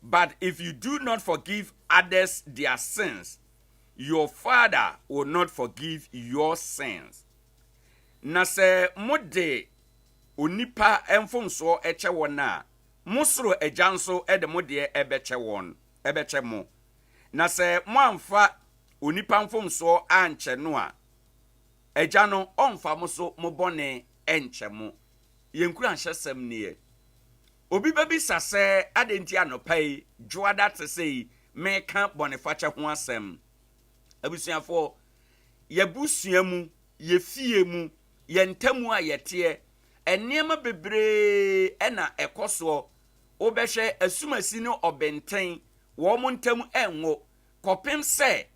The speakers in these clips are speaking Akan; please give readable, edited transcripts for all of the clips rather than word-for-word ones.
But if you do not forgive others their sins, your Father will not forgive your sins. Na se mode onipa emfomso eche won a musoro agyanso ede mode ebeche won ebeche mo. Na se mo amfa onipa mfomso anche no a agya no omfa mo so mo bone enche mo. Yenkura nhesem ne obi babi sase adenti anopai joada te sei meka bone fache ho asem. Abusuafo ye busua mu ye fie mu ye ntamu a yete enema bebre ena ekoso obehwe asumasi no obenten wo mo ntamu enwo kopem se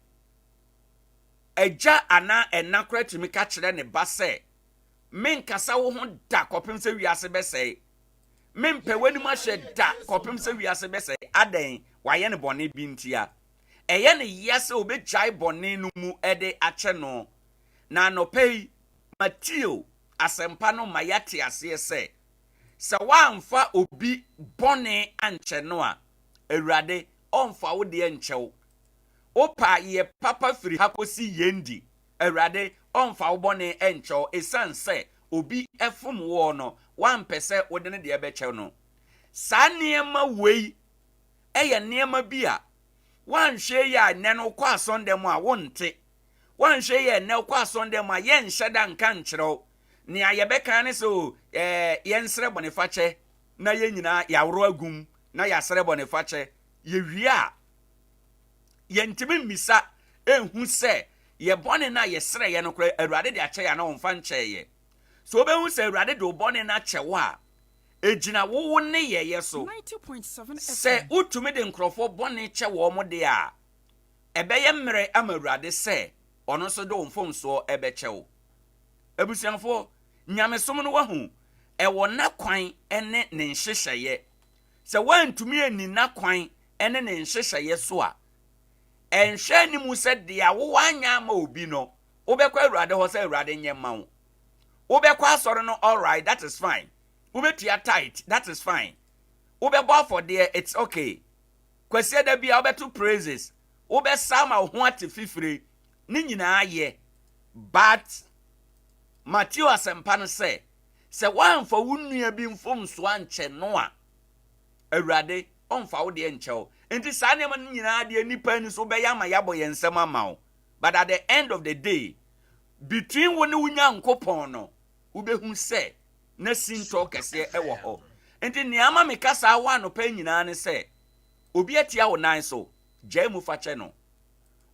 agya ana enakra tumi ka kire ne ba se menkasa wo ho da kopem se wiase bese mempe wani ma hye da kopem se wiase bese aden waye ne bone bi ntia eye ne yase obejai bone no mu ede ache no na no pei Matthew asempa no mayate ase se wamfa obi bone anche no a awurade omfa wo de enchew opa ye papa firi hakosi yendi awurade omfa wo bone enchew esanse obi efum wo no wampese wo de ne de ebechew no sa niema wei eye niema bia wanhwe ya ne no kwa sondem a wonte wanhwe ya ne kwa sondem a ye nheda nka nkyerɛw ne ayebeka ne so ye nsere bonifache na ye nyina ya woro agum na ya sere bonifache ye wia ye ntimi misa ehu se ye bone na ye sere ye no kra awurade de ache ya na wonfa nche ye so obehu se awurade de obone na chewo a ejina wo ne ye so 90.7 se utumi de nkrofo bone chewo mo de a ebeye mmere amawurade se ono so de wonfomso ebechewo abusianfo nyamesom no wahu ewo na kwan ene ne nhyehyeye se wantumi ani na kwan ene ne nhyehyeye so a enhwe ni mu se de a wo anya ma obi no obekwa awurade ho se awurade nyema wo obekwa asore no all right, that is fine. Ubetia tight, that is fine. Ubebo for there, it's okay. Kwesi da bia obetu praises. Ube sama ho ate fifire ni nyina ye. But Matthew asempa no se wanfa wunua bi mfomso anche no a awurade onfa wo de enche. Enti sa ne ma nyina de nipa ni so be ya ma yabo ye nsem ama wo. But at the end of the day, between wo ne wunya nkopon no ubehu se na sinto kese ewo ho. Enti niama mekasa wa no pa nyina ne se obi atia wo nan so gya mu fache no,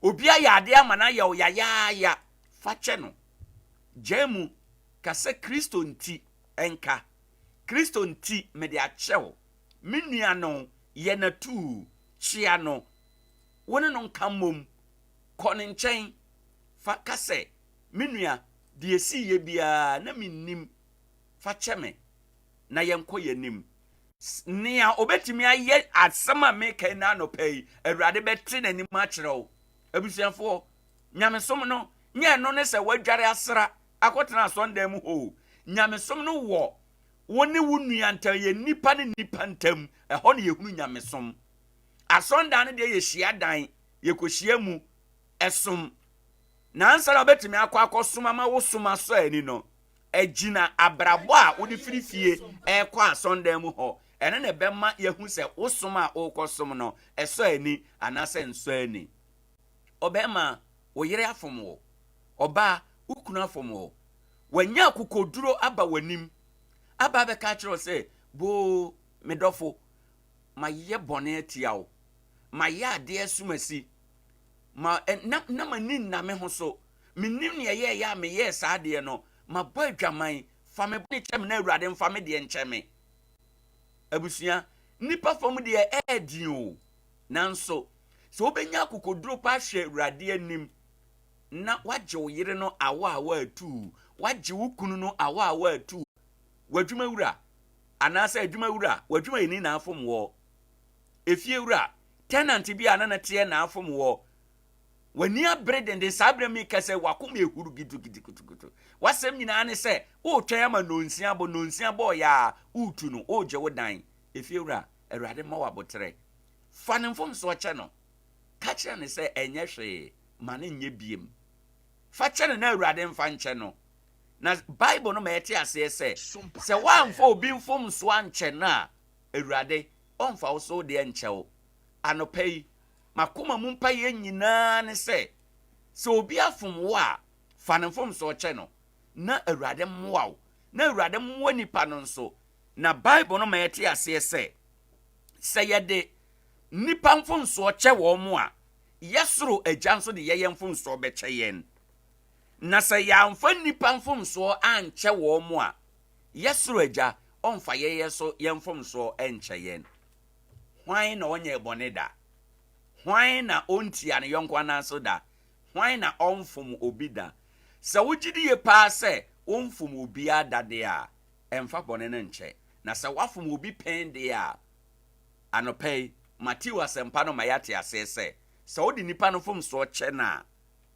obi ayade amana ya ya fache no gya mu kase Kristo nti enka Kristo nti me de achewo menua no ye na tu chia no woni no nkamom kone nchen fa kase menua de esi ye bia na minnim fache me na yenko yenim nia obetimi aye asama meka na no pay awurade beti nanim akyerɛw abusuafo nyamesom no nye no ne se wadware asra akotena sonda mu ho nyamesom no wo woni wunua ntam ye nipa ne nipa ntam ɛhɔ ne yehunu nyamesom asonda ne de ye hia dan ye kohia mu ɛsom na ansara obetimi akosoma ma wo soma so ani no ejina abrabo a wodi firifie ekwa asonda mu ho ene ne bema yehu se wosoma a okosom no eso ani anase nso ani obema oyire afom wo oba ukunu afom wo wanya kokoduro aba wanim aba be ka kiro se bo medofo maye bone atia wo maye ade asumasi ma na mani na me ho so minim ne ye ya me ye sa ade no ma boy dwaman fa me bone kyem na awurade mfa me de nkyeme abusua nipa fom de edin o nanso so obenya kokoduro pa hwe awurade anim na wagye wo yire no awa atu wagye wo kunu no awa atu wadwuma wura anasa adwuma wura wadwuma yini na afom wo efie wura tenant bi anana tie na afom wo wani abrede de sabre mi kase wakoma ehuru gidigidi wasem nyina ne se o twan ama nonsia bo ya utu no o je wo dan efie wura awurade ma wabotre fa ne mfomso che no ka kire ne se enye hwe ma ne nye biem fa che ne na awurade mfa nche no na bible no ma yete ase se wa mfa obi mfomso anche na awurade onfa wo so de nche wo anopai makoma mu mpa ye nyina ne se obi afom wo a fa ne mfomso che no na awurade mmoa wo na awurade mmoa nipa no nso na bible no ma yete ase se yede nipa mfomso che wo mo a yesoro agya nso de ye mfomso be che yen na se ya mfa nipa mfomso anche wo mo a yesoro agya onfa ye so ye mfomso enche yen hwan na onye bone da hwan na ontia ne yonko anaso da hwan na onfom obi da se wugidi ye pa se onfom obi adade a emfa bone ne nche na se wafom obi pen de a anopei Matthew asempa no mayate ase se odi nipa no fomso che na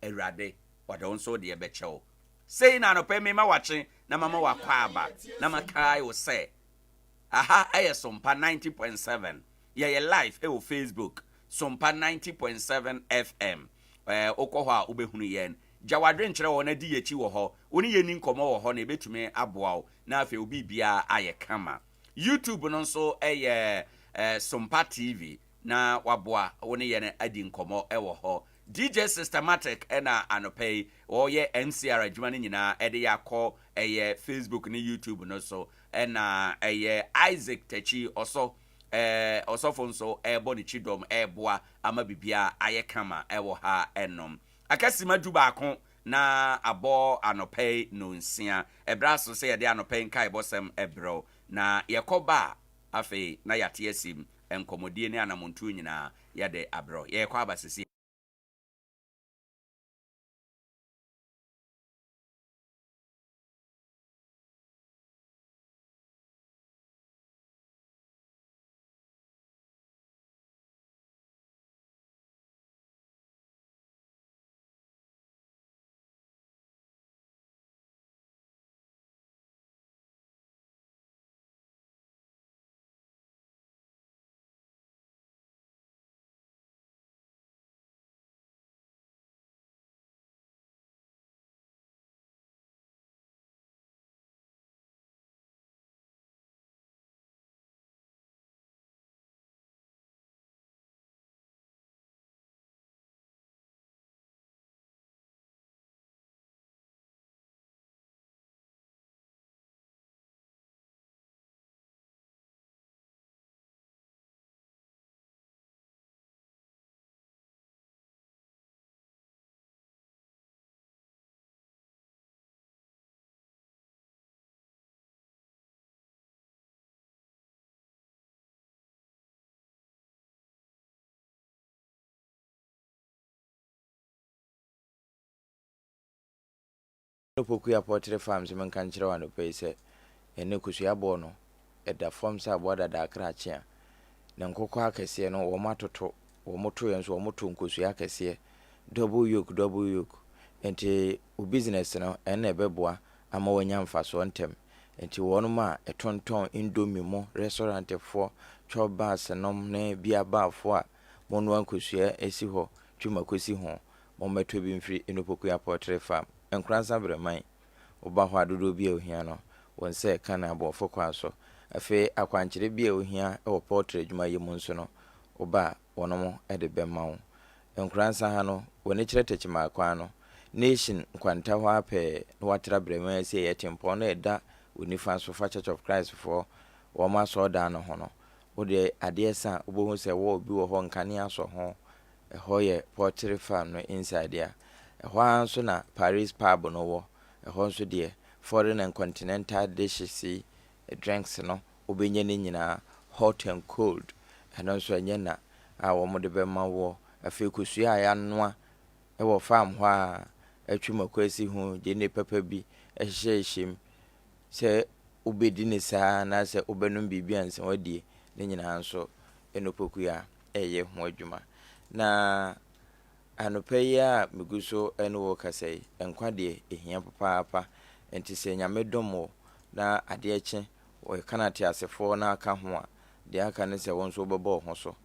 awurade wada onso de be chewo sei na anopei me ma wache na mama wakwa aba na makai wo se aha aye SOMPA 90.7 ye live e Facebook SOMPA 90.7 FM okoho a ubehunu yen jawadre nkyere wo na di yechi wo ho woni yeni nkomo wo ho na ebetumi aboa wo na afi obi bia aye kama YouTube no nso SOMPA TV na waboa woni ye na adi nkomo wo ho DJ Systematic ena anopei o ye NCR adwuma nyina ede yakọ Facebook ni YouTube no so ena Isaac Techi oso fonso body chidom boa ama bibia aye kama wo ha enom akasima duba na abo anopei no nsia ebra so se ye de anopei nkai bosem ebro na yekoba afi na yate asim enkomodie ne anamontu nyina ye de abro ye kwa abasisi Pokuya Poultry Farms men kan kire wano pay se ene kusua bo no eda form sa bo da akra chia na nkokọ akese no wo matoto wo moto yenso wo moto nkusua akese double yoke enti u business no ene ebeboa ama wonya mfaso ntem enti wono ma etonton indomie mo restaurant fo chobas nom ne bia ba fo a mono nkusua esi ho twuma kosi ho mo meto bi mfiri ene Pokuya Poultry Farm NKORANZA breman oba ho adodo bi ohia no won se kana abofo kwa so afi akwankyere bi ohia e poultry adwuma yemu nso no oba wono de bema wo NKORANZA ha no woni kire techima kwa no nation kwanta ho ape no watra breman se yetimpo no eda onifa so fa Church of Christ for wo ma so da no ho no wo de ade sa obohu se wo bi wo ho nkane aso ho ho ye poultry farm no inside ya ho anso na Paris pub no wo ho nso de foreign and continental dishes drinks no obenye ne nyina hot and cold eno nso enye na a wo mo de be ma wo afi kusua ya noa e wo farm ho a atwuma kwasi hu je ne papa bi ehyehyem se obedi ne saa na se obenum bibia nse wadie ne nyina nso eno Pokuya eye ho adwuma na anopeya miguso eno kasai enkwa de ehia papa enti se nyame domo na ade eche o kanati asefo na aka ho a de aka ne se wonso bebo ho so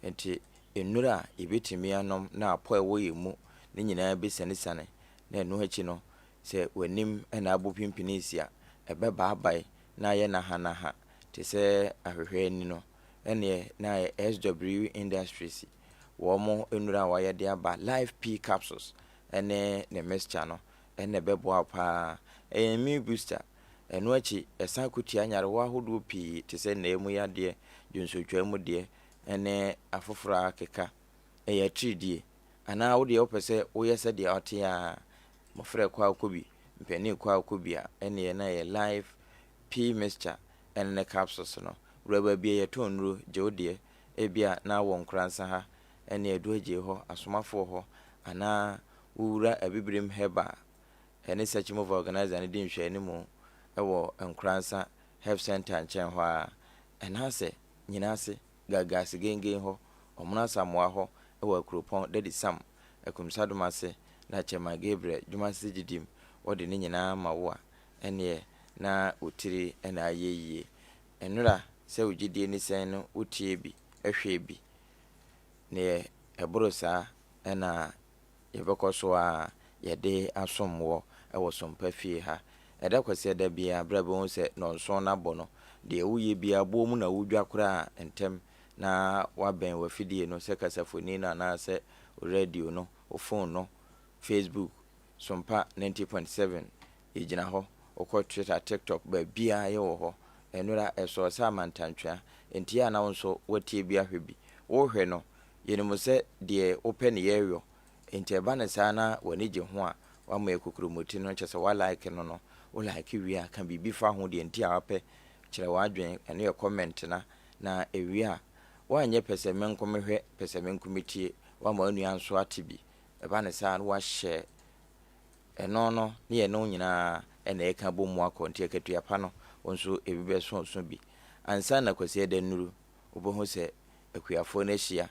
enti ennura yɛbɛtumi anom na apɔ ɛwɔ yɛ mu ne nyinaa bɛsanesane na ɛno akyi no sɛ w'anim ɛna abɔ pimpini si a ɛbɛbaabae na ayɛ nahanaha te sɛ ahwehwɛ ani no ɛneɛ na ayɛ SW Industries wɔn nnura a wɔayɛ de aba live P capsules ɛne ne mixture no ɛna ɛbɛboa paa ɛyɛ immune booster ɛno akyi ɛsan kotua nyarewa ahodoɔ pii te sɛ na emu yadeɛ dwonsotwa mu deɛ ɛne afoforɔ akeka ɛyɛ atiridie anaa wo deɛ wopɛ sɛ woyɛ sɛ deɛ ɔte a mɔfrɛ kɔ akɔbi mpanin kɔ akɔbi a ɛneɛ na yɛ live P mixture ɛne ne capsules no wuraba bi yɛtɔn nnuro gye wo deɛ ebia na wɔ NKORANZA ha ɛne ɛdo agye hɔ asomafoɔ hɔ anaa wowura abibirem heba ɛne search move organizer ne di nhwɛ ne mu ɛwɔ NKORANZA health center nkyɛn hɔ a ɛnaasɛ nyinaase gagaase gengen hɔ ɔmona samoa hɔ ɛwɔ akuropɔn dadi sam akumsadom ase na kyɛma Gabriel dwumase gidim wɔde ne nyinaa ma wo a ɛneɛ na otiri ɛna ayɛ yie ɛnura sɛ wogidie ne sɛn no wotie bi ɛhwɛ bi ne ɛboro saa ɛna yɛbɛkɔ so a yɛde asomwɔ ɛwɔ sompa fie ha ɛda kwasɛ da bia bra bɛhu sɛ nɔnson nabɔ no deɛ woyɛ bia bɔ mu na wodwa koraa ntɛm na wabɛn wafidie no sɛ kasafoni no anaasɛ radio no o phone no Facebook SOMPA 90.7 yɛgyina hɔ wokɔ Twitter TikTok baabia yɛwɔ hɔ ɛnura ɛsɔ sɛ amantantwa enti a na wo nso watie bi ahwɛ bi wohwɛ no yɛnim sɛ deɛ wopɛ ne yɛyɔ enti ɛba ne saa na w'ani gye ho a wama yɛkokromoti no kyɛ sɛ walike no no wo like wie a ka biribi fa ho deɛ nti a wapɛ kyerɛ w'adwen ɛne yɛ comment na ewie a woanyɛ pɛsɛmɛ nkɔmehwɛ pɛsɛmɛ nkɔmetie wama onua nso ate bi ɛba ne saa no wahyɛ ɛno no ne yɛ no nyinaa ɛna ɛka bɔ mu akɔ nti akatua pa no nso ebi bɛso bi ansa na kwasi da nnuru wobɛhu sɛ akuafoɔ no ahyia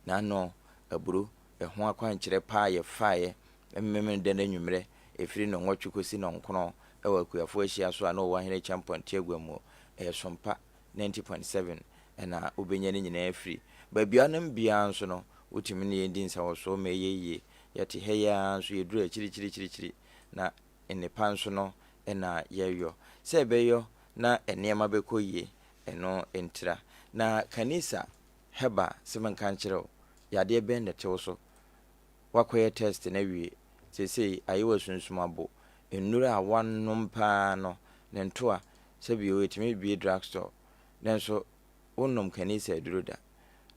na ano aburo ɛho akwankyerɛ paa yɛ faeɛ mmemme da no anwummerɛ ɛfiri no nwɔtwe kɔsi no nkono ɛwɔ akuafoɔ ahyia so a na OWOAHENE ACHEAMPONG agua mu ɛyɛ SOMPA 90.7 ɛna wobɛnya no nyinaa firi baabia no biara nso no wotumi ne yɛndi nsa wɔ so ma ɛyɛ yie yɛte ha yɛa nso yɛduru akyirikyirikyirikyiri na nnipa nso no ɛna yɛyɔ sɛ ɛbɛyɔ na nneɛma bɛkɔ yie ɛno ntira na kanisa heba sɛ menka nkyerɛ wo yadeɛ bɛn na tew so wakɔyɛ test na wie sesei ayɛwɔ sunsum abo nnuro a wanom paa no ne ntoa sɛ bi wɔtumi bie drugstore nanso wonom kanisa aduro da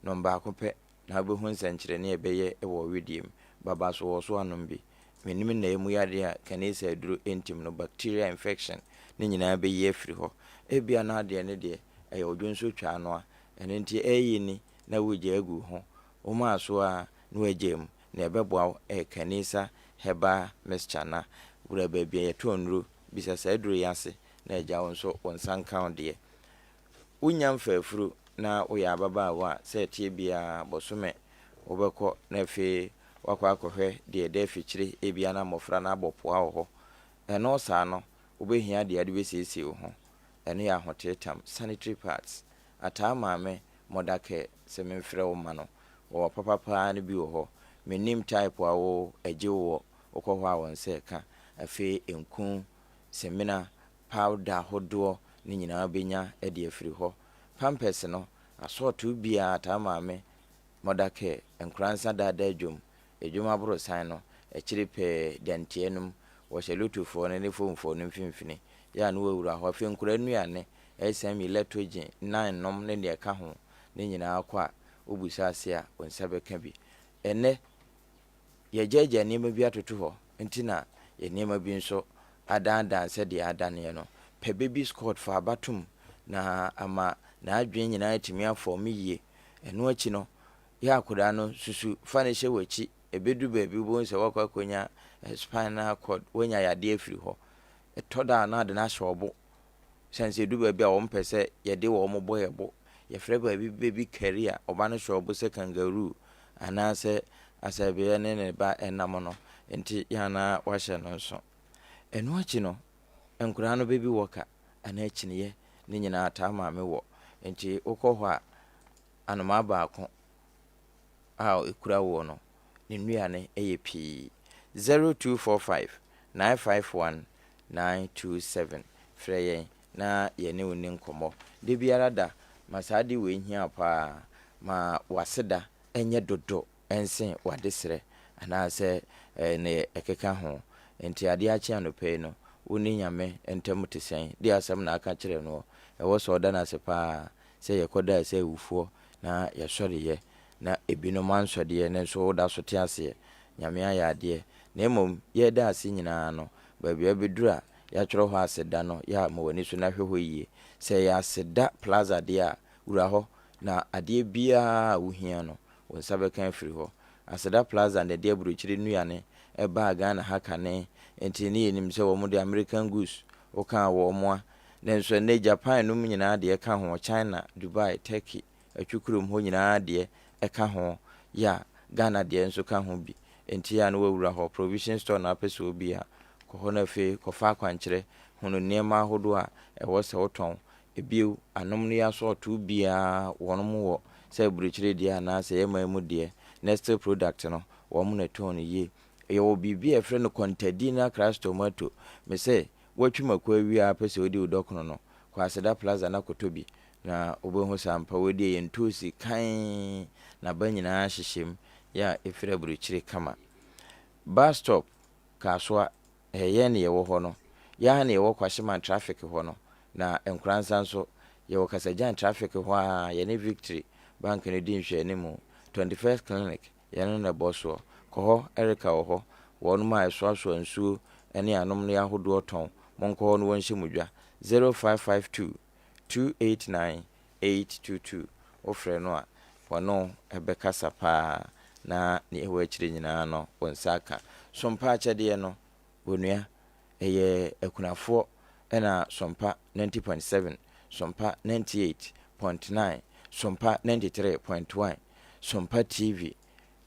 nom baako pɛ na wobɛhu nsɛnkyerɛnne ɛbɛyɛ ɛwɔ wediem baba so wɔ so anom bi menim na emu yadeɛ a kanisa aduro entim no bacteria infection ne nyinaa bɛyi afiri hɔ ebia na adeɛ ne deɛ ɛyɛ odwo nso twa ano a ɛno nti ɛyi ni na wogya agu ho woma so a na wagya mu na ɛbɛboa kanisa heba mixture na wura baabia yɛtɔ nnuro bisa saa aduro yi ase na agya wo nso wo nsa nka wo deɛ wonya mfaafuro na woyɛ ababaawa a sɛ ɛteɛ biara bɔsome wobɛkɔ na afei wakɔ akɔhwɛ deɛ ɛda afikyire ebia na mmɔfra no abɔpoa wɔ hɔ ɛno saa no wobɛhia deɛ ade bɛsiesie wo ho ɛno yɛ ahoteetam sanitary parts ataa maame mɔdakɛ sɛ memfrɛ wo ma no wɔwɔ papapaa no bi wɔ hɔ menim type a wo agye wɔ wokɔ hɔ a wɔn sɛ ka afei nku semina powder ahodoɔ ne nyinaa bɛnya ɛde afiri hɔ pampers no asɔɔto biara ataa maame mɔdakɛ NKORANZA dada adwom edwuma boro san no akyiri pɛ dantie nom wɔhyɛ lutufoɔ no ne fomfoɔ no mfimfini ya no wawura hɔ afei nkora nnuane ɛsɛm electrogen 9 nom ne deɛ ka ho ne nyinaa kɔ a wobusa ase a wɔnsa bɛka bi ɛnɛ yɛgyagya nneɛma bi atoto hɔ nti na nneɛma bi nso adandan sɛdeɛ adaneɛ no pɛ baby scott fa abatom na ama na adwene nyinaa tumi afɔm yie ɛno akyi no yɛ akoda no susu fa ne hyɛ w'akyi ebedu baabi wo sɛ wakɔ akonya spinal cord wonya yade afiri hɔ ɛtɔda na de na hyɛ ɔbo sense edu baabi a wɔn pɛ sɛ yɛde wɔn bɔ yɛbo yɛfrɛ baabi baby career ɔba no hyɛ ɔbo sɛ kangaroo anaasɛ asabea ne ba ɛnam no nti yana wahyɛ no nso ɛno akyi no nkura no baby wɔka ana akyi ne nyinaa taa maame wɔ nti wokɔ hɔ a anoma baako ekura wo no ne nuane eye pii 0245 951 927 frɛ na yɛne wo ni nkɔmmɔ de biara da masade we hia pa ma waseda enye dodo ensen wadesere anaasɛ ne ekeka ho enti ade akye anope no woni nyame entam tesɛn de asɛm na aka kyerɛ no ɛwɔ sɛ ɔda na sepa sɛ yɛkɔda sɛ wufuo na yɛsɔre na ebinom ansɔde ne nso woda so te ase nyame ayɛ ade na emom yɛda ase nyinaa no baabi abedura yɛatwerɛ hɔ aseda no ya ma wani so na hwɛ hɔ yie sɛ yɛ aseda plaza de a wura hɔ na ade bia wohia no wo nsa bɛka afiri hɔ aseda plaza na de aburukyiri nuane ɛba Ghana haka ne enti ne yenim sɛ wo mo de American goose o ka wo mo a na nso ne Japan no nyinaa de ka ho China Dubai Turkey atwukurum ho nyinaa de ɛka ho ya Ghana de nso ka ho bi enti ya no wawura hɔ provision store na apɛsɛ obi a kɔ na fe kɔfa kwankyerɛ hono nneɛma ahodo a ɛwɔ sɛ wotɔn ebiu anom no ya so to bia wɔnom wɔ sɛ burukyire de ana sɛ yɛma mu de next product no wɔn na tɔn yie ɛwɔ bibia ɛfrɛ no contadina crash tomato me sɛ watwuma kwa wia apɛsɛ odi udɔkono no kwa aseda plaza na kotobi na obehu sampa wodi yentosi kan na banyina hyehyem ya efrɛ burukyire kama bus stop kaswa ɛyɛ ne yɛwɔ hɔ no ya ne yɛwɔ kwahyeman traffic hɔ no na NKORANZA nso yɛwɔ kasajan traffic hɔ a yɛne victory bank ne di nhwɛ ne mu 21st clinic yɛne na bosso kɔ hɔ Erica wɔ hɔ wɔn ma ɛsoaso nsuo ɛne anom ne ahodoɔ tɔn monkɔ hɔ no wɔnhyɛ mudwa 0552 289 822 ofrɛ no a wɔno ɛbɛkasa paa na ne ɛwɔ akyire nyinaa no wɔnsaka sompa akyɛdeɛ no bonua ɛyɛ akunafoɔ ɛna SOMPA 90.7 SOMPA 98.9 SOMPA 93.1 SOMPA TV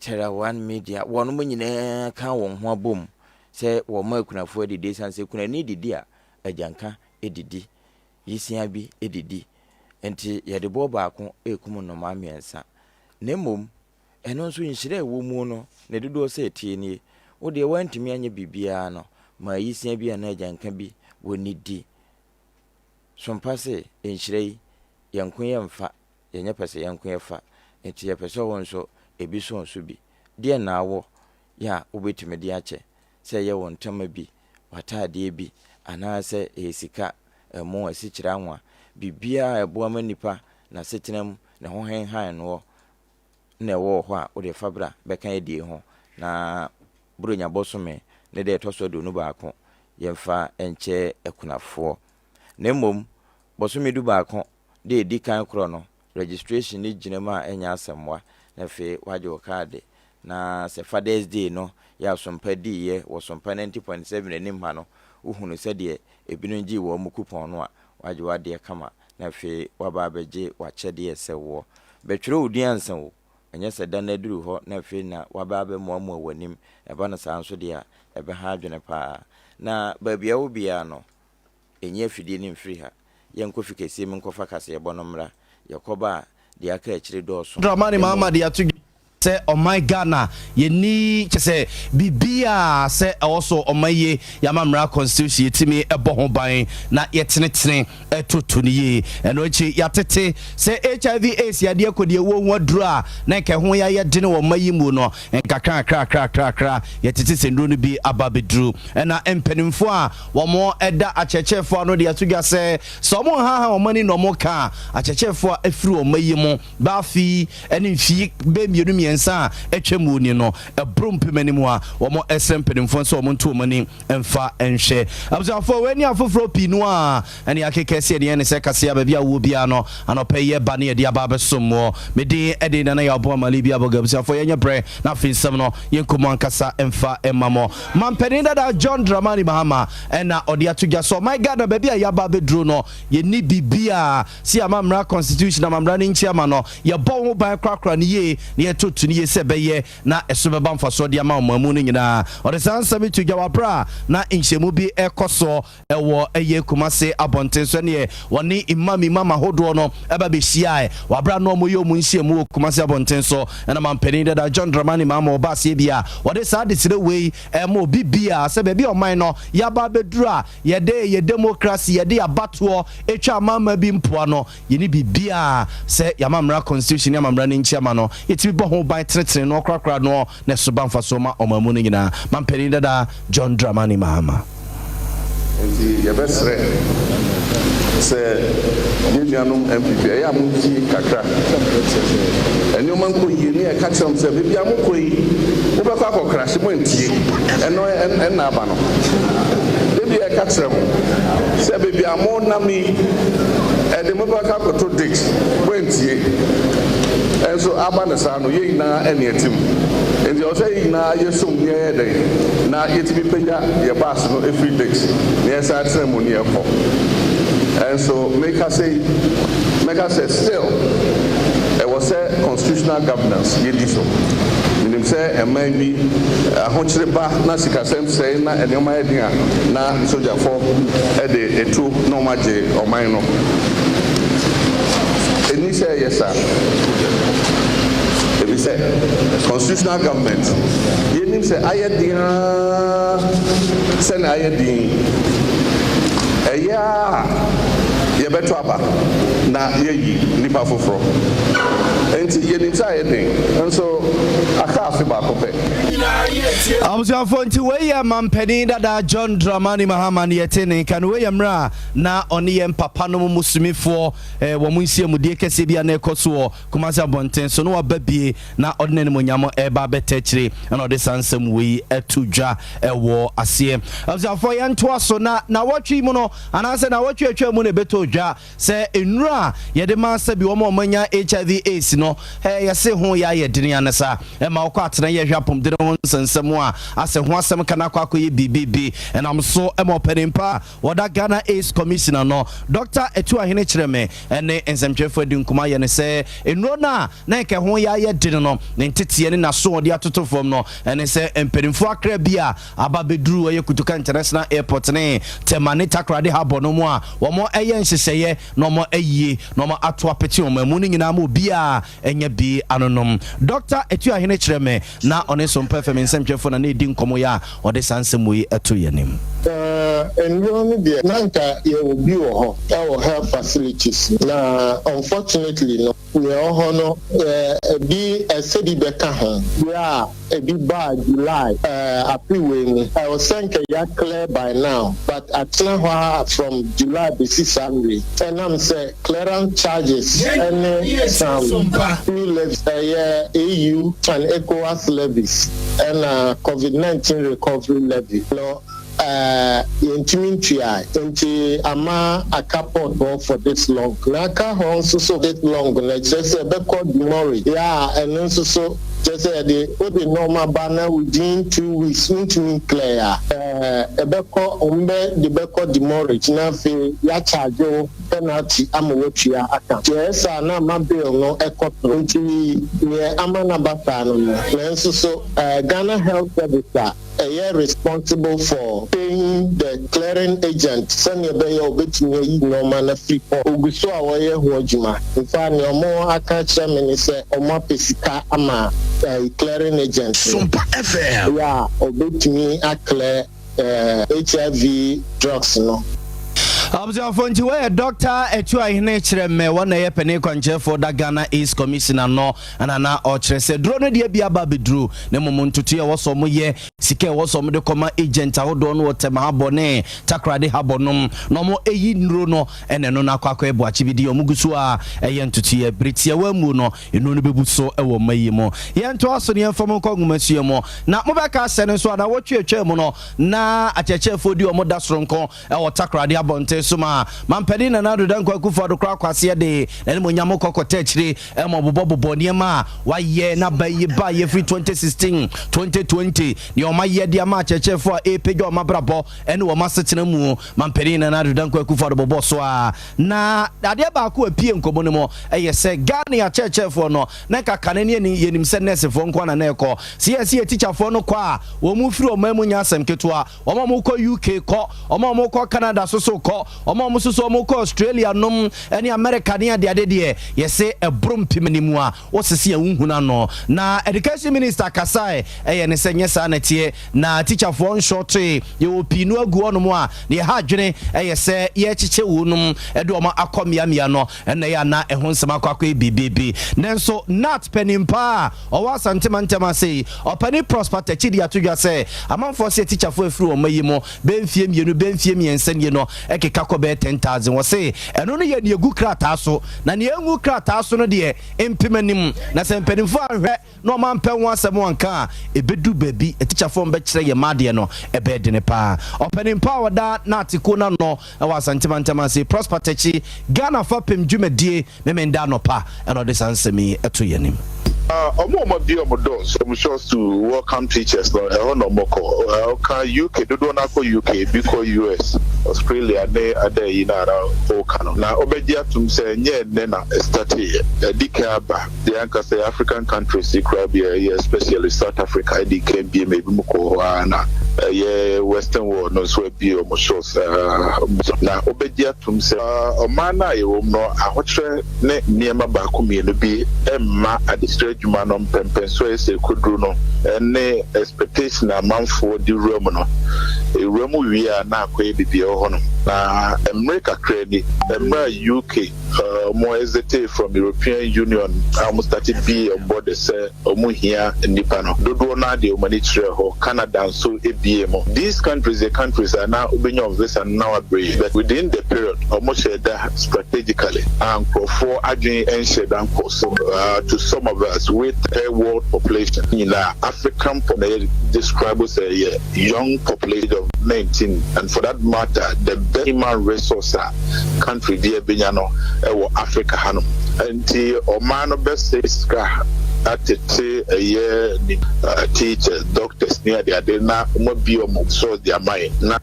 Terra One Media wɔn mo nyinaa ka wɔn ho abom sɛ wɔn ma akunafoɔ didi sanse kuna ni didi a agyanka edidi yisia bi edidi enti yɛde bɔ baako ekum no ma miɛnsa na mom ɛno nso nhyire ɛwɔ mu no na dodo sɛ tie nie wo de wantumi anya bibia no ma yisia bi ana agyanka bi woni di SOMPA se nhyire yi yanko yɛmfa yɛnyɛ pɛsɛ yanko yɛfa enti yɛpɛsɛ wɔn nso ebi so nso bi de na awɔ ya wobetumi de akyɛ sɛ yɛ wɔn ntama bi wataade bi anaasɛ esika ɛmo asikyira anwa bibia ɛboa ma nipa na setenam na ho henhan no na ɛwɔ hɔ a wode fabra bɛka yɛdie ho na buronya bosome ne de ɛtɔso do no baako yɛmfa ɛnkyɛ akunafoɔ na mmom bosome du baako de edi kan korɔ no registration ni gyinama a ɛnya asemwa na fe waje wo card na se Father's Day no ya SOMPA di ye wo SOMPA 90.7 anim ha no uhunu sɛ de ebinu gi wo mu coupon no a waje wade kama na fe waba abegye wakyɛde sɛ wo betwere odiansan wo ɛnyɛ sɛ da na duru hɔ na fe na waba abɛmoamoa w'anim ɛba na saa nso de a ɛbɛha adwene paa na baabia wo bia no ɛnyɛ fidie ne mfiri ha yɛnkɔ fikesie mu nkɔfa kase yɛbɔ no mmra yɛkɔba de aka akyire dɔɔso Dramani Muhammad ya tu say oh my Ghana ye ni say bibia say also omaye yamamra constitution yetimi ebo ho ban na yetenetene etoto ne ye eno chi yatete say HIV AIDS yade akodi ewo ho aduru a na nke ho ya ye de ne wo mayi mu no nkakra kra yetete sendro no bi aba beduru na empanimfo a wo mo eda achechefo no de atugya say so mo ha wo mani no mo ka achechefo afiri wo mayi mu ba fi ene mfi be mienu nsa etwemu ni no ebrompemani mu a wo mo esempedimfo so wo nto mani emfa enhwe abuzafo weni afoforo pinu a ene akekese de ene se kase aba bia wo bia no anopeye ba ne de aba besomo mede ede na ya bo mali bia boga abuzafo yenye bre na finsem no yenkomo ankasa emfa emamo mampeni da John Dramani Mahama ena ode atugya so my God ba bia ya ba bedro no ye ni bibia si amamra constitution amamra ni nchiama no ye bo ho ban krakra ne ye ne ye toto so ne yese beye na eso beba mfaso de ama omamu no nyina ode san sabi to Jawapra na inhyemu bi ekoso ewo eye Kumase abonten so ne woni imami mama hodo no eba be hia wabra no mo yo mu nhyemu Kumase abonten so na mampani da John Dramani mama obase bia wode sa de sire wei mo bibia se be oman no yaba bedura ye democracy ye de abato etwa mama bi mpoa no ye ni bibia se yamamra constitution yamamra ne nchiama no yetibi bo ho ban tretre no krakra no ne so ban faso ma omamu no nyina mampani da John Dramani mama nti yebesre se nyanom MPP ya munti kakra eno man ko yi ne ka kyerem se bibia mo ko yi wo be kwa crash mo ntie eno na aba no bibia ka kyerem se bibia mo na mi de mo be kwa to date mo ntie enso aba na sa no ye na ene etim nti o say na yesum ye de na yetimi penya ye bass no every day ne sa ceremony e ko. And so make us say still it was a constitutional governance yediso minim say e man bi ahonchire ba na sikasem say na enema edin na soldier for e de etu no maje oman no eni say yes sir we say constitutional government yenim say ayedin say na ayedin yebeto aba na yeyi nipa foforo enti yenimsa yedin enso aka afi ba kope amso fonti we ya mampani da John Dramani Mahama ne yetene kan we yamra na oni ye papa no musumifo wo munsie mudie kese bia na ekoso Kumase abonten so no wababie na odne ne monyamo eba betechire na ode sansem we etudwa ewo ase amso fo ye nto aso na watwi mu no anase na watwi atwa mu ne beto dwa se enura ye de mansa bi wo manya HIV AIDS no ye se ho ya ye dini anasa e ma okwa atena ye hwapom de ho nsensem a ase ho asem kana kwakoye BBB and am so e mo pedimpa woda Ghana AIDS Commissioner no Dr. Etuahene Chireme ene ensemtwefo di nkuma ye ne se enuro na ke ho ya ye dini no ne ntete ne na so ode atoto fom no ene se empedimfo akra bia aba beduru ye Kutuka International Airport ne temane takrade habo no mo a wo mo eye nhyehyeye no mo ayie no mo ato apeti o mamu ni nyina mo bia enya bi anonom Dr. Etuahene Chireme na one SOMPA FM nsɛmtwefo na edi nkomo ya ode sansem yi eto yenim enrollment there nanka ye obi wo ho our health facilities na unfortunately no we ho no bi esedi beka ho ya ebi by July April we I was saying ya clear by now but at now from July be 600 and I'm say clearance charges and some levies EU and ECOWAS levies and COVID-19 recovery levy no inti ama a couple for this long naka ho so this long na just a record memory yeah and then so just the normal banner within 2 weeks into clear ebeko ombe the beko demorage na fe ya charge penalty amwotua account yes na ma bill no ekotro nti ne amana bata no na so Ghana Health Service responsible for paying the clearing agent send your bay obetumi normal na free for oguso awoye ho adwuma in fact no mo aka chairman say omo pesika ama clearing agent SOMPA FM yeah obetumi clear HIV drugs no Abuzafo we Dr. Etuahene Chireme wona ye pene kwanche for da Ghana AIDS Commissioner no anana o kire se dro no de bia ba bedru ne momontutu ye woso mo ye sike woso mo de koma agent ahodo no wotem habone takrade habonom no mo eyi nro no ene no na kwakwa ebu achibidi omugusu a eye ntutu ye britia wamu no enu no bebuso ewo mayi mo ye nto aso ne enfom kongumasuye mo na mo be ka se ne so ada wotwe atwa mu no na achechefo di omo da soronko ewo takrade habonte suma mampedi na nado dan kwa kufa do kra kwase de na mo nyamo kokota chire e mo bobo niema wa ye na ba ye free 2016 2020 ni o ma ye dia ma cheche fo e pejo ma brabo ene wo ma setena mu mampedi na nado dan kwa kufa do bobo so a na ade ba ko apie nkomo ne mo eye se Ghana ya cheche fo no na kakane ne ni yenim se nurse fo nko na eko se teacher fo no kwa wo mu free o ma mu nya asem ketua o ma mu ko UK ko o ma mu ko Canada so ko o ma mu so mu ko Australia nom ene America ne ade de ye se ebrom pimanimu a wo sese ya unhuna no na education minister kasai eye ne se nyesa na tie na teacher fo short ye opinu agu ono mu a ne ha dwene eye se ye chiche wo nom e do ma akomiamia no ene ya na ehun sema kwakwa bibibi nenso nat penimpa o wa santemantema sei opani prosper techidi atudwa se amanfo se teacher fo afiri o mayimo benfie mienu benfie miense no ekeka ko be 10,000 wo se eno no ye ne egu krata so na ne engu krata so no de empimanim na se mpanimfo ahwe no man pɛ ho asɛm anka ebedu baby teacher fo mbe kyerɛ ye made no ebe de ne pa opanimpa wada na atiko na no e wa santemantema sei prosper techi Ghana fa pem dwumadie memenda no pa eno de sansemi eto yenim I'm sure to welcome teachers. No, UK, do not go UK, because US, Australia, they now Obedia to say, Nena, started Dikaba, the anchor say African countries, especially South Africa, DKB, maybe Mukoana, Western world, no sweat be almost now Obedia to say, Omana, you know, I watch near my Bakumi and be Emma at the straight. Jumanom pempenso ese kudruno ene expectation amount for the room no e room we are na kwa bibia hono na America credit UK more hesitate from European Union almost started be on board the say omu here nipa no dodo na de omanichire ho Canada so ebiem these countries are now obenya of this and now agree but within the period almost share that strategically and for aging and share that to some of us with a world population in African population described as a young population of 19 and for that matter the best human resource country there Benyano Africa hanum and the Oman best says at a year teachers doctors near the Adena mobile so their mind now.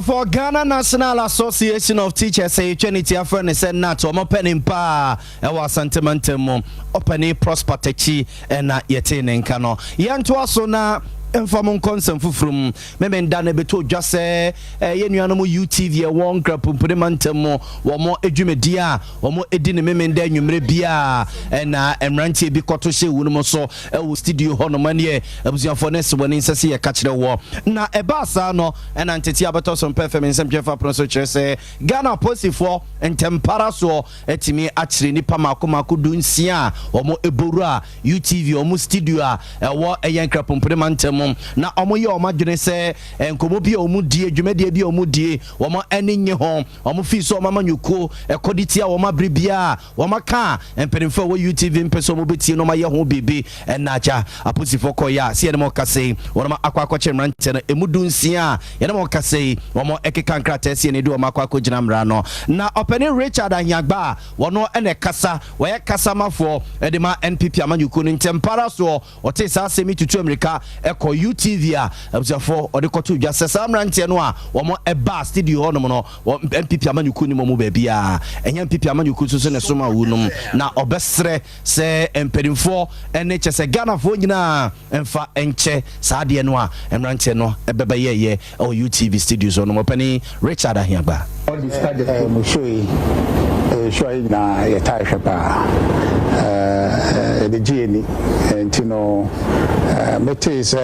For Ghana National Association of Teachers, a Trinity Afran said not to opening pa our sentimentum opening prosperity and yetin kano. Yan to also na Enfamon consent from Memenda Nebeto just say Yenuano UTV one crap Pumpedimantemo or more edumedia or more edin Memenda Numrebia and Ranti Bicotoshe Wumoso studio Honomania Abuzia Fornes when in Sassia catch the war. Na Ebasa no and Antitiabatos on performance and Jeffa Proso say Ghana Posi for and Temparaso etimi actually Nipama Kumakudun Sia or more Ebura UTV or Mustidia a war a yankra Pumpedimantemo. Na omo ye omo dwene se enkomo bi omo die dwumade bi omo die omo enye ho omo fi so omo manyuko ekoditi a omo bribia omo ka empenfo wo UTV mpeso omo beti no ma ye ho bebe enacha aposifo koya se ye mo kase omo akwakoche mrante na emudu nsia ye mo kase omo ekeka nkrata se ne do omo akwako gina mra no na openi Richard Anyagba wono ene kasa we kasa mafo e de ma NPP amanyuko no ntempara so otesa asemi tutu America UTV abusafo odekoto dwa sesamrante no a wo eba studio hono no MPP amanyuku ni mo bebia enya MPP amanyuku so ne soma wunum na obesre se empedimfo ene chese Ghana fo nyina emfa enche saade no a emrante no ebeba ye o UTV studios no mo pani Richard Ahiagba mo shoyi na yeta hwepa the geni entino mete se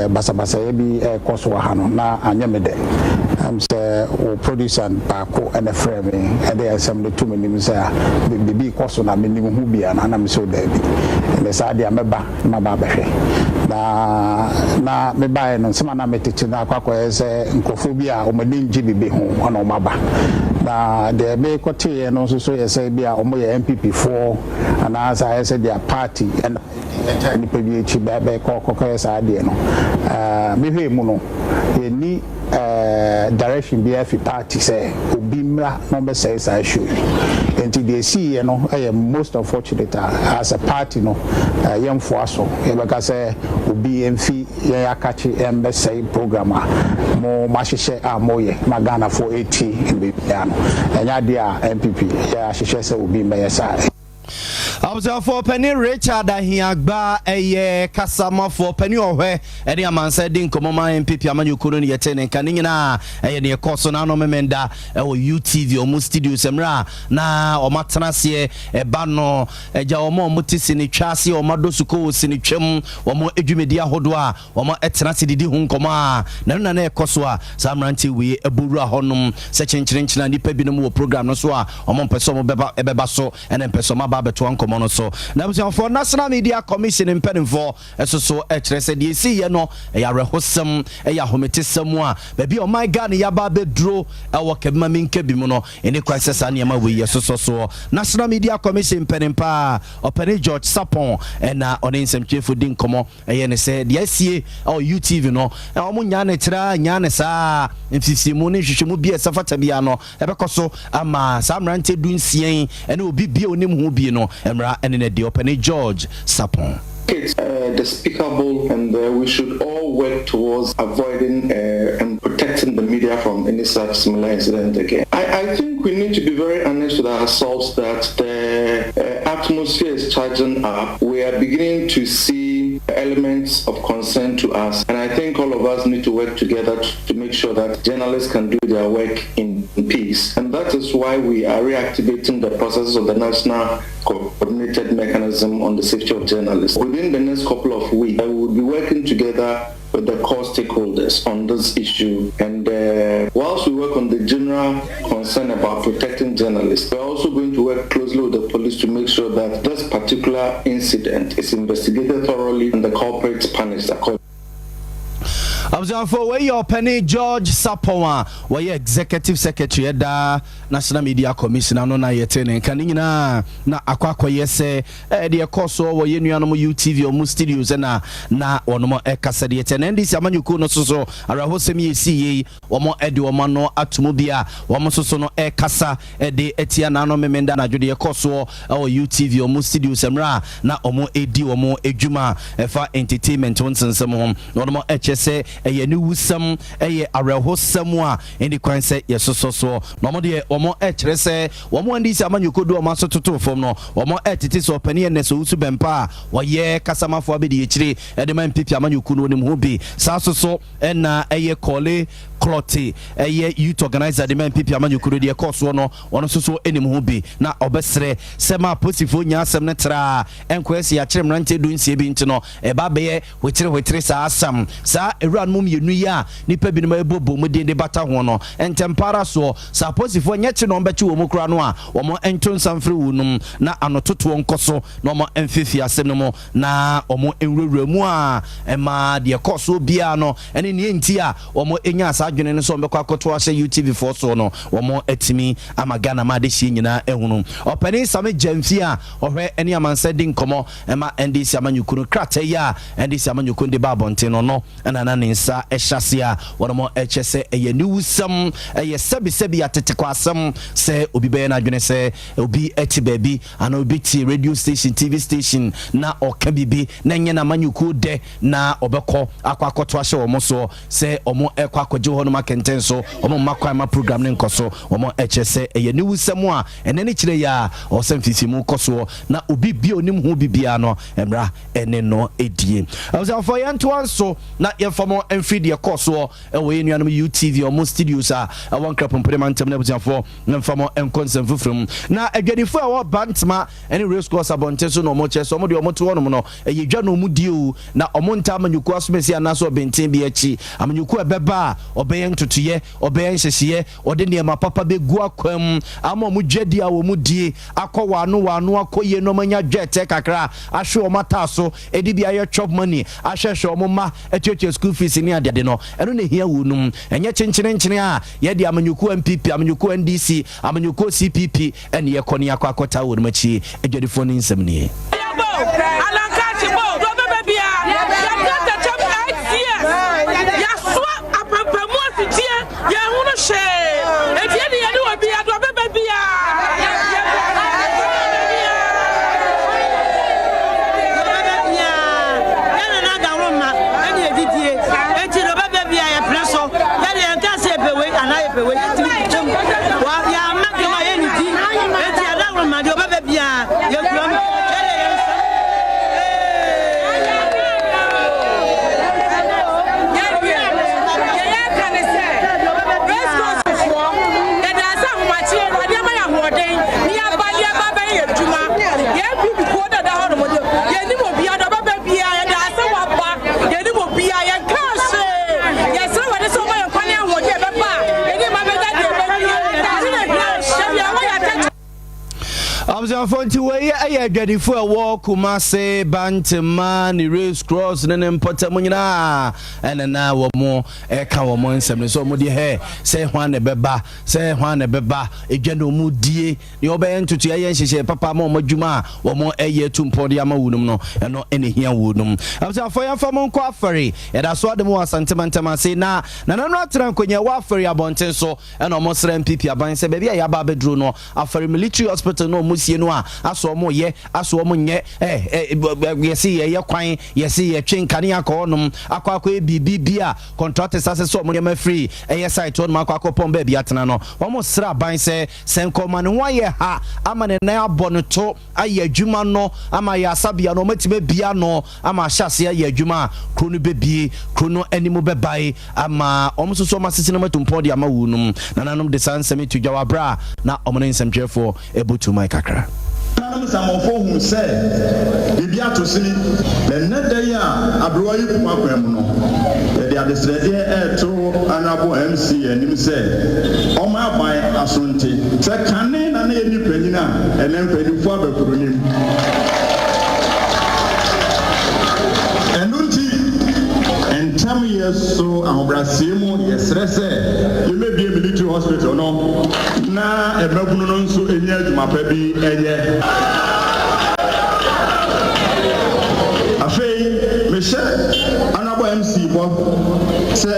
basabasa bi koso ha no na anyamede am se o producer baako and frame and there some the two menim say bibi koso na menim hu bia na na me so da bi me sa dia meba na ba behwe na me ba no sema na metete na akwa se nkofo bi a o madinji bibi ho ona o maba na de be kote no so so ye say bia o mo ye MPP4 and as I said their party and nipa bi echi bebe kokoko sa de no mehwe mu no ye ni direction bi afi party say obi mra no be say sa show enti dey see no most unfortunate as a party no yemfo aso ye beka say obi emfi ye akachi embe say program mo mahihye amoye magana for 80 in be no enya dia MPP ya ahihye say obi mbe say Abza for Penny Richard Ahiagba eye kasama for Penny Ohwe ede amansa din komoma MPP amanyukuru ne yete ne kaninyi na eye ne koso na no memenda ewo UTV omu studio semra na omatenase eba no eja omo mutisi ne twase omadosuko sini twem omo edwumedi ahodo a omo etenase didi hu nkoma na na ekoso a samranti we eburu ahonom se chenchirenchina nipa binom wo program no so a omo mpeso mo beba so ene mpeso ma ba beto ankomo so na for National Media Commission in Penifo so said ye see ye no ya rehosem ya hometesem a baby oh my God ya ba bedro e kebma minke bi mu no ene crisis aniama we so National Media Commission Penimpa Opere George Sapon na on nsem chief din komo ye ne say de asie UTV no e omo nya ne tira nya ne sa mfisi mu ne hwehwemu bi esafata bia no e bekoso ama samrante dunsien ene obi bia onim hu bi no and in the opening George Sapon. It's despicable, and we should all work towards avoiding and protecting the media from any such similar incident again. I think we need to be very honest with ourselves that the atmosphere is charging up. We are beginning to see elements of concern to us, and I think all of us need to work together to make sure that journalists can do their work in peace. And that is why we are reactivating the process of the National Coordinated Mechanism on the Safety of Journalists. Within the next couple of weeks, we will be working together with the core stakeholders on this issue. And whilst we work on the general concern about protecting journalists, we're also going to work closely with the police to make sure that this particular incident is investigated thoroughly and the culprits punished accordingly. For where your Penny George Sapon, where your executive secretary da National Media Commission no na yetene kanina na akwakwa yese de ekoso wo yenuanom UTV o studios na onomo ekasa de yetene ndisi amanyuku no soso arahosem yesi omo ede omo no atomo bia omo soso no ekasa de etia na no memenda na dwode ekoso o UTV o studios emra na omo edi omo edwuma efa entertainment wonsensem ho onomo echese eye ni wusam eye arehosam a eni kwan se yesoso no mo de omo echere se omo andi se amanyokodu omo asototo fom no omo etiti so pani ene so usu bempa wo ye kasamafo abedi echire ede man pipi amanyoku no nim ho bi sasoso ena eye kole Clotty, a youth organizer, the man people amanyoku de course no ono so enim ho bi na obesre sema posifo nya asem netra enkwesi ya kyerem rante du nsie bi ntino e ba be wetre sa asam sa ewran mum yenu ya nipa bi no ebobo mu de bata ho no entempara so sa posifo nya kye no mbeche wo mu kura no a wo mo enton samfre wunum na anototo nkoso no mo emfifi asem no mo na omo enwurawura mu a ema de course obia no ene ne enti a wo mo enya adwene ne so mbekwa koto ase UTV for so no wo mo etimi amagana ma de hye nyina ehunu opani same jamfi a ohwe ene amansa din komo ema NDC amanyukunu krata ya NDC amanyukunu de babonte no na ne nsa ehyase a wo mo echese eye niwusam eye sebi atetekwasam se obi be na adwene se obi eti baby ana obi ti radio station TV station na oka bibi na nye na amanyuku de na obekọ akwakoto ase wo mo so se omo ekwakoje no makenten so omo makwa ma program ne nkoso omo echese eye ni wusemu a ene ne kire ya osemfisimu koso na obi bi onim hu bibia no emra ene no edie awza for yanto anso na yefamo enfidie koso ewo yenuanom UTV omo studios a awon krapon premantam na buziafo na mfamo enkonsem fufrum na adwadifo a wo bantma ene race course abonte so no omo cheso omo de omo to wonom no eye dwa no mu die na omo nta amanyuku asomesi anaso benten bi achi amanyuku ebeba obeyen tutuye obeyen hyehye ode niema papa begu akwam ama mu dwadi a wo mu die akwa wano akoye no manya dwete kakra ahwe o mata so edi bia ye chop money ahwehwe o ma etwetwe school fees ni ade no eno ne hia wonum enye chenchene a ye de amanyuku MPP amanyuku NDC amanyuku CPP ene ye koni akwa akota wo machi edwadifo ni nsem ni Abusafonti we aye adwadifo a wo Kumase Bantama ni Race Cross ne mpota munyina ene na wo mo e ka wo mo nsem so mo de he se hwan ne beba edwano mu die ne obaye ntutu aye nhyehyɛ papa ma mo adwuma wo mo eye tumpode ama wunum no eno ene hia wunum abusafo ya fa mo nkɔ afari e da so adem wasantema se na no atran konya wa afari abonten so eno mo sra MPP aban se bia ya ba bedru no afari military hospital no mo sie no a aso mo ye aso mo nye yesi ye kwan yesi ye twinkane akonom akwa bibia contractors ase so mo ye free site on akwa pomba bia tena no mo sra ban se senkoma ne wa ye ha ama ne na abono to aye adwuma no ama ya sabia no matime bia no ama hyase aye adwuma krono bebie krono animu bebai ama omsoso masisi no matumpodi ama wunum nananom de sansemi tudwa bra na omne nsɛmtwefo ebutu mai kakra nanam samofo hu sɛ bibia to sini le nedai a abrowa yi kuma kwam no de adesrede eto anabo MC anim sɛ ɔma aban asonte sɛ kane na eni panyina ene mpanifo abakronim enunti entam yeso ahobrasemu yesrese yemebie military hospital no na ebabunu no nso enya adwuma pa bi enye afei mehyɛ anabo MC bo sɛ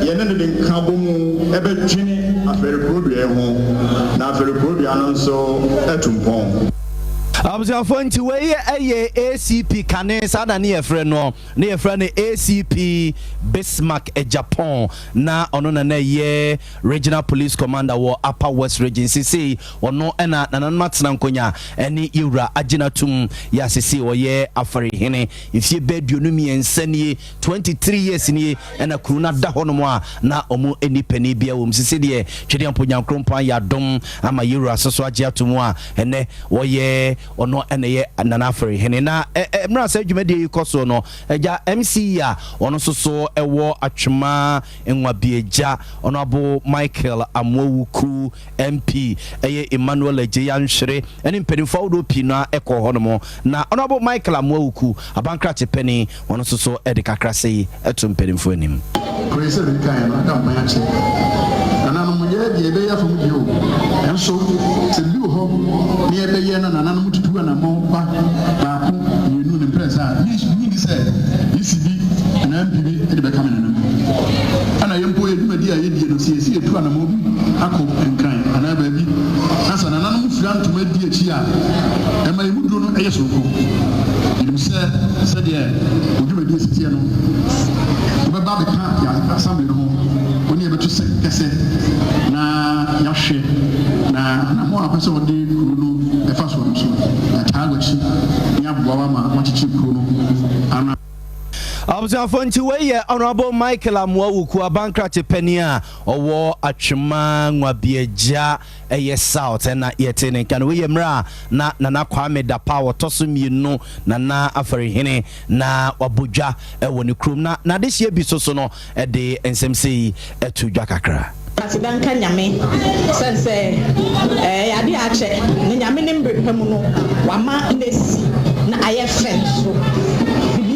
yene de nka bomu ebetwini afere produe ho na afere produe no nso etumpon Abusafonti we aye ACP kane sada ne yefre no ACP Bismarck Japan na ono na ye regional police commander wo Upper West Region CC ono na matena nkonya eni Yura Aginatum ya CC wo ye afari hene ifie beduonu miensanie 23 years ni na kuruna da hono mo na omo eni pani bia wo CC de twede amponyankrompan ya dom ama Yura soso agiatum a ene wo ye ono eneye nanafari hene na mra sa dwumade ikoso no eja MC ya ono soso ewo atwema enwabieja ono abo Michael Amwowuku MP eye Emmanuel Ejeyanhwere ene mpedifo wodo pina ekọ hono na ono abo Michael Amwowuku abankrate pani ono soso edikakra sei eto mpedifo anim Praise the kind of campaign. Nananum ye be ya from you. And so to do ho near the yen and ananum to do and mo ba you know the press you said ECB and MPB at the becoming and I employ my dear you see to an mo ako and kind and I baby as an ananum friend to make the chia and my would know a so you said yeah would you be this no Baba can't assembly no when you to say na yashe na mo apese odi kunu e fa so no so na tagwachi nya bua ma wachichi kunu ana Abusafonti we honorable Michael Amwowuku abankrate penia owo atwema nwabieja eye south na yetene kan we mra na nana kwame da power toso mienu na afari hene na wabodwa ewo ne krom na de hie bi so no de nsɛmsei etudwa kakra Asidanka nyame sense ade akye ne nyame ne mbrepam no wama nesi na aye friend so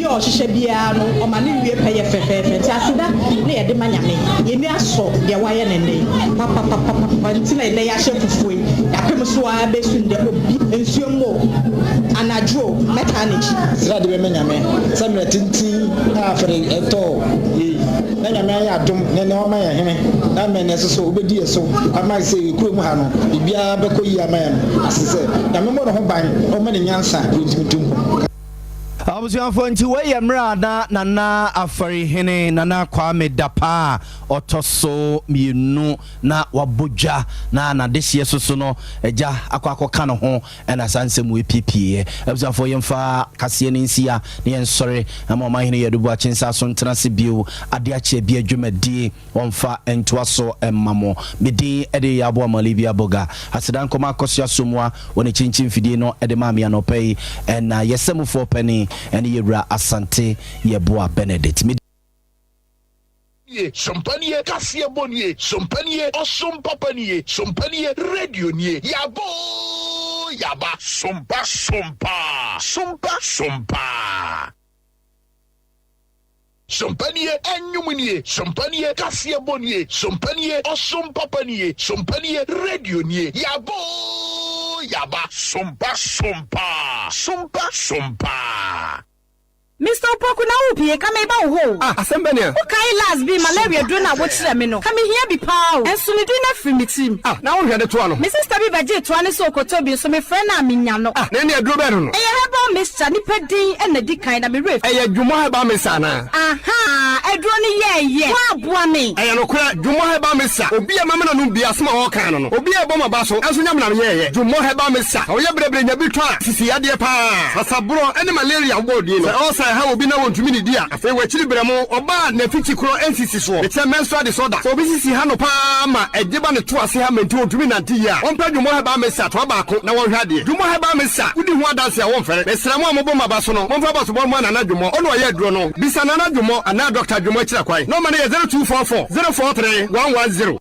o hihye bia no o ma ne wie peye fefefe ti asida na ye de manyame ye ni aso de waye ne ne papa ntina ile ya hye fufuo ya pem so a be sun de obi ensuomo anajo mechanic sira de be manyame samre tintin na afere eto yi na nyame ya dom ne o ma ya hene na me ne so obedi eso ama se kurom ha no bibia be ko yi ama ya no asese na me mo no ho ban o ma ne nyansa kuntumtum Abusafonti we mra na afari hene na kwame dapa otoso mienu na wabodja na dehye soso no eja akwakoka no ho na sansemu EPP abusafo yemfa kase ne nsia ne yensore ama ma hene yedubu achensa so ntrase bio ade ache bia dwumadi wonfa entoaso emmamo bidi ede yabo amalibia boga asidan koma akosia somwa woni chinchin fidie no ede mamia no pay na yesemu for penny and Yura Asante Yeboa Benedict. Sompanie Kasia Bonnier, Sompanie Osum Papanie, Sompanie Radio Nier, Yabo yaba sompa Sompanie enyumunie, sompanie kasiabonie, sompanie osompapanie, sompanie radionie. Yaba sompa. Mr. Opoku na upi kama iba ho. Asembania. Okay, last be malaria do na what me no. Come here be pow. Enso me do na free me team. Na wo hwede to ano. Me sister bi baje to ane so okoto bi so me friend na menya no. Na ne aduro be no. Eye heba Mr. ni pedin e na di kan na me ref. Eye dwumo heba Mr. na. Aha, eduro ni ye. Wa aboa me. Eye no kura dwumo heba Mr. Obi e mama na no bia sema wo kan no. Obi e boma ba so enso nyam na ye. Dwumo heba Mr. O ye brebre nya bi twa sisi ade pa. Sasabro ene malaria wo di no. Ha obi na wontumi ni dia afei wachiri bremo oba na fiti kro NCC so it's a menstrual disorder so obisisi ha no pa ma egiba ne to ase ha menti wontumi na ntia ompa dwumo ha ba mesa to ba ko na wo hwade dwumo ha ba mesa wudi ho adanse a wo mfere mesra mo amobo maba so no momfa ba so bo mo na dwumo ono ye duro no bisa na dwumo ana Dr. dwumo kira kwai no ma ne 0244 043 110.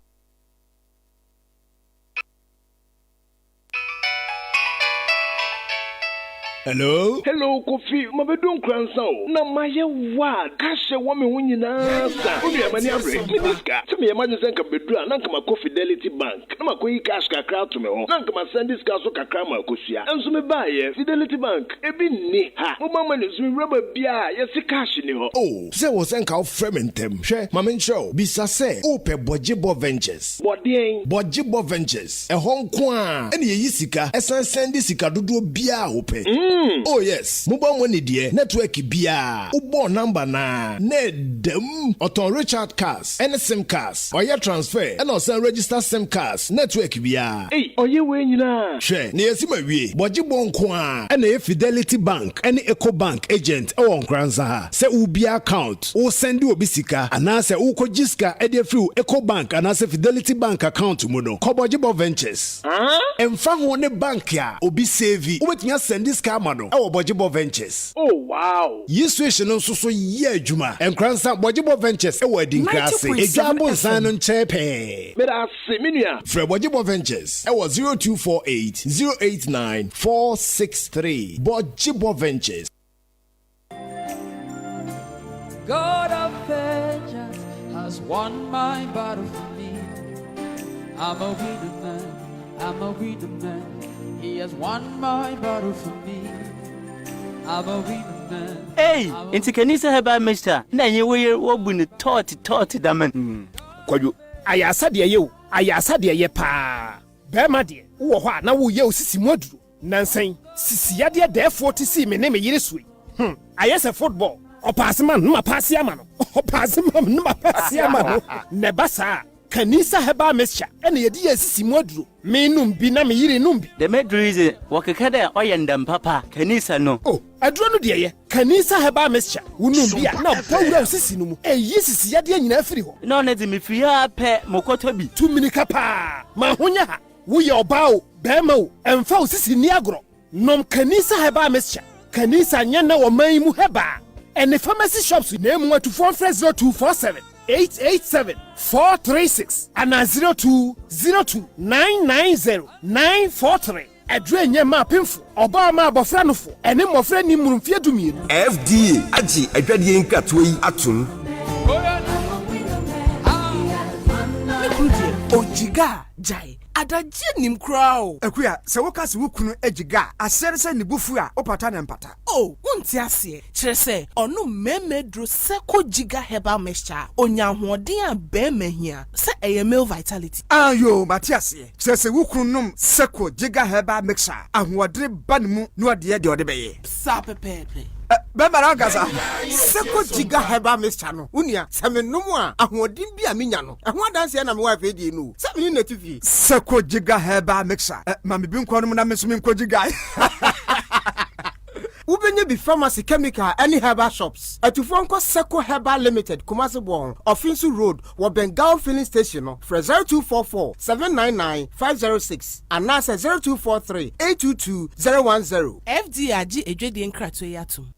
Hello, Kofi. Mabedon Kransa. Na maye wa kashe wa me hunyina sa. Obi amani abre. Miniska. Se me imagine senka bedura na nka ma Fidelity Bank. Na makoyi cash kakra to me ho. Na nka ma send this cash so kakra ma kosua. Enso me ba ye Fidelity Bank. Ebi ni ha. Mo mama ne so rubber bia ye se cash ni ho. Oh, se wo senka o frementem. Hwe, mama show. Bisa se o pe Bojibo Ventures. Bojibo Ventures. E honko a. Ene ye yisika. Esan send sika dodo bia o pe. Oh yes, mobile money dear network bia. Ubo number na dem Auto Richard cars, any SIM cars, or your transfer, and also register SIM cars, network bia. Hey, oye we nyina. Share, ni esima wie, Bojibo nko any Fidelity Bank, any Eco Bank agent, or NKORANZA. Se ubia account, o send you obisika, and answer uko jiska, edi free Eco Bank, and answer Fidelity Bank account mono. Bojibo Ventures. And fan one bank ya, obi save, wait me send this car no e Bojibo Ventures. Oh wow. Yiswation no so ye adwuma. NKORANZA Bojibo Ventures e wadi nkrase. Ejabo nsan no chepe. Mera se menua. Fra Bojibo Ventures e 0248 089 463. Bojibo Ventures. God of vengeance has won my battle for me. I'm a winner man. He has won my battle for me. I'm a winner man. Hey, into Kanisa heba Mr. Na ye wo bu ne tot da man. Kwaju, ayasa de ye pa. Be ma de, wo ho a na wo ye osisi moduru. Nansan, sisi ya de defo ti si me ne me yire sui. Ayesa football. Opasman no pass ya man. Opasman no pass ya man. Ne basa. Kanisa heba mesha ene yedi yesisi moduru me numbi na me yire numbi the medrize wakeka da oyendam papa kanisa no oh aduro no de ye kanisa heba mesha wunumbi a na pawura osisi no mu sisi yade anyina afiri ho no na di me firi ha pe mokoto bi tuminika pa ma honya ha wo ye obao bema o emfa osisi ni agro nom kanisa heba mesha kanisa nya na wo man mu heba ene pharmacy shops na mu atufo fresh 0247 887-436 and 0202-990-943. Adre nyema pimfo oba ma abofra nofo ene mofra ni murumfie dumienu FDA agi adwadie nkatoi atum ojiga jai adaje nim krao akuya se wokase wukunu agiga asere se nibufu a opata na mpata oh unti ase kire se onu memedro seko giga herbal mixture onya hoden a be mahia se eye male vitality ayo matiase se wukunu num seko giga herbal mixture ahoɔdere banmu no de de beye sa pepe Bemara gaza seko giga herbal mixture no unia semenum a ahoɔden bi a menya no ɛho adanse na me wife die no semeni na TV seko giga herbal mixture mami bi nkɔ no na me so me nkɔ giga Ubenye bi pharmacy chemical any herbal shops. Atufo nko Seko Herbal Limited Kumasi Bon Ofinsu Road wo Bengal filling station no for 0244 799 506 and now 0243 822 010. FDA agi edwedi nkrato yatum.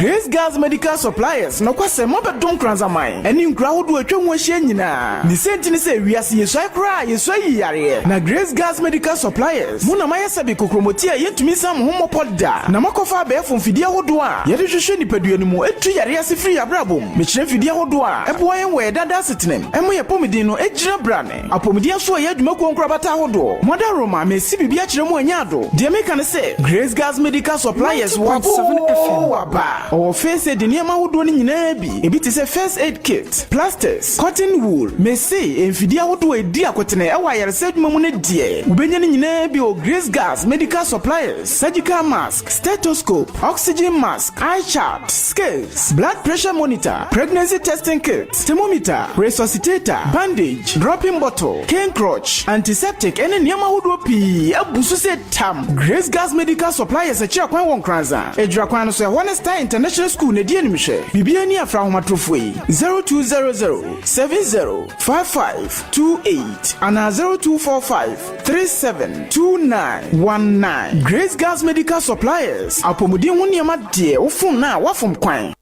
Grace Girls Medical Suppliers no kwase mobedon kranzaman eni nkura hodo atwa ho ahia nyina ni senti ni se wiase yesua kra yesua yiyare na Grace Girls Medical Suppliers muna mayesa bi kokromoti a yentumi sam homopoda na makofa be fomfidi hodo a yede hwehwe nipadua ni mu etu yare ase free abrabom mekire fidi hodo a ebo yen we dada setenem emo ye pomidin no ejira brane apomidin so ye adwuma konkura bata hodo moda roma mesi bibia kire mu anyado de meka ne se Grace Girls Medical Suppliers 1.7 FM waba o face aid niema hodo ni nyina bi ebi te se first aid kit plasters cotton wool mesi enfidia hodo edi akotene e wa yare se adwuma mu ne die ubenya ni nyina bi o Grace Girls Medical Suppliers surgical mask stethoscope oxygen mask eye chart scales blood pressure monitor pregnancy testing kit thermometer resuscitator bandage dropping bottle cane crutch antiseptic ene niema hodo pi abusu se tam Grace Girls Medical Suppliers a chia kwan won kranza ejura kwan no so Honestar International School ne die nimhwe bibia ni afra homatrofoi 0200 705528 ana 0245 372919 Grace Girls Medical Suppliers apomudin ho niema de wofun na wafom kwan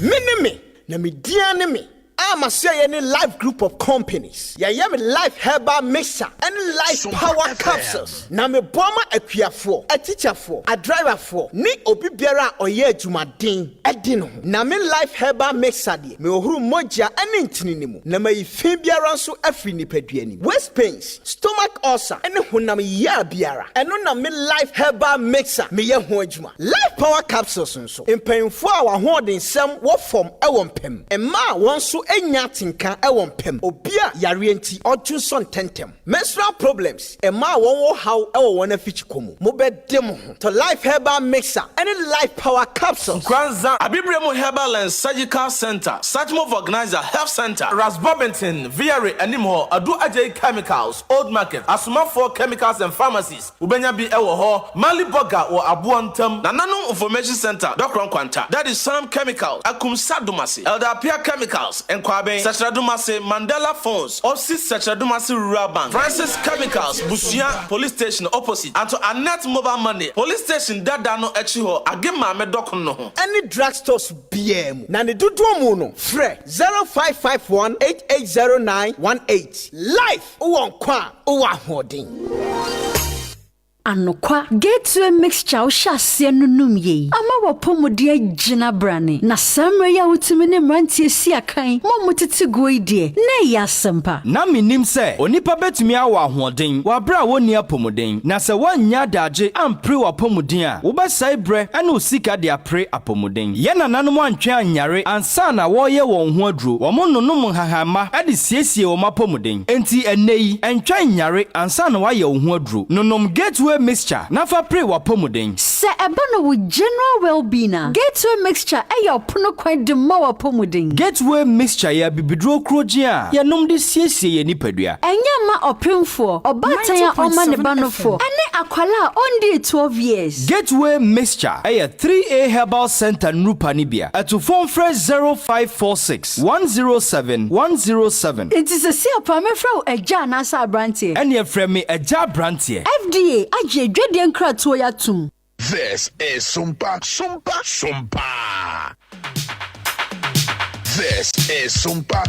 Minime na mediane me I'm a live group of companies. Ya me live herbal mixture and live power capsules. Na me bomber a for, a teacher for, a driver for. Ni obi biara oye jumadin edino. Na me live herbal mixture di. Me ohuru moja ene ntinimu. Na me ife biara so afri ni peduani. Waist pains, stomach ulcer, ene honam ya biara. Eno na me live herbal mixture me ye ho adwuma. Live power capsules nso. Empanfo a wa hoden sem wo form e wo mpem. Emma won so enya tinka e won pem obia yare enti odwunson tentem menstrual problems ema won wo how e wo na fichi komu mo bede mo ho to life herbal mixer any life power capsules Kwanza Abibremo Herbal and Surgical Center Satmov Organizer Health Center Rasbobington VRA Animo Adu Ajay Chemicals Old Market Asuma 4 Chemicals and Pharmacies Ubenya bi e wo ho Mali Burger or Abuantam Nanano Information Center Dokron Kwanta that is Sam Chemicals Akum Sadumasi Elder Pia Chemicals and Kwabe Sachadumase Mandela Phones Opsi Sachadumase Rural Bank Francis Chemicals Busia Police Station opposite and to Annette Mobile Money Police Station Dadano Echiho Agema Medokono any drugstores BM na ne dodo mu no frɛ 0551880918 life won kwa o ahoden Anokwa gateway mixture ushase nunum ye ama wapomode agina brane na samre ya utimi ne mrantie si akan mo mutiti goidie na ya sempa na minim se onipa betumi awo ahoden wa bra woni apomoden na se wanya daje ampre wapomoden a wo besai bre ana osika de apre apomoden ye nananom antwe anyare ansa na wo ye won ho aduro wo mo nonum hahama ade siesie wo mapomoden enti enei entwe anyare ansa na wa ye wo ho aduro nonom gateway mixture nafa pre wapomoden se eba no wo general well-being gateway mixture eya opono kwan de ma wapomoden gateway mixture ya bibidro kroji a ya nom de siesie ye nipadua enya ma opemfo obatan ya oma ne banofo ene akwala ondi 12 years gateway mixture eya 3A Herbal Center Nupa Nibia at phone fresh 0546 107 107 it is a see opamefra eja na sa brantie ene efreme eja brantie FDA aje dwede nkrato ya tum. This is Sompa. This is Sompa.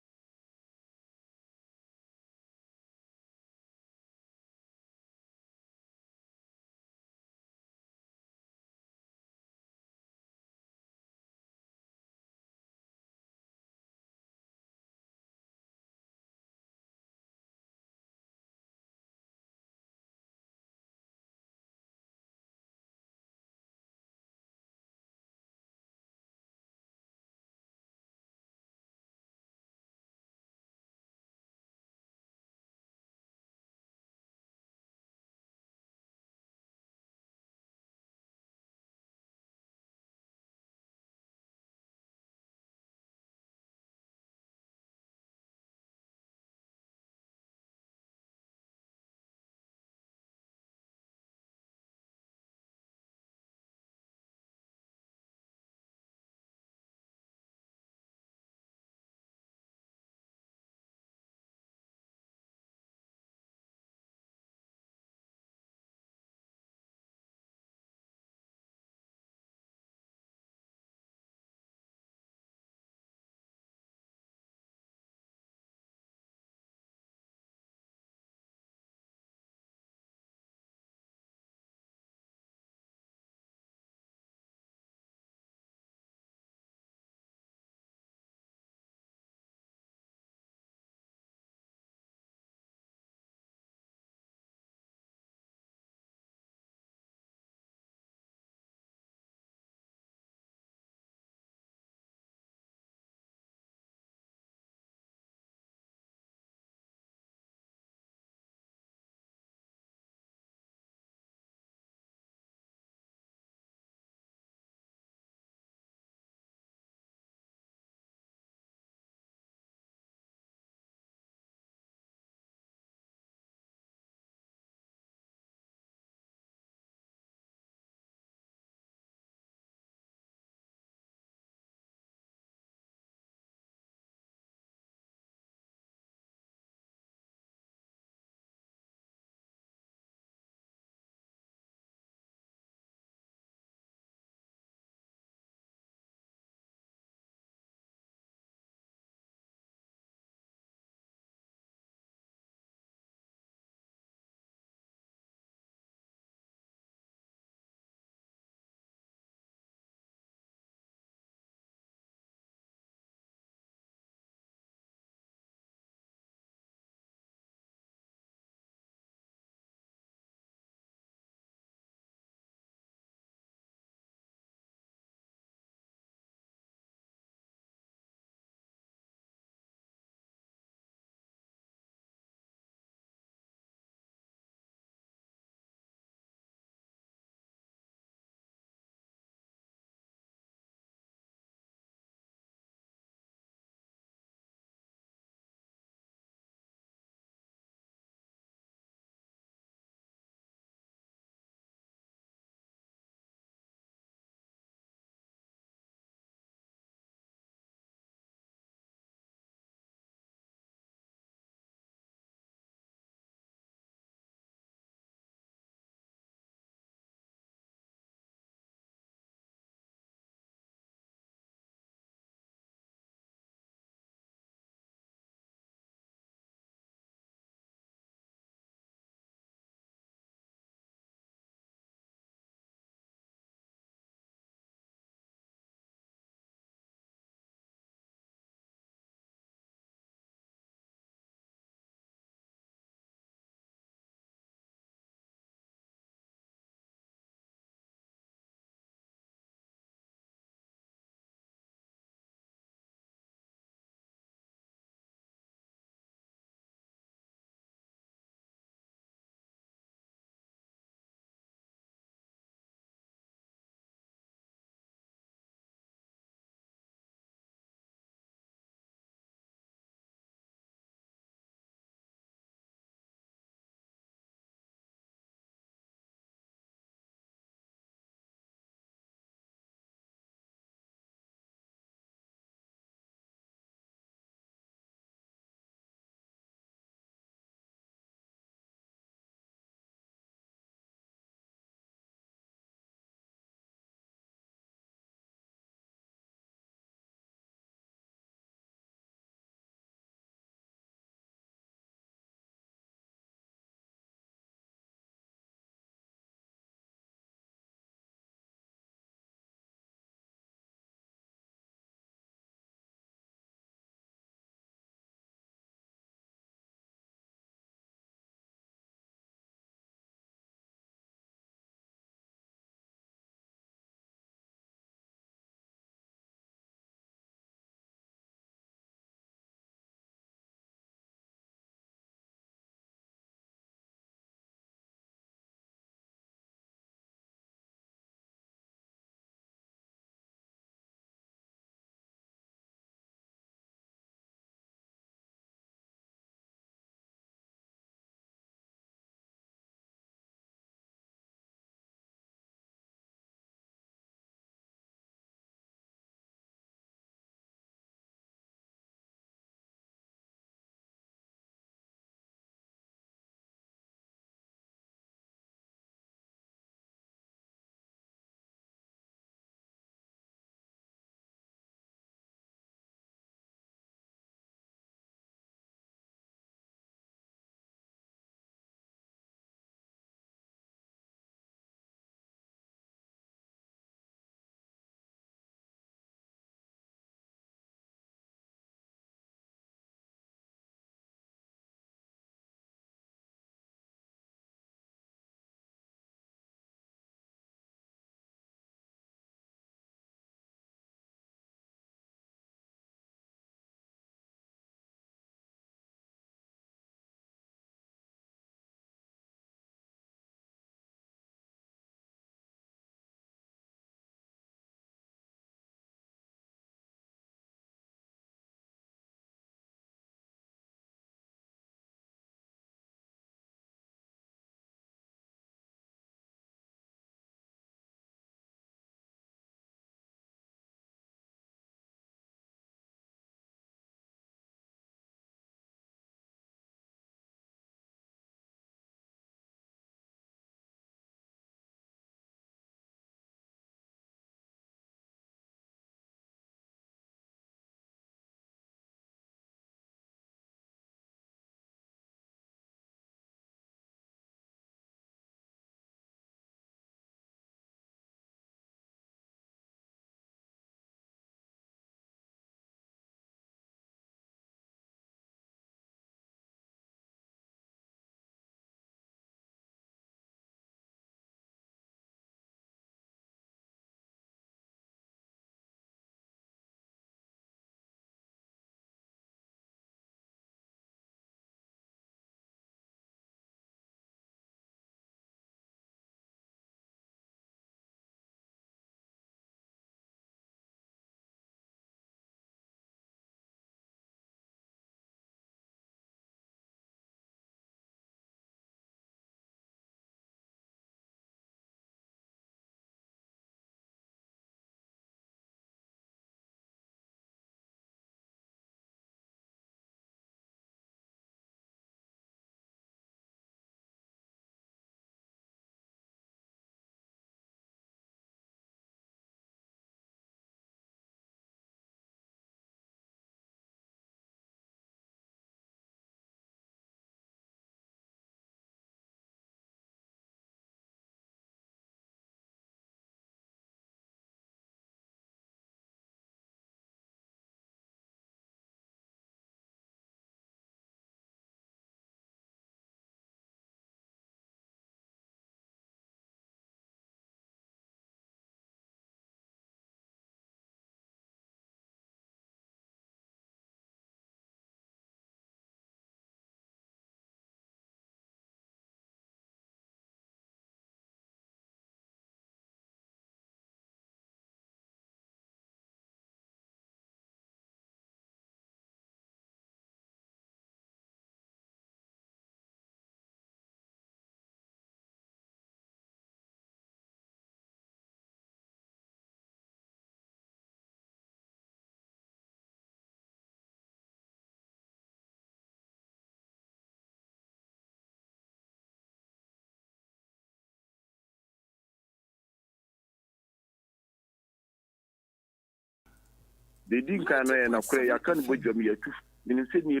de din kan no na kure ya kan bodwam ya tu menim sɛ ne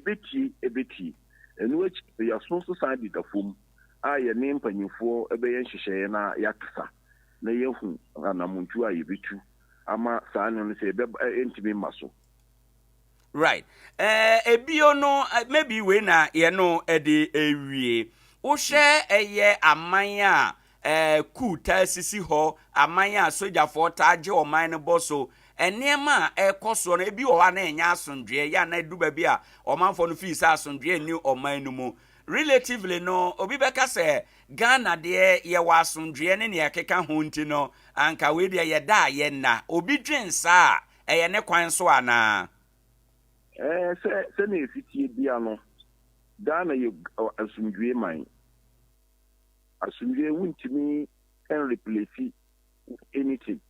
ebeti enu achi ya so san di dafom a ye ne mpanyimfoɔ ɛbɛyɛ nhyehyɛe na yakasa na yehu anamuntu a yebetu ama saa no sɛ entimi maso. Right. Ebio no maybe we na ye no ede ewie. Wo hye eye aman a ku ta sisi ho aman a sojafo ta age oman no boso enema ekoso no ebi wo ha na enya asondwe ya na duba bi a omanfo no fi sa asondwe ni oman no mu. Relatively no obi beka se Ghana de ye wa asondwe ne ne akeka ho nti no anka we de ye da ye na obi dwen sa eye ne kwan so ana. Se ne fitie bia no Ghana ye asundwe man asundwe wuntimi en replace anything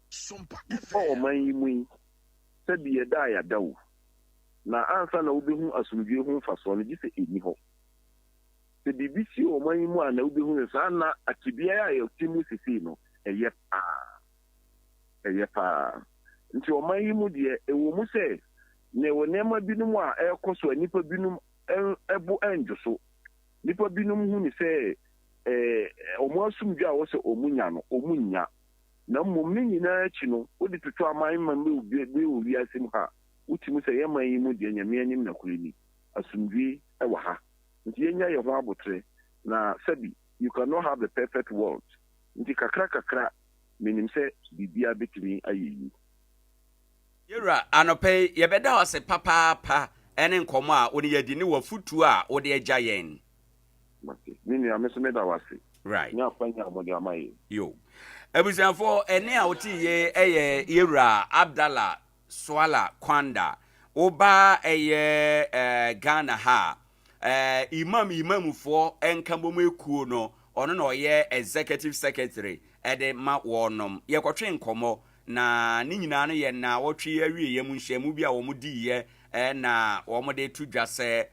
SOMPA for man yimu se bi da ya dawo na ansa na obehu asundwe hu faso no gise eni ho se bibisi o man yimu ana obehu sa na akibia ya yetimu sisi no eye pa nti o man yimu de ewo mu se ne wonema binum a ekoso anipa binum ebu enjoso nipa binum hu ni se omo asumdwa wo se omunya no omunya na mmom ne nyina achi no odi tutu aman mambe obi obi asim ha utimu se yeman yi mu de nyame anim na kureni asumdwi ewa ha nti yenya ye ho abotre na sabi you cannot have the perfect world nti kakra menim se bibia betimi ayeyi. Yera anope yebeda wase papa ene nkomo a oni yedi ni wafutu a odi agya yen. Mini amesomeda wase. Right. Nya fanya amode amaye. Yo. Ebusanfo ene a oti ye eye Yera Abdallah Swala Kwanda oba eye Ghana ha imamfo enkambomu ekuo no ono no ye executive secretary ede ma wonom ye kwotwe nkomo na ni nyina no ye na wotwe awie ye mu nhyiamu bi a wo mudi ye na wo mode tudwa se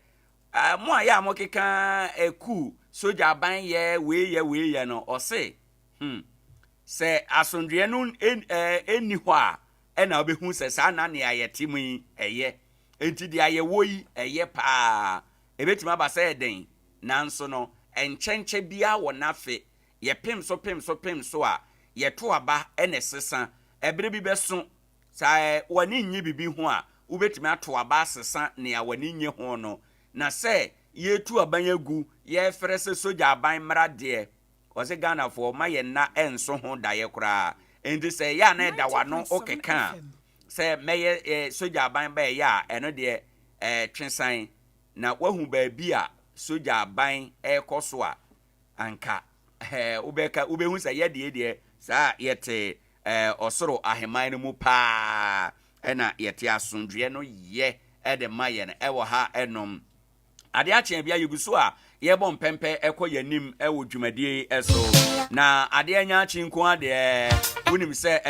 mo aya mo keka eku soja aban ye we ye no o se se asondwe no eni ho a na obehu se sa na ne ayetimu eye enti dia ye woyi eye pa ebetima ba se den nanso no enchenche bia wo nafe ye pem so a ye to aba ene sesa ebere bi beso sa wani nyi bibi ho a ubetimi ato aba sesa ne a wani nyi ho no na se ye tu aban agu ye frese soja aban mrade o se Ghana for ma ye na enso ho da ye kura enti se ya na da wano okeka se meye soja aban ba ya eno de twensan na wahu ba bi a soja aban ekoso a anka ubehu se ye de sa yete osoro aheman no mu pa ena yete asondwe no ye ede maye no ewo ha enom ade ache bia yuguso a ye bom pempe ekoyanim ewo dwumadie eso na ade anya achi nko ade unim se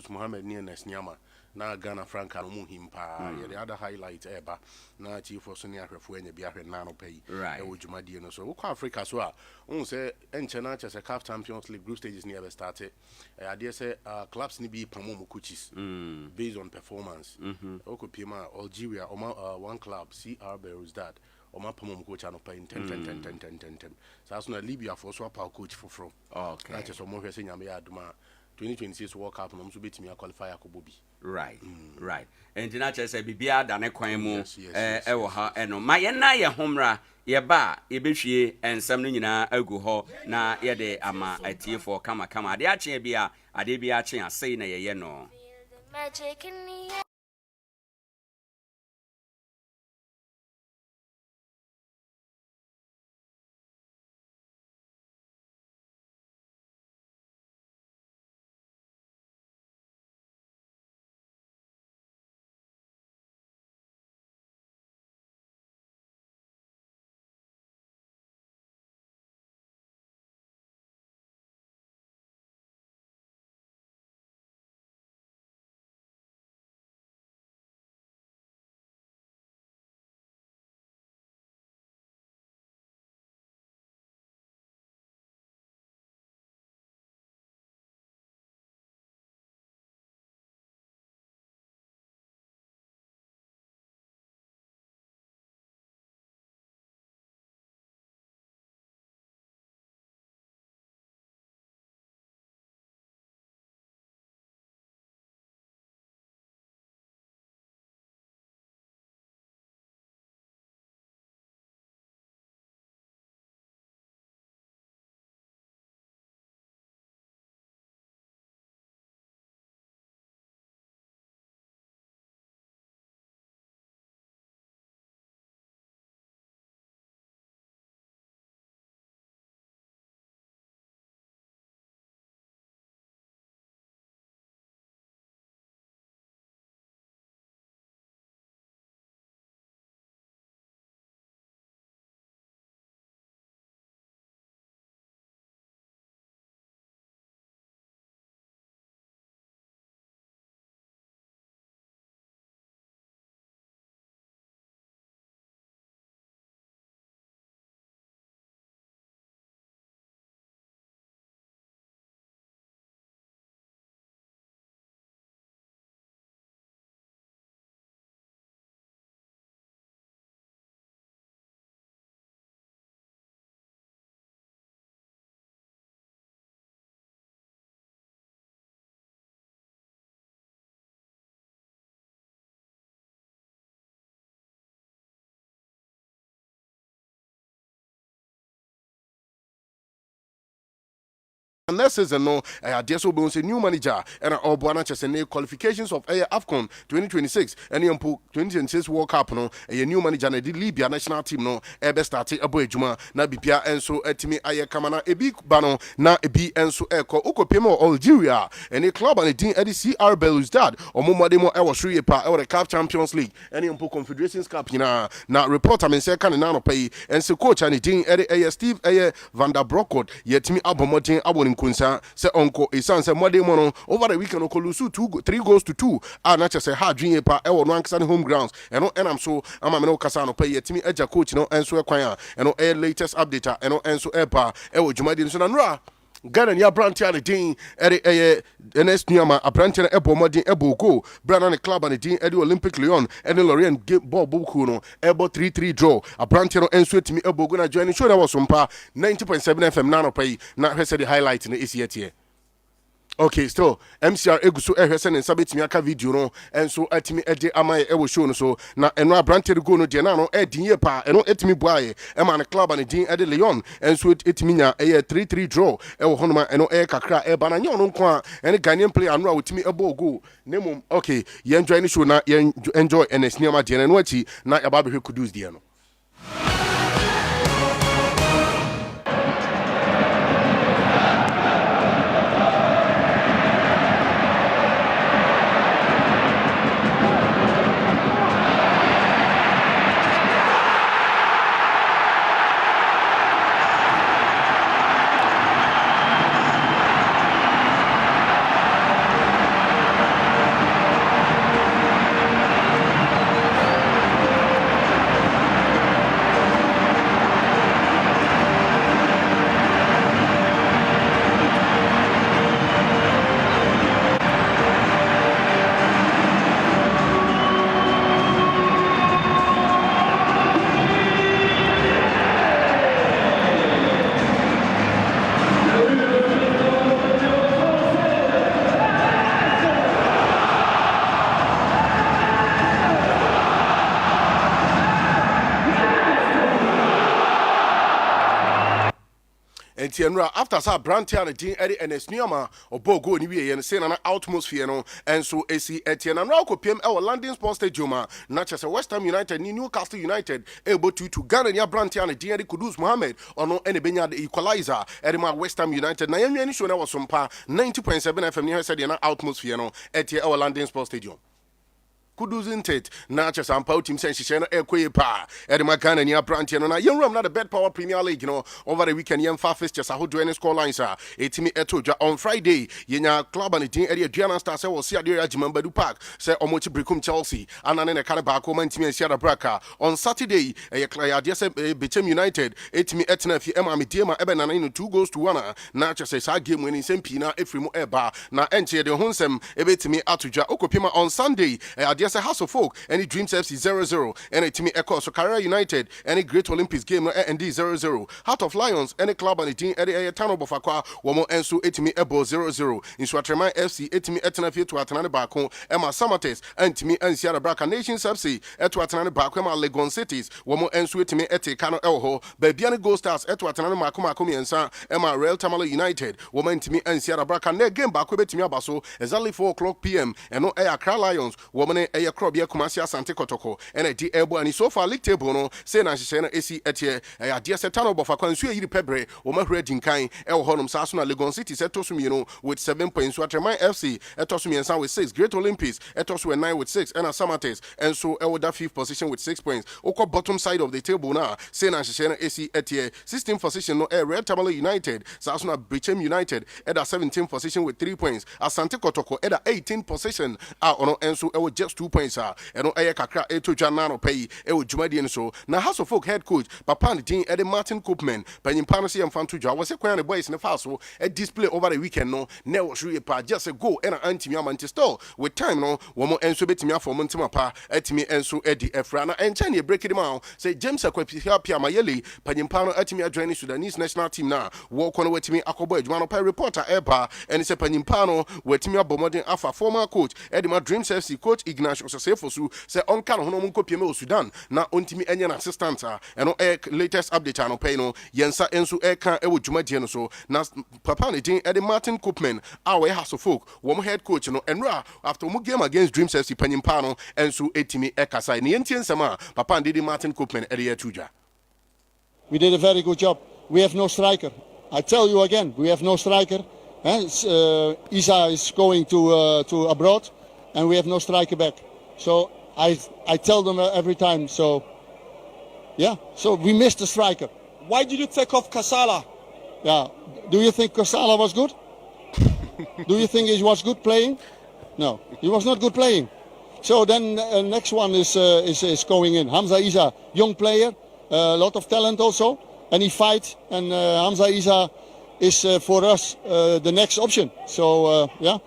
Mohammed ni Nesnyama na Ghana Franca no muhim pa the other highlight eba na chief for so ne ahwefo anya bia hwe na no pay e wo dwumadie no so wo Africa so a un say enchena chese CAF Champions League group stages near started ade say clubs ni bi pamo mo coaches based on performance okopima Algeria one club CR Belouizdad Oma pamo coach ano pay 10 so as na Libya for so pa coach for okay that is so mo hwe say nyame aduma 2026 World Cup no mso betimi qualify akobobi right and na chese bibia da ne kwan mu e wo ha eno ma ye na ye homra ye ba ye behwie ensam no nyina agu ho na ye de ama atiefo kama ade ache bia ade bia ache asei na ye no magic in the And this is no so be a new manager and Obuana Chesene qualifications of AFCON 2026 and 2026 World Cup no a new manager na di Libya national team no ebe start abo ejuma na bibia enso etimi aye kamana ebi bano na ebi enso eko ukopemo Algeria and a club and a team edi CR Belouizdad omomode mo e wo hwe pa e the CAF Champions League and impo Confederations Cup na report am say kan na no pay and so coach and team edi Steve Van der Broekhout yetimi abomodin abon kunsa se onko esan se mode mo no over the weekend okolusu 3 goals to 2 na chese ha dwen pa e wo no ankasa ne home grounds eno enam so ama me no kasa no pay yetimi eja coach no enso ekwan a eno latest update eno enso epa e wo dwumadi so na nura Ghana ya branch at the din NS Niyama a branch na ebo modin ebo go brand on club and the din Eddie Olympic Lyon and the Lorraine ball buku no ebo 3-3 draw a branch no enso timi ebo go na join show that was SOMPA 90.7 FM na no pay na hwese the highlight na isi yet. Okay, still MCR eguso ehwese ne sabetimi aka video no enso atimi ede amaye ewo show no so na eno abrante go no de na no edin ye pa eno etimi buaye e ma na club and din ede Lyon enso etimi nya 3-3 draw ewo honoma eno kakra e ba na nya no nko a ene Ghanaian player no a otimi ebo go nemum okay ye enjoy ni show na ye enjoy NS Niyama de na no achi na ya ba be kudus de no. Enra after sa Brantia and Dean Eddie and Esniama or Bogo and we and saying an atmosphere no and so AC Etienne and Rauco PM our London Sports Stadium not just a West Ham United Newcastle United able to Ghana ya Brantia and Dean Eddie Kudus Mohammed or no any Benya the equalizer Edema West Ham United na yemi show na was Sompa 90.7 FM near said an atmosphere no at our London Sports Stadium. Kudusn't it? Natchez and Pau team says she Akye pa. Edema Ghana near Brantia na young room not the bed power Premier League, over the weekend young far just a whole joining score lines are 80 etoja on Friday. Yenya club and the team area Gianna Star say will see a dear Jimambadu Park, say Omochi Bricum Chelsea, and then a Carabao man team and Sierra Braca. On Saturday, a Bechem United, 80 etna fi Emma Midema Ebenana 2 goals to 1. Natchez says a game winning Sempina Efrimo Eba. Na enche de Hunsem, Ebetimi Atuja Okopima on Sunday. Yes, a House of Folk, any Dreams FC 0-0, any Timmy Echo, so Carrera United, any Great Olympics game, and D 0-0. Heart of Lions, any club and the team, any Tano Bofakwa, Womo Ensu, Etimi Ebo 0-0. In Swatrema FC, Etimi Etanafi to Atanani Bako, Emma Samates, and Timmy and Sierra Braca Nations FC, Etu Atanani Bako, Emma Legon Cities, Womo Ensu, Etimi Ete, Kano Elho, Bebiani Gold Stars, Etu Atanani Makuma Kumi and San, Emma Real Tamale United, Woman Timmy and Sierra Braca, ne game Bako Betimi Abaso, exactly 4 o'clock PM, and no Air Cra Lions, Woman Aya Krobia Kumasi Asante Kotoko and a D Ebo and so far league table no say na she na AC etie a dia setano bofa kwansu yiri pebre o mahre dinkan e wo honom Sasuna Legon City setosum with 7 points Waterman FC etosum yensan with 6 Great Olympics etosum 9 with 6 and Samates and so e wo that 5th position with 6 points oko bottom side of the table now say na she na AC etie 16th position no Red Tamale United Sasuna Brichem United at 17th position with 3 points Asante Kotoko at 18th position ono and so e wo just 2 points and no kakra eto janano pay e wo dwumadi so na House of Folk head coach Papa Ndin Eddie Martin Koopman panyimpa se yamfanto dwa was ekwan the boys ne fa so a display over the weekend no na wo hwe pa just a go and antimi amante still with time no wo mo enso betimi afo mo ntima pa atimi enso edi efra na encha ne break it down say James Akwapi Apia Mayele panyimpa no atimi adjoin Sudanese national team na wo kono wetimi akobo adwuma no pa reporter eba and say panyimpa no wetimi abomodin afa former coach Edema Dreams FC coach Ignacio Sefosu say on kan hono munko piem Sudan na ontimi enye na assistant eno latest update ano pay no yensa enso kan e wo dwumadie no so na Papa ne din Eddie Martin Koopman our House of Folk wo head coach no enra after mo game against Dreams FC panyimpa no enso etimi ekasa ne yentie nsema Papa Eddie Martin Koopman Eddie Tuja. We did a very good job. We have no striker. I tell you again, we have no striker. Isa is going to abroad and we have no striker back. So I tell them every time. So yeah, so we missed the striker. Why did you take off Kasala? Yeah, do you think Kasala was good? Do you think he was good playing? No, he was not good playing. So then next one is going in. Hamza Isa, young player, a lot of talent also, and he fights. And Hamza Isa is for us the next option. So yeah.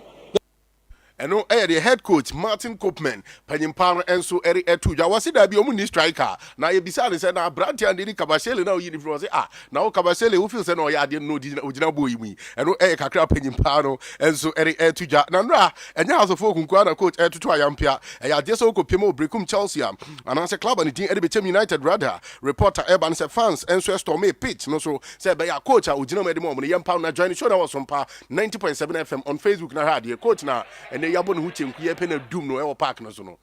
And no the head coach Martin Koopman panyimpa enso eri etuja wasi da bi omuni striker na ye bisa ne say na Brantia and Kabashele na oyi different say na o Kabashele who feel say no ya de no ogina boy mi and no kakra panyimpa no enso eri etuja na nra enya House of Folk nko na coach etutu ayampia ya de so kopiem Brekum Chelsea and answer club and the Bechem United rather reporter Eban say fans enso storm pitch no so say be ya coach ogina mede mo no yempa na join show na was Sompa 90.7 FM on Facebook na radio coach na and yabon hu chenku ye pena dum no e wo park no so no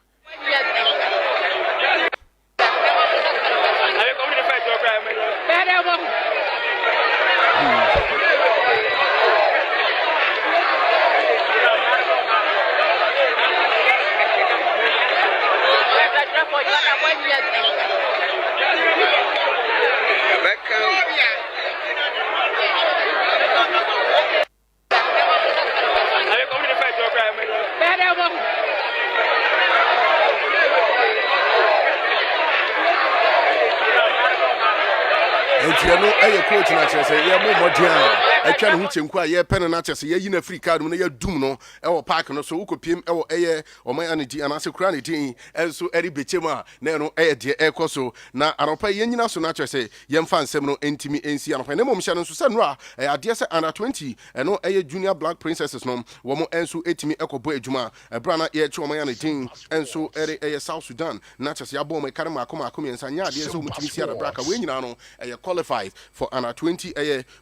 no coach na say ye mo modian atwa no hu chenku a ye pen na chese ye yina free card no ye dum no e wo park no so ukopiem e wo eye oman anedi anase kura ne din enso eri bechema na no e de e koso na anopa ye nyina so na chese ye mfa nsem no entimi ensi anopa ne mom hye no so se no a ade se under 20 no eye junior black princesses no wo mo enso etimi ekobo adwuma ebra na ye che oman anedi enso eri eye South Sudan na chese ya bo mo kare makoma ensa nya ade so mutimi si ada braka we nyina no eye qualified for under 20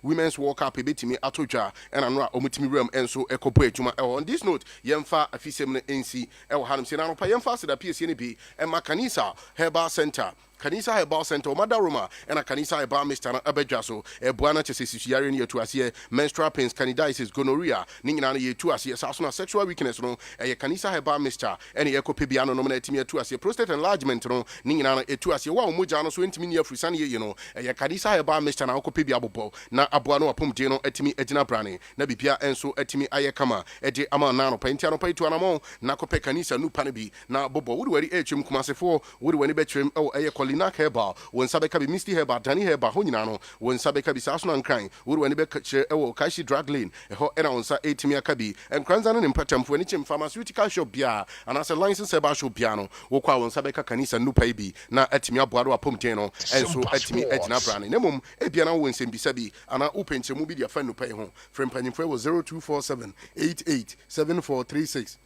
women's World Cup ebetimi atodwa and anora omutimi ram enso ekopo ejuma on this note yemfa afisem ne NC ewo hanum se na no pa yemfa se da PSC ne bi e Makanisa Herbal Center Kanisa Herbal Center, Madaroma, and a Kanisa Herbal Mr. Abejaso, a Buana Chesisiari near to us here, menstrual pains, candidiasis, gonorrhea, Ningana ye to us here, Sasuna sexual weakness, no, a Kanisa Herbal Mr. and a Eco Pibiano nominating me to us here, prostate enlargement, no, Ningana e to us here, wow, Mujano, so intimate Frisani, you know, a Kanisa Herbal Mr. Now Pibiabo, na Abuano Pum Geno, etimi Edina Brani, Nabipia, and so etimi Ayakama, Ede Amanano, Pentiano Pay to Anamo, Nakope Kanisa, no Panabi, na Bobo, would wear the Hum Kumase4, would when betrim, oh, a Lina Heba, when Sabeka be Misty Heba, Danny Heba, Honino, when Sabeka be Sasson and crying, would when be Kashi drag lane, a hot and on 8 Kabi, and Kranzan and Patam for any pharmaceutical shop bia, and as a license Heba show piano, Woka on Sabeka Canisa no paybi, na Etimia Boado Pumteno, and so Etimi Edna Brand. Nemum, Epiano wins in Bisabi, and I open to Mubidia friend to pay home. From Pennyfre was 0247 887436.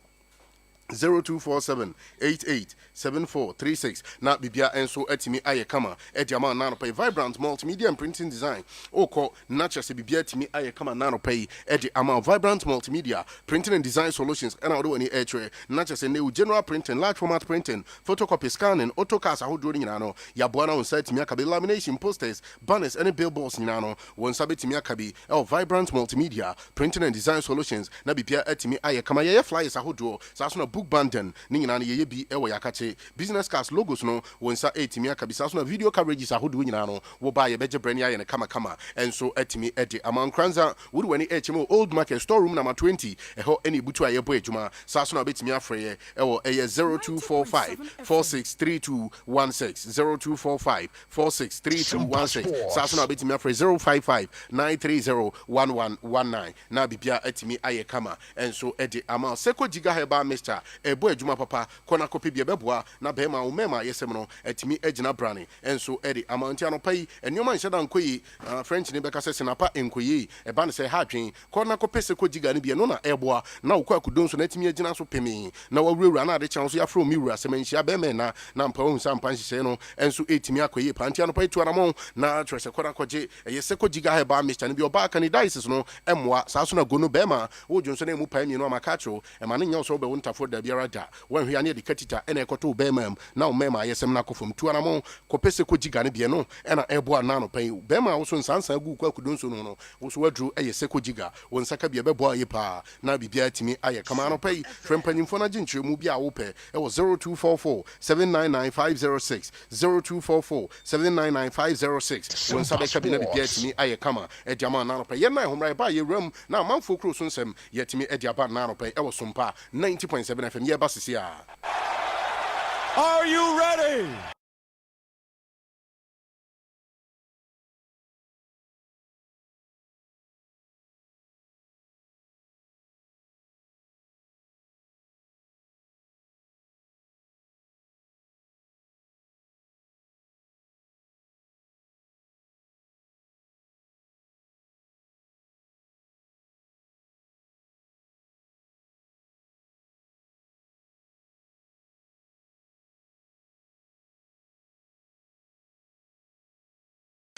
0247-887436. Na bibia enso etimi ayekama ejama nano pay Vibrant Multimedia and Printing Design. Oko nacha se bibia etimi ayekama nano pay edi ama Vibrant Multimedia Printing and Design Solutions. And do any etre nacha se new general printing, large format printing, photocopy scanning, AutoCAD aho drawing nano. Ya bwana on site mi akabi lamination, posters, banners, any billboards nano. Won sabiti mi akabi Vibrant Multimedia Printing and Design Solutions. Na bibia etimi ayekama ye flyers aho draw. Sasuna book banden ningina na ye bi ewo yakate business cards logos no wonsa etimi akabisa so na video coverages ahodo nyina no wo ba ye beje brand ya ne kama enso etimi ede amankranza would when HMO Old Market Storeroom number 20 eho eni butu aye bo adwuma saso na betimi afreye ewo 0245 463216 0245 463216 saso na betimi afreye 055 930 1119 na bibia etimi aye kama enso ede ama seko giga heba Mr. Ebo ejuma papa kona kopi bia beboa na bema o mema yesem no etimi ejina brane enso edi amanti anopai enyoma nhyeda nkoyi French ne beka sese na pa enkoyi eba ne se ha dwen kona kopese ko giga ne bia no na eboa na ukwa kudonso na etimi ejina so pemi na wawura na ade chan so yafro mi wura semanhia bema na mpa hu sam pan hye no enso etimi akoyi panti anopai to anamo na trese kona koje yese ko giga heba Mr. ne bia oba candidiasis no emwa saso na gono bema wo jonso na mu pa mi no amakacho e ma ne nya so be wontafo da biara da when we are near the ketita ene ekoto bema na mema yesem na kofom tu anamo kopese ko giga ne bia no ena ebo anano pan bema wo so nsansa gu kwa kudonso no wo so wadru eyese ko giga won saka bia bebo aye pa na bibia timi aye kama no pai frempanyimfo na ginchire mu bia wo pe e wo 0244 799506 0244 799506 won sabe ka bina bibia timi aye kama e diama anano pai ye na homra ba ye ram na manfo kro so nsem ye timi e diaba anano pai e wo Sompa 90.7 FM ye basisia. Are you ready?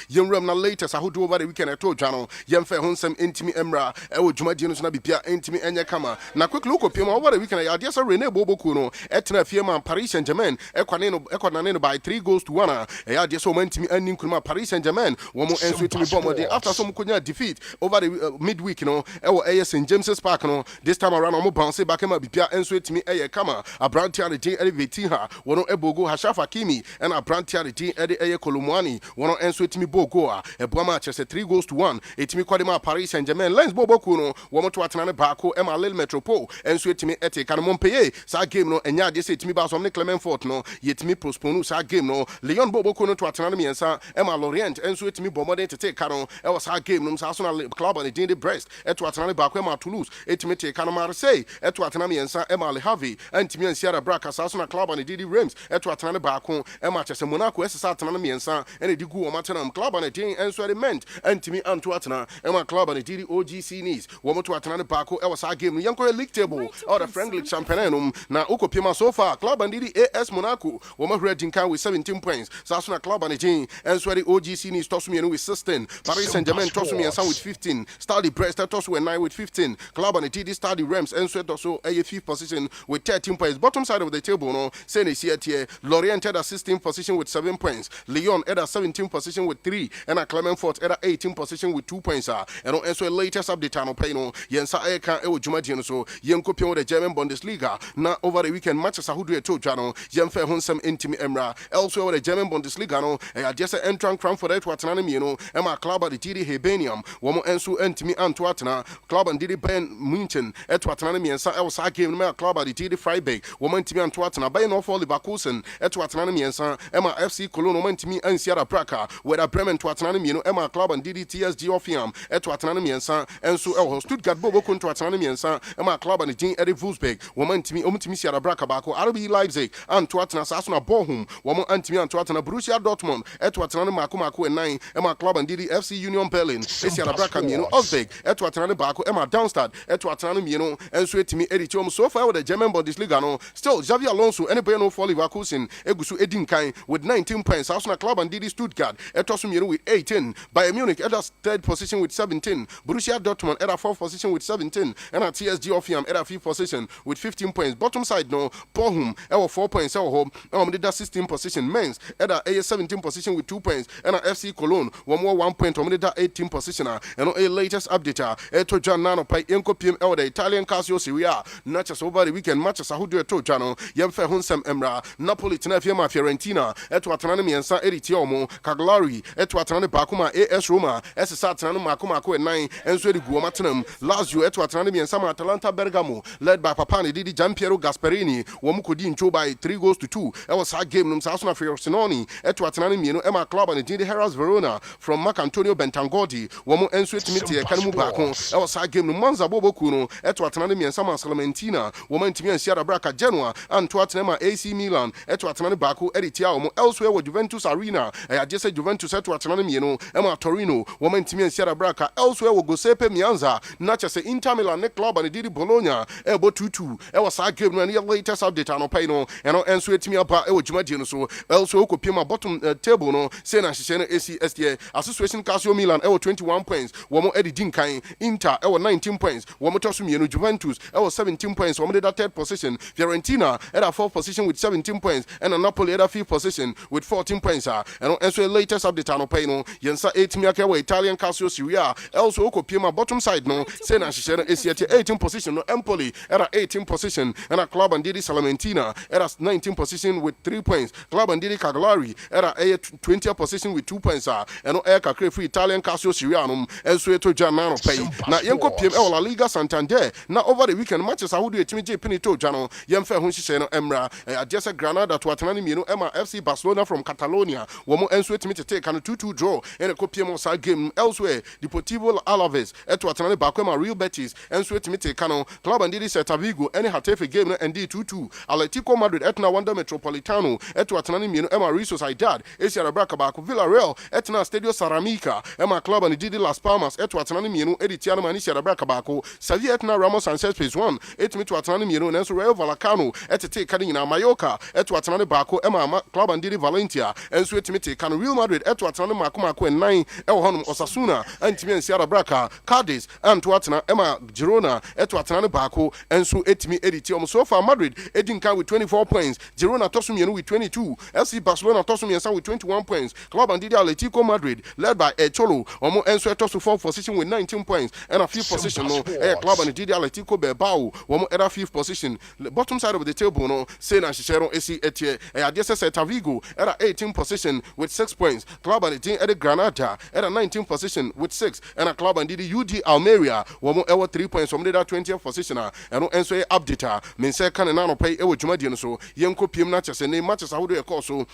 Young Ram na latest I do over the weekend at Tojano, Yam Fair Honsam Intimi Emra, Ewo Jumadinus Nabipia, Intimi Enya Kama. Na quick look up over the weekend, I just Rene Bobo Kuno, Etna Firma, Paris Saint Germain, Equanano by 3-1. I just so Intimi ending Kuma, Paris Saint Germain, one more entry to be bombed after some Kunya defeat over the midweek, Ewo AS in James's Park, this time around, I'm bounce back him, Bipia, and sweet me, Aya Kama, a brand tiara J. Elevating her, one Ebogo, Hashafa Kimi, and a brand tiara J. Aya Kolumwani, one answer to me. Goa, a Brahma Chester 3-1. It's me Quadima Paris Saint Germain, Lens Bobo Kuno, Woman to Atana Bako, Emma Lil Metropole, and sweet me ete Canamon Paye, Sa game no, and ya just say to me about some Clement Fort no, yet me postpone Sa game no, Leon Bobo Kuno to Atana and Sa Emma Lorient, and sweet me Bomade to take Caron, I was her game no, Sasson Club on the Dindi Breast, et to Atana Bako, Emma Toulouse, et me take Canamar say, et to Atana and Sa Emma Le Harvey, and to me and Sierra Braca, Sasson Club on the Didi Rims, et to Atana Bako, Emma Chester Monaco, Satana and Sa, and a Digu Matanam Club. club and a team and so meant and to me and to atana Emma club and a DD OGC knees woman to atana Bako was our game Yanko league table or the friendly champagne na uko pima so far club and DD AS Monaco woman red Jinkan with 17 points Sasuna club and a team and so the OGC knees toss me with 16 Paris Saint-Germain toss me and some with 15 Stadi Brest toss with 9 with 15 club and a DD Stadi Rams and so also a 5th position with 13 points bottom side of the table no say here Lorient at a 16th position with 7 points. Lyon at a 17th position with 3. And a Clermont at a 18th position with 2 points. And also latest update on Pino. Yensa Eka Ewo Jumadian so Yenko the German Bundesliga. Now over the weekend matches who do a two channel. Yenfe Hunsem Intimi Emra. Elsewhere the German Bundesliga no. I just entran Cranford at Watanami, you know. Emma Club at the TD Hebanium. Womo Ensu Intimi Antwatana. Club and Didi Ben Munchen at Watanami and Sa Elsa game Club at the TD Freiburg. Woman Timi Antwatana. By no for Leverkusen at Watanami and Sa Emma FC Cologne Mentimi and Sierra Praca, where a Bremen to Atanami, Emma Club and DDTSG of Fiam, at Atanami and San, and so El Stuttgart Bobo to Atanami and San, Emma Club and Jean Eddie Wolfsburg, woman to me, Sierra Braca Baco, RB Leipzig, and to Atana Sasuna Bohum, woman Antimi and to Atana Borussia Dortmund, at Atanami Makumako and 9, Emma Club and DDFC Union Berlin, Sierra Braca, Osberg, at Atanami Baco, Emma Downstad, at Atanami, and so to me, Eddie Chom, so far with the German Bundesliga, no, still Xavier Alonso, and Beno for Leverkusen, Egusu Edinkai with 19 points. Arsenal Club and DD Stuttgart at Tosum with 18. Bayern Munich at a 3rd position with 17. Borussia Dortmund at a 4th position with 17. And at TSG Offiam at a 5th position with 15 points. Bottom side no, Bochum at 4 points. Our home, that 16th position. Mainz at a 17th position with 2 points. And at FC Cologne, 1 point. That 18th position. And a latest update. At Tojan Nano Pai Enko PM the Italian Casio Syria. Not just over the weekend matches. Who do a Tojano? Yemfe Hunsem Emra. Napoli Tenefia Fiorentina. At Watanami and San Eritiomo, Cagliari, Etwatane Bakuma, AS Roma, SSATAN Makumako at 9, and Swedi Guamatanum, Lazio, Etwatane and Sama Atalanta Bergamo, led by Papani Didi Giampiero Gasperini, Womukudin Cho by 3 goals to 2. That was hard game, Sasuna Fiorentinoni, Etwatane Mino, Emma Club and Didi Heras Verona, from Marc Antonio Bentangodi, Womo and Swetimiti, Kanamu Bakon, that was hard game, Monza Bobo Kuno, Etwatane and Sama Salamentina, Woman Timi and Sierra Braca Genoa, and Twatnema AC Milan, Etwatane Baku, Editiamo, elsewhere with Juventus Arena. I just said Juventus at Watanami, Emma Torino, woman Timi and Sierra Braca, elsewhere will go Sepe Mianza, not just Inter Milan, Nick Club and Didi Bologna, Ebo 2-2. I was I gave me the latest update on Opino, and I'll answer to me about Ewo Jumadian. So, also, could pay my bottom table, no, Sena Shishena ACSTA, Association Casio Milan, Ewo 21 points, Womo Eddie Dinkai, Inter, Ewo 19 points, Womo Tosumi, Juventus, Ewo 17 points, Womo that 3rd position, Fiorentina at a 4th position with 17 points, and a Napoli at a 5th position with 14 points. And also the latest update on Opino, Yensa 8 Miaka, Italian Casio Syria, also Okopima bottom side, no, Sena Shishena ACSTA 18 position, no, Empoli at a 18 position, and a club and Didi Salamentina at a 19 position with 3 points, club and Didi Cagliari at a 20th position with 2 points, and no Eka Crefu Italian Casio Syrianum, and Sueto Janano Pay. Now, Yanko PM La Liga Santander, now over the weekend matches, I would do a Timmy Pinito Jano, Yemfe Hunshisheno Emra, just a Granada to Atanami, Emma FC Barcelona from Catalonia, Womo and Sweet to take and a 2-2 draw, and a Copiamo side game elsewhere, Deportivo Alaves, Etwatane Baquema, Real Betis, and Sweet to take Cano, Club and Didi Setavigo, any Hatefe game, and D2-2, Atletico Madrid, Etna Wanda Metropolitano, Etwatane, Emma Rizos Haidad, Asia Bracabaco, Villarreal, Etna Stadio Saramica, Emma Club and Didi Las Palmas, Etwatane, Editiano Manisha Bracabaco, Savia Etna Ramos Sanchez Phase 1, Etmitwatane, Nenso Real Valacano, Etete Cadina, Mallorca, Etwatane Baco, Emma Club and Didi Valencia, and Sweet to Can Real Madrid, Etwatane Macumako and 9, Elhonum Osasuna, and Timi and Sierra Braca, Cadiz, and Tuatana, Emma Girona, Etwatane Baco, and so Etimi Editium. So far, Madrid, Edinka with 24 points, Girona Tosumian with 22, FC Barcelona Tosumian with 21 points, Club and Didi Atletico Madrid, led by Echolo, Omo Enso Tosu 4th position with 19 points, and a 5th position, no, Club and Didi Atletico Bilbao, Omo at a 5th position, the bottom side of the table, no, Sena Shishero AC Etie, Adesa Tavigo at a 18th position with 6 points, Club and Didi at Granada at a 19th position with 6, and a Club and Didi UD Almeria, Omo Ewa 3 points from the 20th position, and Enso update, Mense Canano pay Ewa Jumadian, so Yanko PM Natchez and name matches I would do a course, so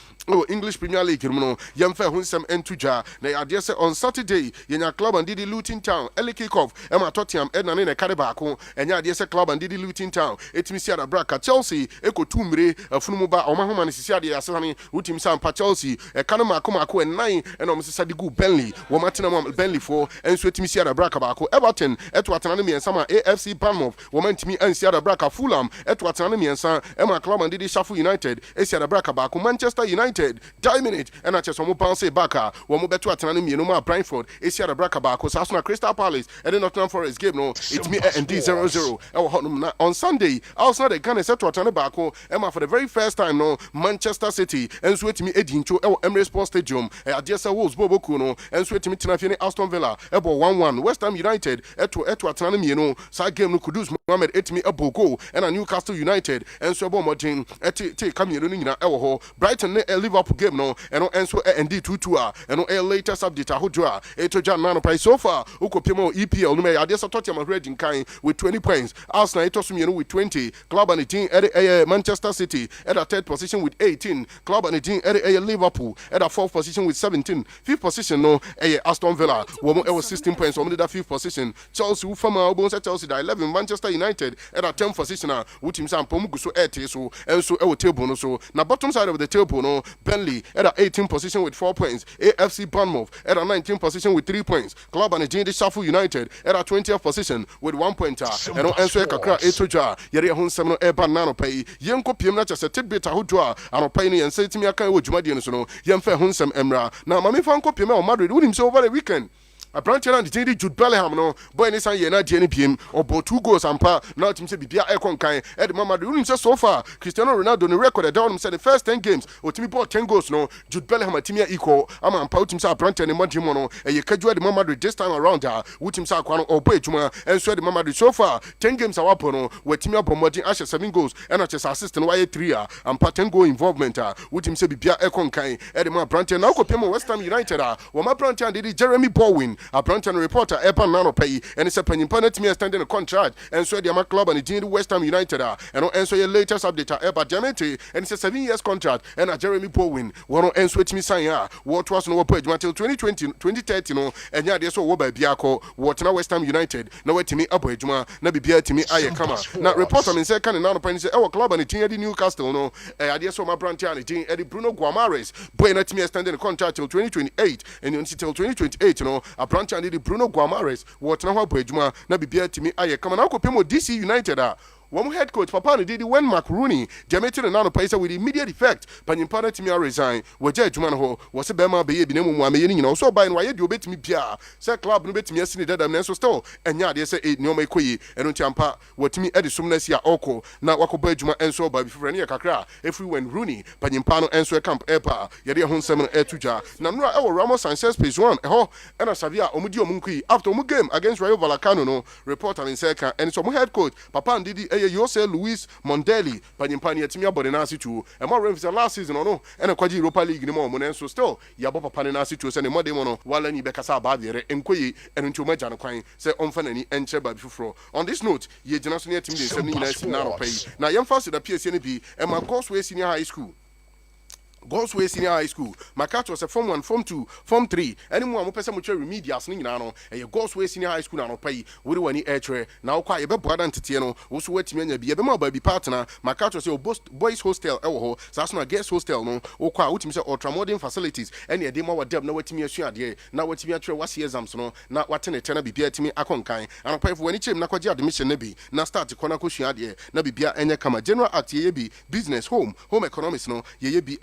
English Premier League, Yamfa Hunsam and Tuja, they are just on Saturday, Yena Club and Didi Luton Town, early kickoff, Emma Tottenham, Edna Nene Caribako, and Yadiasa Club and Didi Luton Town, Etmisia Braca, Chelsea, Eco Tumbre, Fumuba, Omahuman, Sisia, Asani, Utim Sampa, Chelsea, a Kanama Kumako, and 9, and Mrs. Sadigu Bentley, Womatina Bentley for, and Sweetimi Sierra Braca Baco, Everton, Etwatanami and Sama AFC Palmov, Womentimi and Sierra Braca Fulham, Etwatanami and San Emma Club and Didi Shafu United, Sierra Braca Baco, Manchester United, Diamond, and Achesomo Panse Baka, Womobetuatanami, Noma Brentford, Sierra Braca Baco, Sasuna Crystal Palace, and then Nottingham Forest game, no, it's me and D00. On Sunday, Arsenal the Ghana set to Bako, Emma for the very first time, no, Manchester City, and Sweetimi Edincho, Emirates Sports Stadium, Adiasa Wolves Bobo Kuno, and Sweetimi Tinafini Aston Villa, Ebo 1-1, West Ham United, Eto Atanami, you know, side game no Kudus Mohamed Etimi Ebogo, and a Newcastle United, and Sobo Martin, Cameroon, Ewo, Brighton, Liverpool game, no, and Enso and D2, and no latest update, Ahudra, Eto Jan Manopai so far, Ukopimo EPL, no, Adiasa Tottenham Reading Kind with 20 points, Arsenal Etosum with 20, Club and the team at Manchester City at a third position with 18, Club and the team at Liverpool at a fourth position with 17, fifth position, no, Aston Villa, Womo 16 points, Womo that fifth position, Chelsea, Ufama, Obonsa Chelsea, 11, Manchester United at a 10th position, with him Sam Pomuguso so and so our table, so now bottom side of the table, no, Burnley at a 18th position with 4 points, AFC Bournemouth at a 19th position with 3 points, Club and the team Sheffield United at a 20th position with 1 point, and no answer Kakra Etoja, Yeri Hun Seminole Eba Nano Pay, Yanko Piemna just a tidbit Ahudra, and a pioneer and say to me, I can't watch Madian, so Yanfe Hunsem Emra. Now, Mammy Fanko Piemel Madrid with him so over the weekend. A branch and the Jude Bellingham, no, boy, any sign, not Jenny PM, or both 2 goals and pa, not him say, be Econ Kai, at Mama doing so far. Cristiano Ronaldo, the record, down said the first 10 games, or Timmy bought 10 goals, no, Jude Bellingham, Timmy equal, I'm on Pout himself, branch and Montimono, and you can't do the Mama this time around her, with himself, or Pejuma, and so the Mama so far, 10 games are up on, where Timmy Bombardier Asher 7 goals, and I just assistant Y3, and pa 10 goal involvement, with him say, be Econ Kai, at my branch and now Pemo West Ham United, or my branch and did Jeremy Bowen, a branch and reporter Epan Nano Pay, and it's a penny penalty me standing a contract, and so the club and the West Ham United and so your latest update Eba Jamete, and it's a 7 years contract, and a Jeremy Bowen, one and switch me sign what was no page until 2030, no, and yeah, there's so by Biako, what now West Ham United, no way to me up with Juma, no be to me, I come now reporter in second and Nano Pay say, our club and the team Eddie Newcastle, no, I guess so my branch and the team Eddie Bruno Guamares, Boy, let me standing a contract till 2028, and until 2028, you know, a branch and the Bruno Guamares, what now Bridgema, na bibia timi aye come na kopemo DC United one head coach Papa did when Mark Rooney Jamaican and Nano with immediate effect Panimpana Timia resign Waja Jumanho was a Bema be Binemu Wame also by why you bet me Pia say club no bet me yesterday that I'm so still and ya they say no me koi and Champa what me Edisumnesia Oko na wako Bejuma and so by before any kakra if we went Rooney Panimpano and so camp Epa Yadi Hon 7 Etuja Namra our Ramos Sanchez page 1 and a Savia Omudio Munki after one game against Rayo Vallecano no reporter in second and some head coach Papa did you say Luis Mondelli, Panimpani, Timia Bodenasi too, and more reference last season or no, and a Quaji Europa League no more, so still, Yabapa Panasi to send a Modemono, while any Becasa Baviere, and Quay, and into Majana Quine, say Onfanani and Cheba before. On this note, ye Janasnia Team 79 now pay. Now, young fast at the PSNB and my Causeway Senior High School. Gosway Senior High School. My catch was a Form 1, Form 2, Form 3. Anyone who person much remedial sling now, and your Gosway Senior High School now pay. We do any air tray. Now quite a bit brother and Titiano, also wait me and be a more baby partner. My catch was your boys hostel, oh, Sasna guest hostel, no, or quite with himself ultramodern facilities. Any demo what deb, no what me a share, dear. Now what me a tray was years, no, not what in a tenor be beer to me, a conkai. And I pay for any chim, Nakwaja admission, nebi. Now start to Konakushi, dear. Nabi beer and kama general act, ye be business, home economics, no, ye be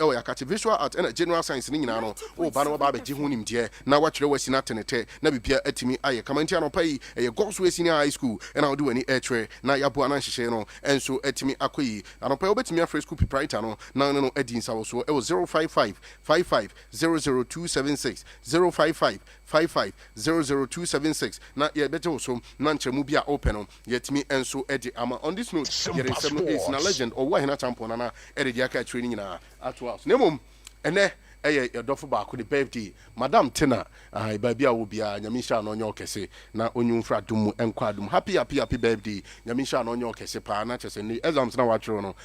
visual art and general science ni nyina o ba no ba be ji hunim die na wa kire wasi na tenete na bibia atimi aye kamanti ano pai e Gosway Senior High School and I do any air na yabo anan hyehyɛ no enso atimi akoyi ano pai obetimi afre school proprietor no na no edin sa so e 055 55 00276 055 55 00276 na ye bete so na nchemu bia open no yetimi enso edi ama on this note yere 7 is na legend OWOAHENE ACHEAMPONG na edi aka training na atwas nemom ene your dofo ba ko the birthday Madam Tina baby a wo bia nyamisha no onyo kese na onyu fra dum enko adum happy birthday nyamisha no onyo kese pa na chese ni exams na watro no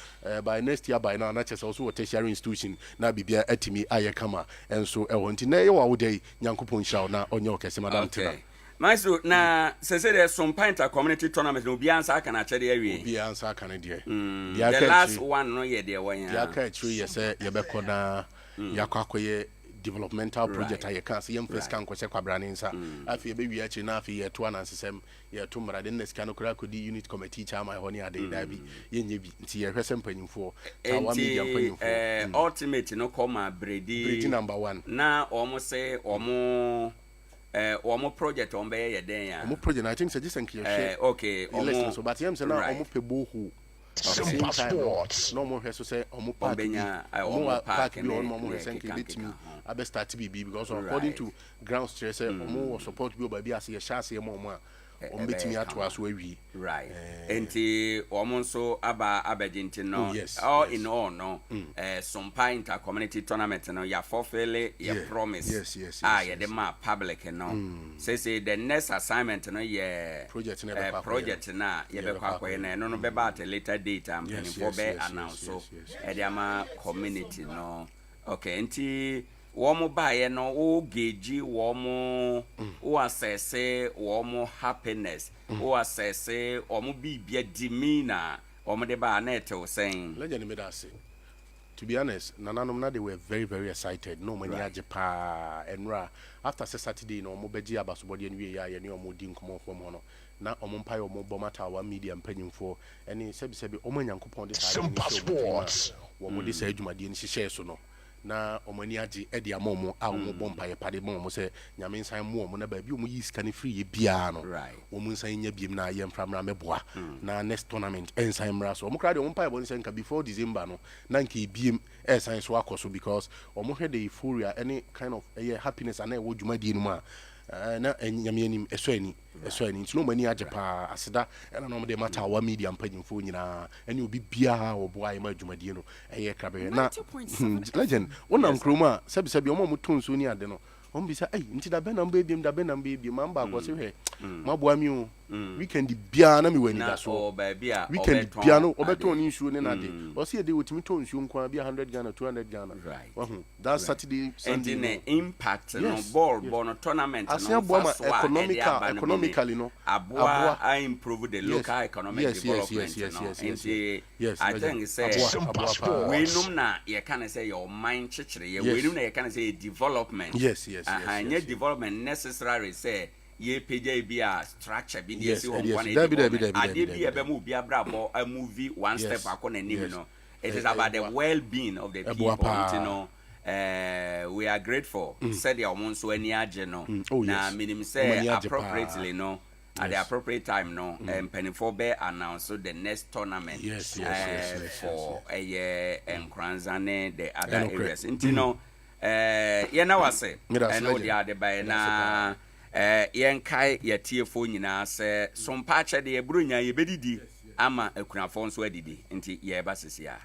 by next year by now na chese also tertiary institution na bibia atimi aye kama enso e wonti na ye wa wo dai nyankopon sha na onyo kese Madam Tina Maestro na sese de SOMPA Inter community tournament no bi ansa aka na chede awie bi ansa aka ne de the last one no ye de one ya ya ka 3 years ye be ko na yakwakoye developmental project I can't see him first can question Quabraninsa. I feel baby actually now for year 2 and system year 2 but I didn't scan could unit committee chair my honey a day Dabi yen year person penny for ultimate no comma Brady number 1 now almost say or more project on Bay day project I think suggestion okay so but him say now almost who SOMPA Sports. No more has to say omo park be on more senke betimi abe start BB because according to ground stress omo support bi oba bi ase ye chance mo o betimi ato aso awi right enti omo so aba abedinti no all in all no SOMPA inter community tournament no ya fulfill your promise ya the ma public no say the next assignment no ye project na ye be kwakwa na no be ba at a later date am for be announce so ediama community no okay enti womo baye no o geji womo o assess womo happiness o assess womo bibia demeanor womo de ba na eto saying legend me that say to be honest nananom na they were very very excited no many ajepa enra after Saturday no omo beji abasobode enwe ya ye ne omo di nkomo from hono na omo mpa omo bomata wa media mpanyimfo ene sebi omo nyankopon de SOMPA Sports womo de say adwumade ni hihye so no na omani agi edi amomo a omo bompa ye pade mo se nyame nsan mo omo na ba bi omo yi scan free ye bia no omo nsan nya biem na ye mframra meboa na next tournament ensan mra so omo kra de omo pa ye bon nka before December no na nka biem ensan so akoso because omo hwe the euphoria any kind of happiness and wo dwumadi no ma na nyame anim eso ani no mani ajepa aseda na no de mata wa media mpanyimfo nyina ene obi bia oboa ye ma dwumadi no krabe na legend wonam kroma sebi omo mutonso ni ade no ombisa nti da benamba ebiem mamba agose hwe maboa mi o weekend bia na mi wani da so weekend bia no obeto ni nsuo ne na de o se de wotimi to nsuo nkwa bia 100 Ghana 200 Ghana that Saturday Sunday and the impact no ball no tournament no economically no aboa I improve the local economic development yes I think say we num na ye can say your mind chichere ye we num na ye can say development yes development necessary say ye pj be a structure be dey see one adebia be mu bia brabo a movie one step akon anim no it is about the well-being of the people you know we are grateful said your own so any age no na minim say appropriately no at the appropriate time no penny for be announce the next tournament for a year NKORANZA the other areas you know ye na wase no dia de by na yen kai ye tiefo nyina se SOMPA ache de ebrunya ye bedidi ama akunafo nso adidi nti ye ba sesia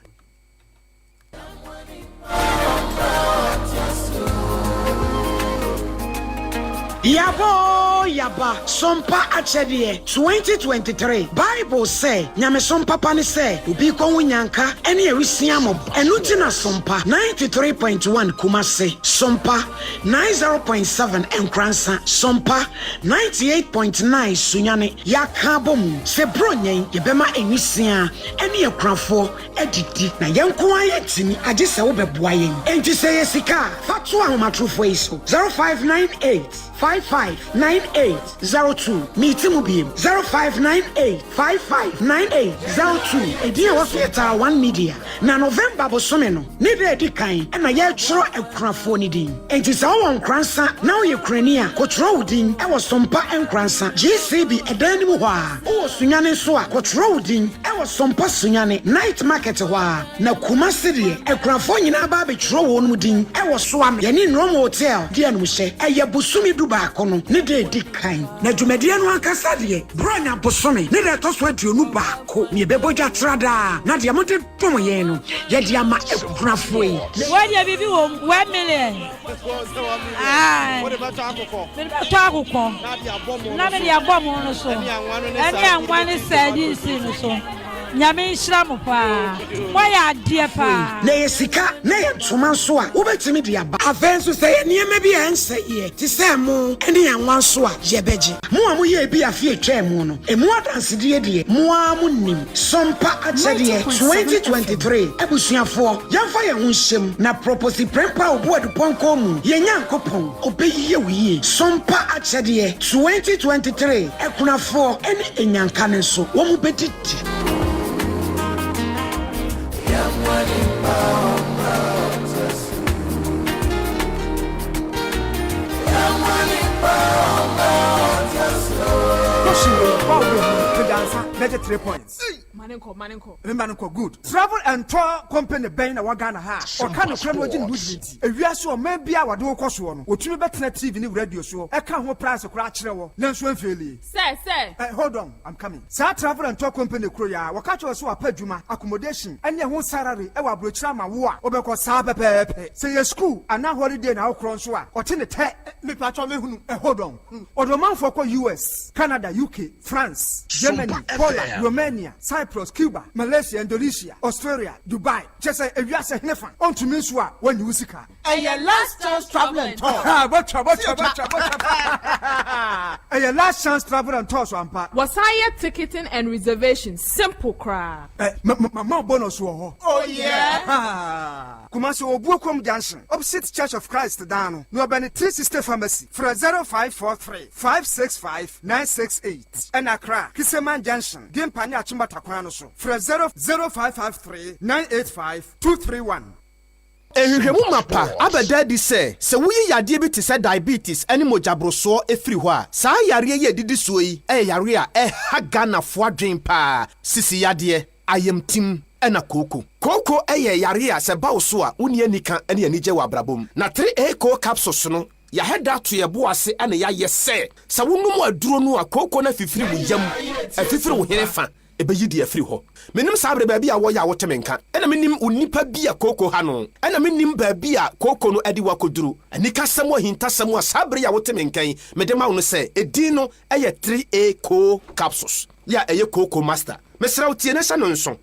Yaba SOMPA achedie 2023 Bible say nyame SOMPA pani say obi kon nyanka ene ewisia mo enuti na SOMPA 93.1 Kumase SOMPA 90.7 NKORANZA SOMPA 98.9 Sunyane yakabom se bronyen yebema enisia ene ekrafo edidi na yenko ayetini age se wo beboa yen enti se yesika fatu ahomatrofo iso 0598 559802 meeting biem 0598559802 edie wo fieta one media na November bosome no ne be edikan na ye chro ekrafo ni din enti se wo NKORANZA na wo Ukraine kotro udin e wo SOMPA NKORANZA GCB edan mu ho a wo sunyane so a kotro udin e wo SOMPA sunyane night market ho a na Kumase de ekrafo nyina ba be chro wo no din e wo so am ye ni Rome hotel de anu hye e ye busumi duba kono ne de dikan na dwumadie no ankasa de bronya bosome ne de to so aduonu ba ko ne beboja trada na de mo de tom ye no ye de ama ekrafo yi we de bibi wo 1 million What about Taco? Na me de abom no so eni anwane sadi si no so nyame nhira mo pa moya ade pa na yesika na yentoma so a wobetimi de aba afenso say niema bi ense ye ti say mo mu ene anwan so a yebeji mo a mo ye bi afie twa mu no emu adansede de mo a mo nim sompa achede 2023 ebusuafo yamfa ye ho hyem na propose prempa obuadu ponko mu ye nyankopon obeyiye wiye sompa achede 2023 ekunafo ene enyanka ne so wo mu bedidi Get 3 points. Manenko, good. Travel and tour company bɛn na wagana ha. Ɔka no kra no agye movement. Ewia so man bia wade wo kɔso no. Otumi betena TV ni radio so. Ɛka ho price kora akyerɛ wo. Na nso amfeli. Sir. Hold on, I'm coming. Sa travel and tour company kro ya. Waka kyerɛ so apa adwuma, accommodation, ɛne ho salary ɛwɔ abrochira ma wo a. Obɛkɔ saa pɛpɛɛpɛ. Say your school and na holiday na wo kro nso a. Ɔte ne tɛ. Me patwa me hunu. Hold on. Odomanfo kɔ US, Canada, UK, France, Germany, Poland, Romania, Cyprus, Cuba, Malaysia, Indonesia, Australia, Dubai. Just say if you are saying never on to miss what when you see car. And your last chance travel and tour. And your last chance travel and tour so ampa. Was higher ticketing and reservation simple cry. Mama bonus wo. Oh yeah. Kumasi Obuokom Junction, opposite Church of Christ down. No bani 360 pharmacy for 0543 565 968. And Accra, Kiseman Junction, Gimpanya Chimba Takwano so for 0553 985 231. ehwehwemu mapa abeda di se wuyi yade bi te se diabetes ene mojabroso efiri ho a saa yare ye didi so yi yare a ha Ghana fo adwen pa sisi yade ayemtim ena koko yare a se bawo so a woni anika ene anije wa brabom na 3A co capsules no ya heda to ye bo ase ene ya yese sa wonum aduro no a koko na fifiri wo yam afifiri wo herefa ebeyi di afiri ho menim sabre ba bia wo ya wo temenka ena menim onipa bia koko ha no ena menim ba bia koko no adi wakoduru anika samo hinta samo sabre ya wo temenkan medema wo no se edin no 3A co capsules ya koko master mesra wo tie na sha no nso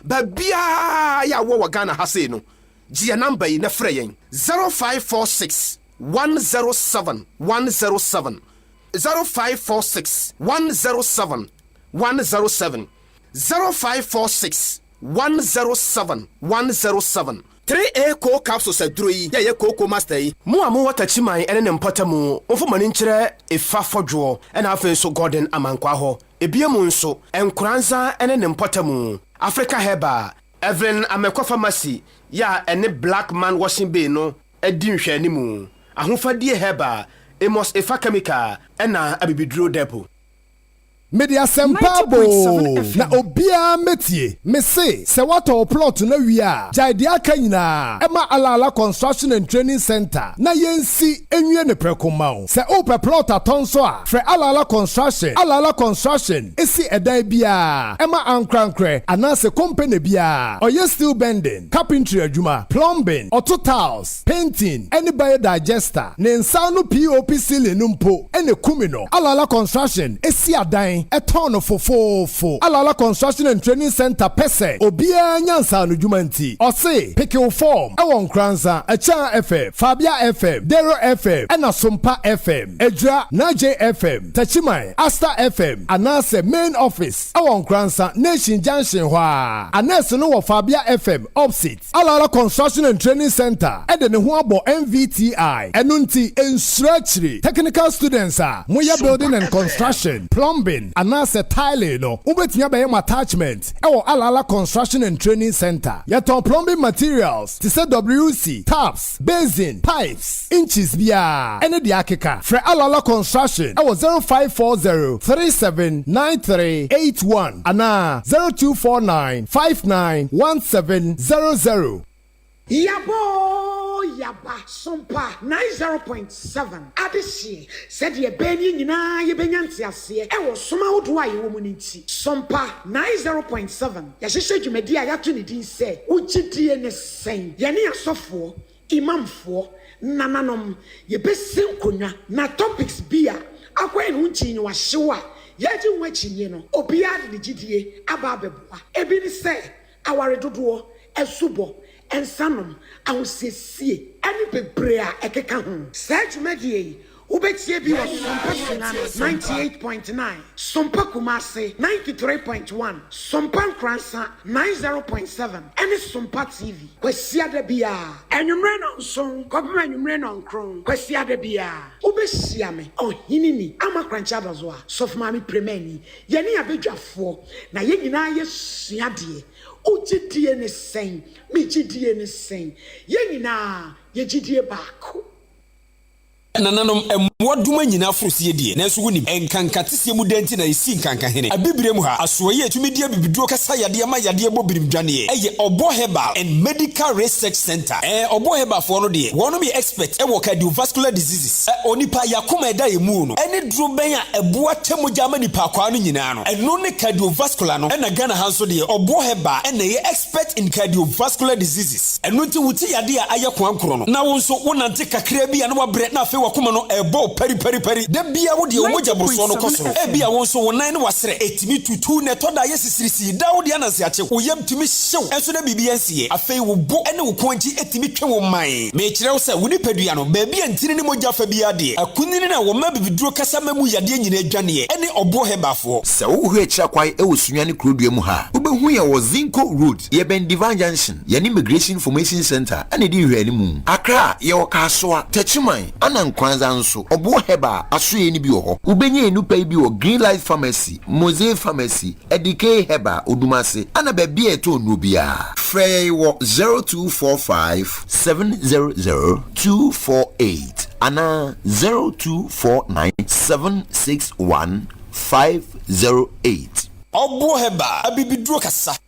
ba bia ya wo Ghana ha se no gia number yi na frɛ yen 0546 107 107 0546 107 107 0546 107 107 3A co capsules adroi ya koko master yi mu amu watachiman ene ne mpatamu mfo mani nkyerɛ efa fodwo ena afen so Gordon amankwa ho ebiemu nso NKORANZA ene ne mpatamu Africa Herba Evelyn Amekwa Pharmacy ya ene Black Man Washing Bay no edi nhwe animu ahofadie Herba Emos Efa Chemical ena abibiduro depo Media Sempabo na obia metie mese se wato plot na wia ADEA AKYE nyina ema alala construction and training center na yensi enwie ne prekomao se ope plot atonso a fre alala construction esi edan bia ema ankrankre anase company bia oye steel bending carpentry adwuma plumbing auto tiles painting any biodigester ne nsa no POP ceiling mpo ene kumino alala construction esi adan etono fofofo alala construction and training center pese obia nyansa no dwumanti ose pickle form ewon NKORANZA AKYE FM Fabia FM Dero FM ena SOMPA FM Edra Naje FM Tachiman Asta FM anase main office ewon NKORANZA Nation Junction hwa anase no wo Fabia FM opposite alala construction and training center ede ne ho abo MVTI enunti ensurachiri technical students moya building and construction plumbing anase tile no ubetinya be attachment ewo alala construction and training center yaton plumbing materials to say WC taps basin pipes inches bia ene de akeka for alala construction ewo 0540 379381 ana 0249 591700 Yaba Sompa 90.7 Adesi said ye beni nyina ye benyanti ase e wo soma wodo aye wo muniti Sompa 90.7 ya hwehwe dwumadi a yato ne din se ugidie ne sen ye ne asofo imamfo nananom ye besin konwa na topics bia akwa enu nchi wa hyewa ye ji nwa chinye no obia de gidie aba abeboa ebi ni se aware dodo esubo ensanom awosiesie ani bebre a ekeka ho sajumadi Ubetie bi was Sompa Tsunami 98.9, Sompa Kumasi 93.1, Sompa NKORANZA 90.7, and Sompa TV. Kwesia de bia, enyumre no nson, kopema enyumre no nkron. Kwesia de bia, ubesia me, hinini, ama krancha bazoa, sofmami premeni, yeni abedwafo, na ye nyina ye suade. Ujidie ne sen, mi jidie ne sen, ye nyina ye jidie baako. Nananom emwaduma nyina afrosie die nanso wonim enkankatese mu denti na esi nkanka hene abibire mu ha asoye atumi die bibiduo kasa yade ma yade bobirim dwane eye obo herbal and medical research center obo herbal for no de wono be expert wo cardiovascular diseases onipa yakoma eda emu no ene duro ben a eboa temoja ma nipa kwa no nyina no eno ne cardiovascular no na Ghana hanso de obo herbal ene ye expert in cardiovascular diseases eno ti wuti yade a ayekwa nkoro no na wonso wonante kakra bi a no wabre na afi wakoma no ebo peri de bia wo de omoja broso no kosoro bia wonso wonan ne wasere etimi tutu ne toda yesisirisi da wo de ananse ache wo yam timi hyew enso na bibia nsie afei wo bo ene wo konji etimi twe wo man me kire wo se wo ni padua no ba bia ntini ne moja fa bia de akunini na wo ma bibiduro kasa mamu yade nyina adwane ene obo hebafo se wo hu akira kwai e wo sunyane krodua mu ha wo behu ye wo Zinco Road ye ben Divine Junction ye ni Immigration Information Center ene di hwani mu Accra ye wo kasoa Techiman ana NKORANZA nso obo heba asoye ni bi ho ubenye enupa bi wo Green Light Pharmacy Mosaic Pharmacy Edike heba odumase ana ba bia eto no bia frey wo 0245 700 248 ana 0249 761 508 obo heba abibiduro kasa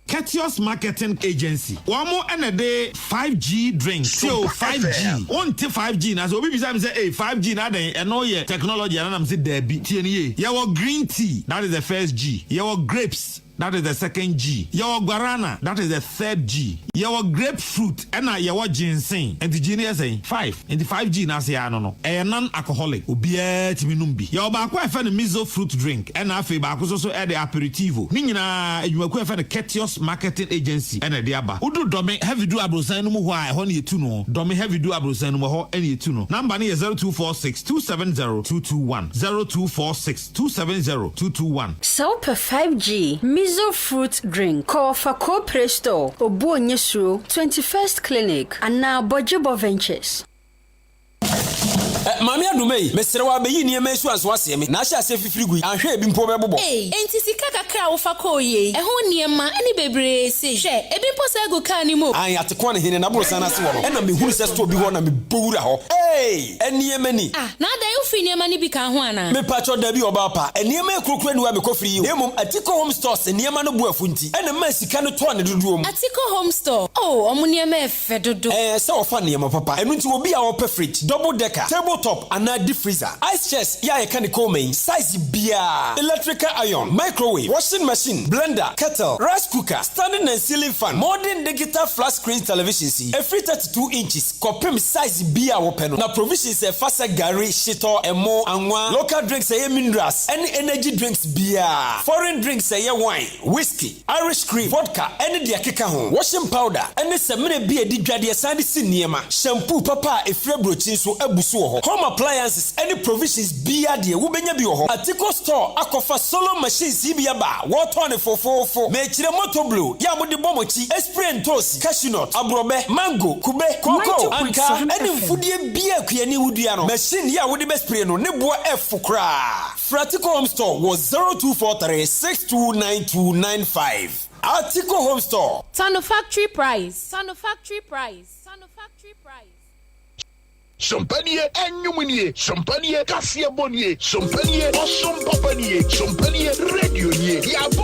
Ketios Marketing Agency. Wamo enede 5G drink. So 5G. Onte 5G na so obi bisa me say 5G na den eno ye technology na am say debi tie ni ye. Your green tea, that is the first G. Your grapes, that is the second G. Your guarana, that is the third G. Your grapefruit, and your ginseng. And the genius saying 5. And the 5G na say no. A non-alcoholic. Ubia timinumbi. Your bakwa fan miso fruit drink. And afe bakwa also add the aperitivo. Nina you makwa fan the Ketios Marketing Agency. And a diaba. Udu dome heavy do abrosan no why honey tuno. Dome heavy do abrosan no ho any tuno. Number ni 0246 270 221. 0246 270 221. SOMPA 5G. Miso fruit drink. Call for Co-Presto. Obo Nyesro 21st Clinic. And now Bojobo Ventures. Mami adumei mesere wa beyi ni emesu anso asemi na ahia se fifirigui ahwe ebi mpo bebobo enti sika kakra wo fa ko ye eho niema ani bebre se hwe ebi mpo se go ka ni mo an atekwa ne hene na boro sana se wo no na me huru se store bi ho na me bowura ho eniema ni na da you fi niema ni bi ka ho ana me pacho da bi oba pa eniema ekrokro ni wa me kofiri yi emom Atiko Home Stores eniema no bu afunti ena ma sika no to ne dodo om Atiko Home Store omo niema efe dodo se ofa niema papa enu nti obi a wo pe fridge double decker tabletop and deep freezer ice chest ya can come size bia electrical iron microwave washing machine blender kettle rice cooker standing and ceiling fan modern digital flat screen television see every 32 inches kopem size bia wopeno na provisions fasa gari shito emo anwa local drinks minerals any energy drinks bia foreign drinks wine whiskey Irish cream vodka any dia keka ho washing powder any semene bia di dwade sande siniema shampoo papa efre brochin so abusu ho home appliances any provisions bia de wo benya bi ho Atiko store akofa solo machines bia ba water ne fofofo me kire motor blue ya mo de bomochi spray ntosi cashew nut abrobe mango kube cocoa anka any mfudie bia kuani wudua no machine ya wo de be spray no ne bo f kra Atiko Home Store was 0243 629295 Atiko Home Store Tano factory price Champagne enyumunie, champagne kasia bonnie, champagne awesome papanie, champagne radio nie. Yabo.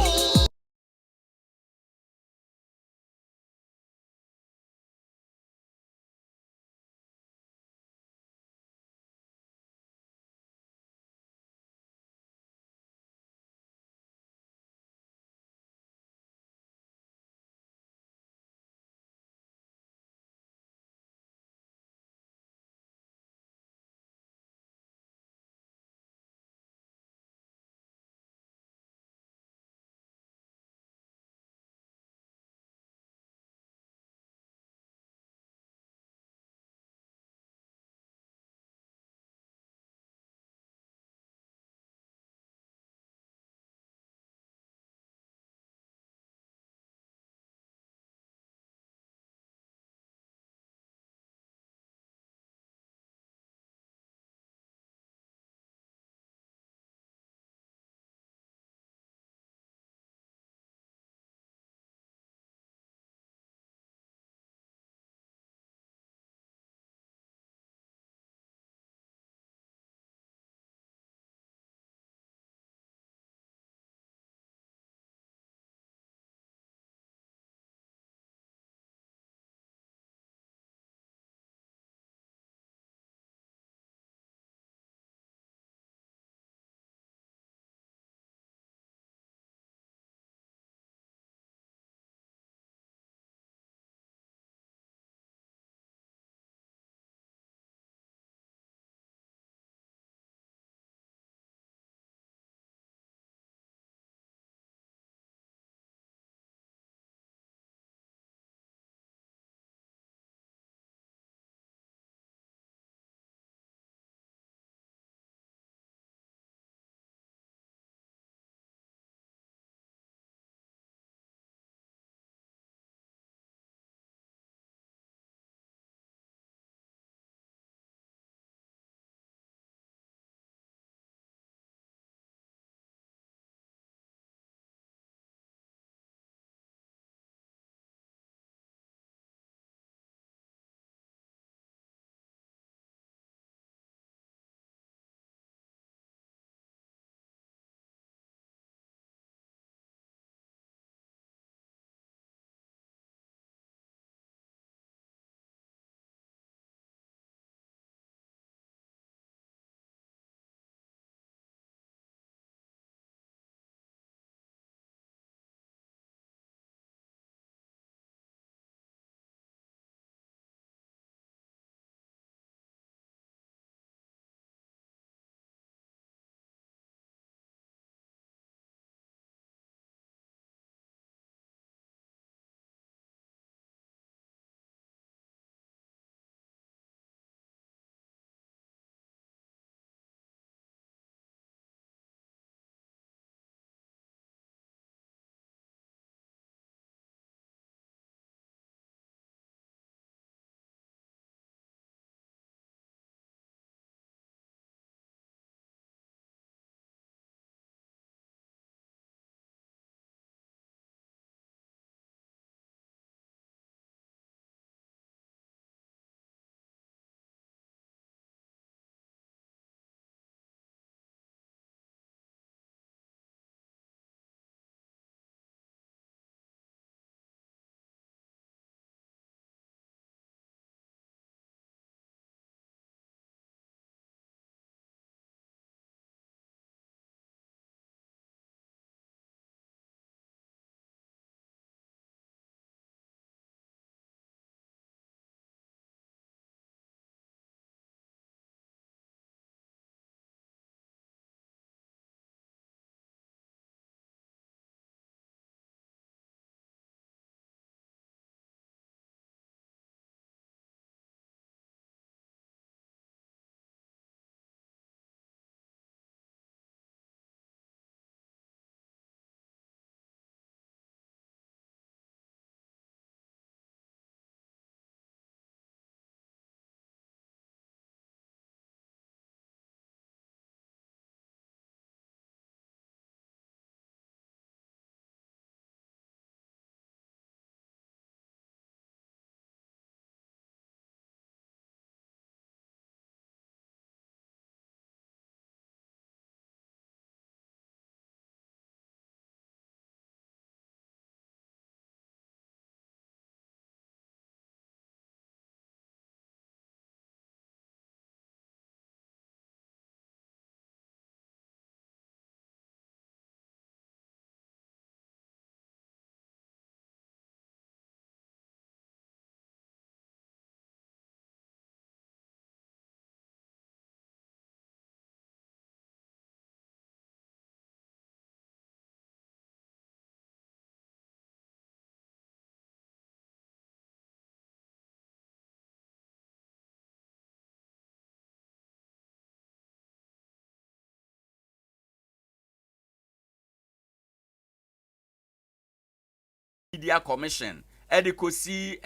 Media Commission edikosi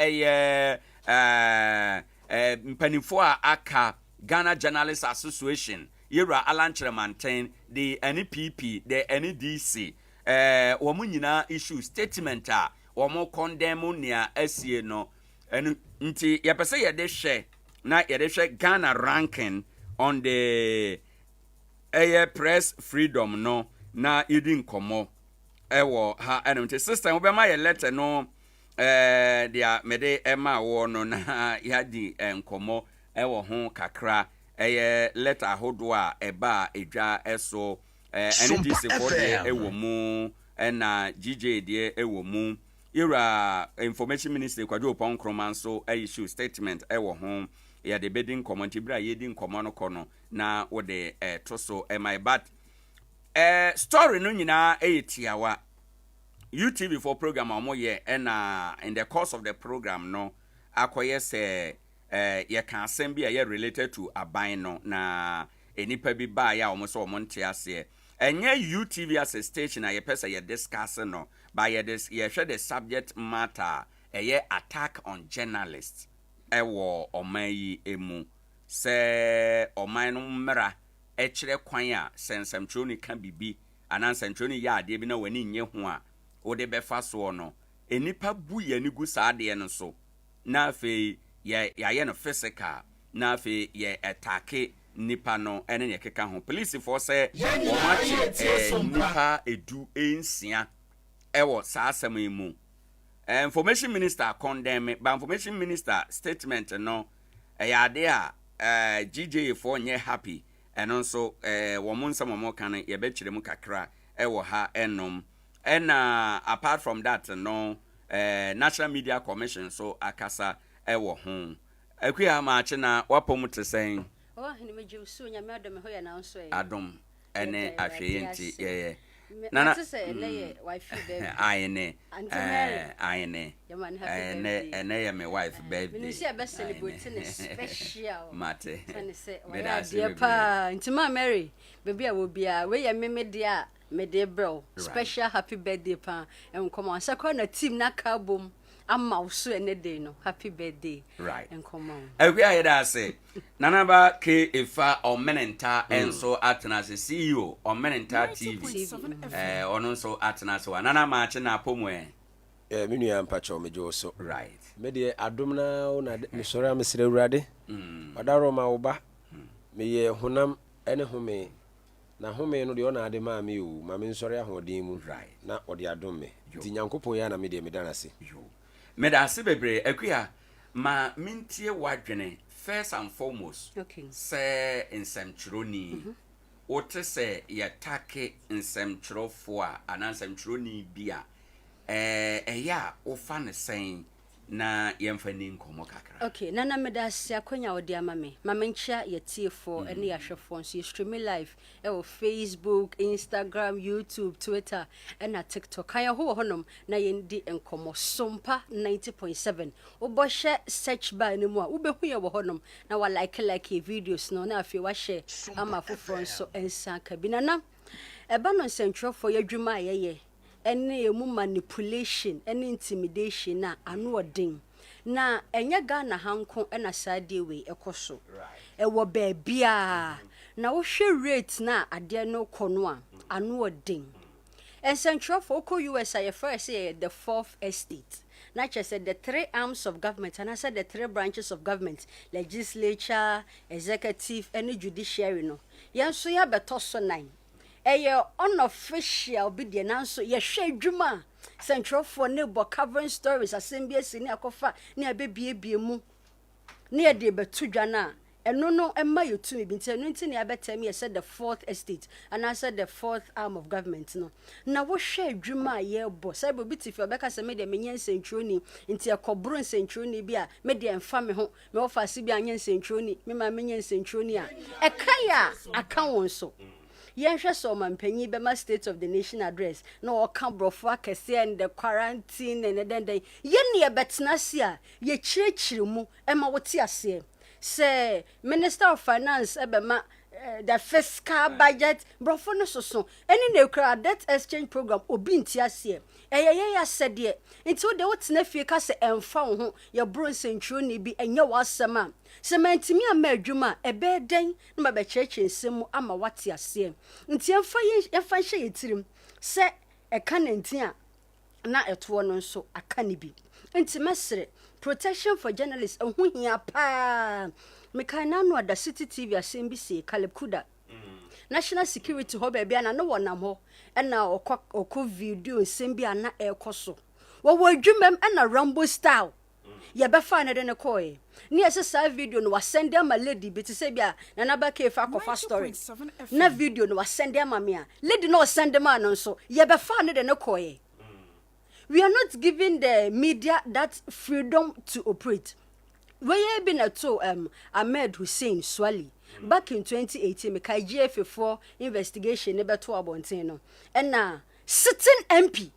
mpanimfo aka Ghana Journalists Association Yera Alan Chremanten the NPP the NDC wɔn nyinaa issue statement a wɔn condemn nia asie no nti yɛpɛsɛ yɛde hwɛ na yɛde hwɛ Ghana ranking on the press freedom no na yɛdi nkɔmmɔ ɛwɔ ha ɛno nti system wobɛma yɛ letter no dia mede ema wo no na yadi nkɔmmɔ ɛwɔ ho kakra letter ahodo a ɛba edwa ɛso NDC for the ɛwɔ mu ɛna GJ de ɛwɔ mu Ira information minister Kwadwo Ponkroma so issue statement ɛwɔ ho ya de bedin nkɔmmɔ nti bra yedi nkɔmmɔ no kɔ na wo de to so my but story no nyina tiawa UTV for program amoye and in the course of the program no akoye se ye kan asem bi a related to aban no na enipa bi ba ya omo so omo nte ase enye UTV as a station a ye pesa ye discuss no by ye share the subject matter attack on journalists ewo oman yi emu se oman no mmra kire kwan a sensem ni kan bibi anansem ni ya ade bi na wani nye ho a ode befa so no enipa bu ye ni gu saade no so na afi ye no physical na afi ye attack nipa no ene ne keka ho police for say o ma nipa edu ensia ewo sa asem emu information minister condemn ba information minister statement no ade a GJ for nye happy eno nso wo mo nsam mo kan ye be kire mu kakra ewo ha enom. And apart from that, no National Media Commission so akasa ewo home. Akuya machina wapomu te saying. Oh, ni meju so nya me adom ho ya na nso e. Adom ene ahweyenti ye. Nana say leye wife baby. Ayene. Ayene. Ene ya me wife baby. Me see be celebrate special. Mate. Me da dear pa. Intima Mary. Baby a wo bia we ya me dia. Me de bro special happy birthday pa and come on second na team na kabom ama so ene day no happy birthday right and come on we are there say nanaba ke efa omenenta enso atena se CEO omenenta TV ono so atena so nana ma che na pomwe me nua mpacho mejo so right me de adom na me sori am sire urade odaro ma wo ba me ye honam ene home na home no de ona ade ma me o ma me nsori ahodin mu na ode adom me ti nyankopon ya na me de me danase me da se bebre akuya ma mintie wadwene first and foremost say nsemchironi wote se yatake nsemchirofo a anansemchironi bia ya ofa ne sen na yemfani nkomo kakra okay nana medasi akonya odi amame mamencha yetiefo ene yahwefo nso stream live Facebook, Instagram, YouTube, Twitter and TikTok kaya ho honom na yendi enkomo SOMPA 90.7 oboshe search bar ni mu a ubehu ye wo honom na wa like videos no na afi wa share ama foforo nso ensa kabinana eba no nsentwofo yadwuma ayeye ene emu manipulation ene intimidation na anu odin na enye Ghana hanko ena sade we ekoso ewo baabia na wo hwe rate na ade no kono a anu odin ensentwofo ko US aye first say the fourth estate na said the three arms of government and I said the three branches of government legislature executive and judiciary no yenso ya beto so 9 unofficial be the announce ye hwe dwuma central for neighbor covering stories assembly sini akofa ne abebie mu ne de beto dwana eno no emma yotumi bi ntenu nti ne abetem ye said the fourth estate and I said the fourth arm of government no na wo hwe dwuma ye bo sai bo bitifi obeka se me de menyen centroni nti ekobro centroni bi a me de emfa me ho me ofase bi anyen centroni me ma menyen centroni a ekaya aka won so yenhwe so mampanyi be ma state of the nation address no oka brofo akese and the quarantine and then ye ne betena se a ye kirikiri mu ema wote ase say Minister of Finance ebema the fiscal budget brofo no so any na kra debt exchange program obi ntiase ya said ye nti de wotena fie ka se emfa wo ho ye bronze ntro ni bi enye wasema se mantimi ama adwuma ebe den na ba cheche nsem ama wate ase nti emfa hye yetirim se eka nantia na eto no nso aka ni bi nti mesre protection for journalists ehun hia pa mekana no ada city tv asembisi Caleb Kuda national security ho bia na no wonam ho na okọ video nsem bia na ekoso wo adwumam na Rambo style ye be fa na de ne koe ni ese video no wasend am lady bi te se bia na na ba ke fa kofa story na video no wasend am me a lady no send man no so ye be fa na de ne koe. We are not giving the media that freedom to operate. We have been at Ahmed Hussein Swali back in 2018. Meka GF4 investigation never to Abontino. And now sitting MP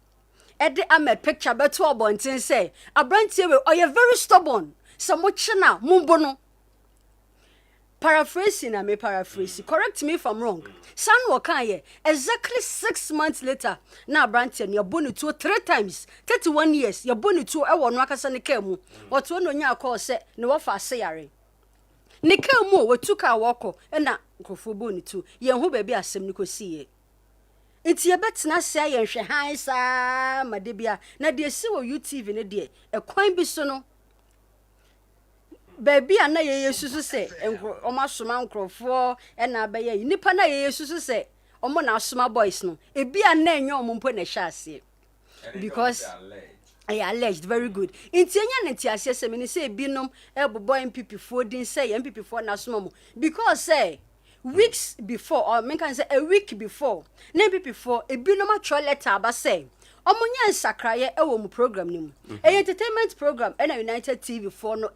at the Ahmed picture beto Abontin say Abrantie or you very stubborn. Samochana mumbono. Paraphrasing, I may paraphrase. Correct me if I'm wrong. San Wakaye, exactly 6 months later, now Branton, you're born to 3 times, 31 years, you're born to a one Wakasani Kemu. What one on your call said, no offer sayare. Nikemu, we took our walko, and now go for bonny too. Young who baby as some Nico see it. It's your bet na say, and she has Madibia, na dear so UTV in a day, a coin bisono. Baby ana ye yesusu se omo asoma nkrofo e na abaye nipa na ye yesusu se omo na asoma boys no ebi ana enye omo mpo na hye ase because I alleged very good inti enya na ti ase se me se ebinom ebobo MPP4 din say MPP4 na asoma mo because say weeks before or me can say a week before na MPP4 ebinom atro letter aba say omunya nsakraye ewo mu program ni mu entertainment program na United TV4 no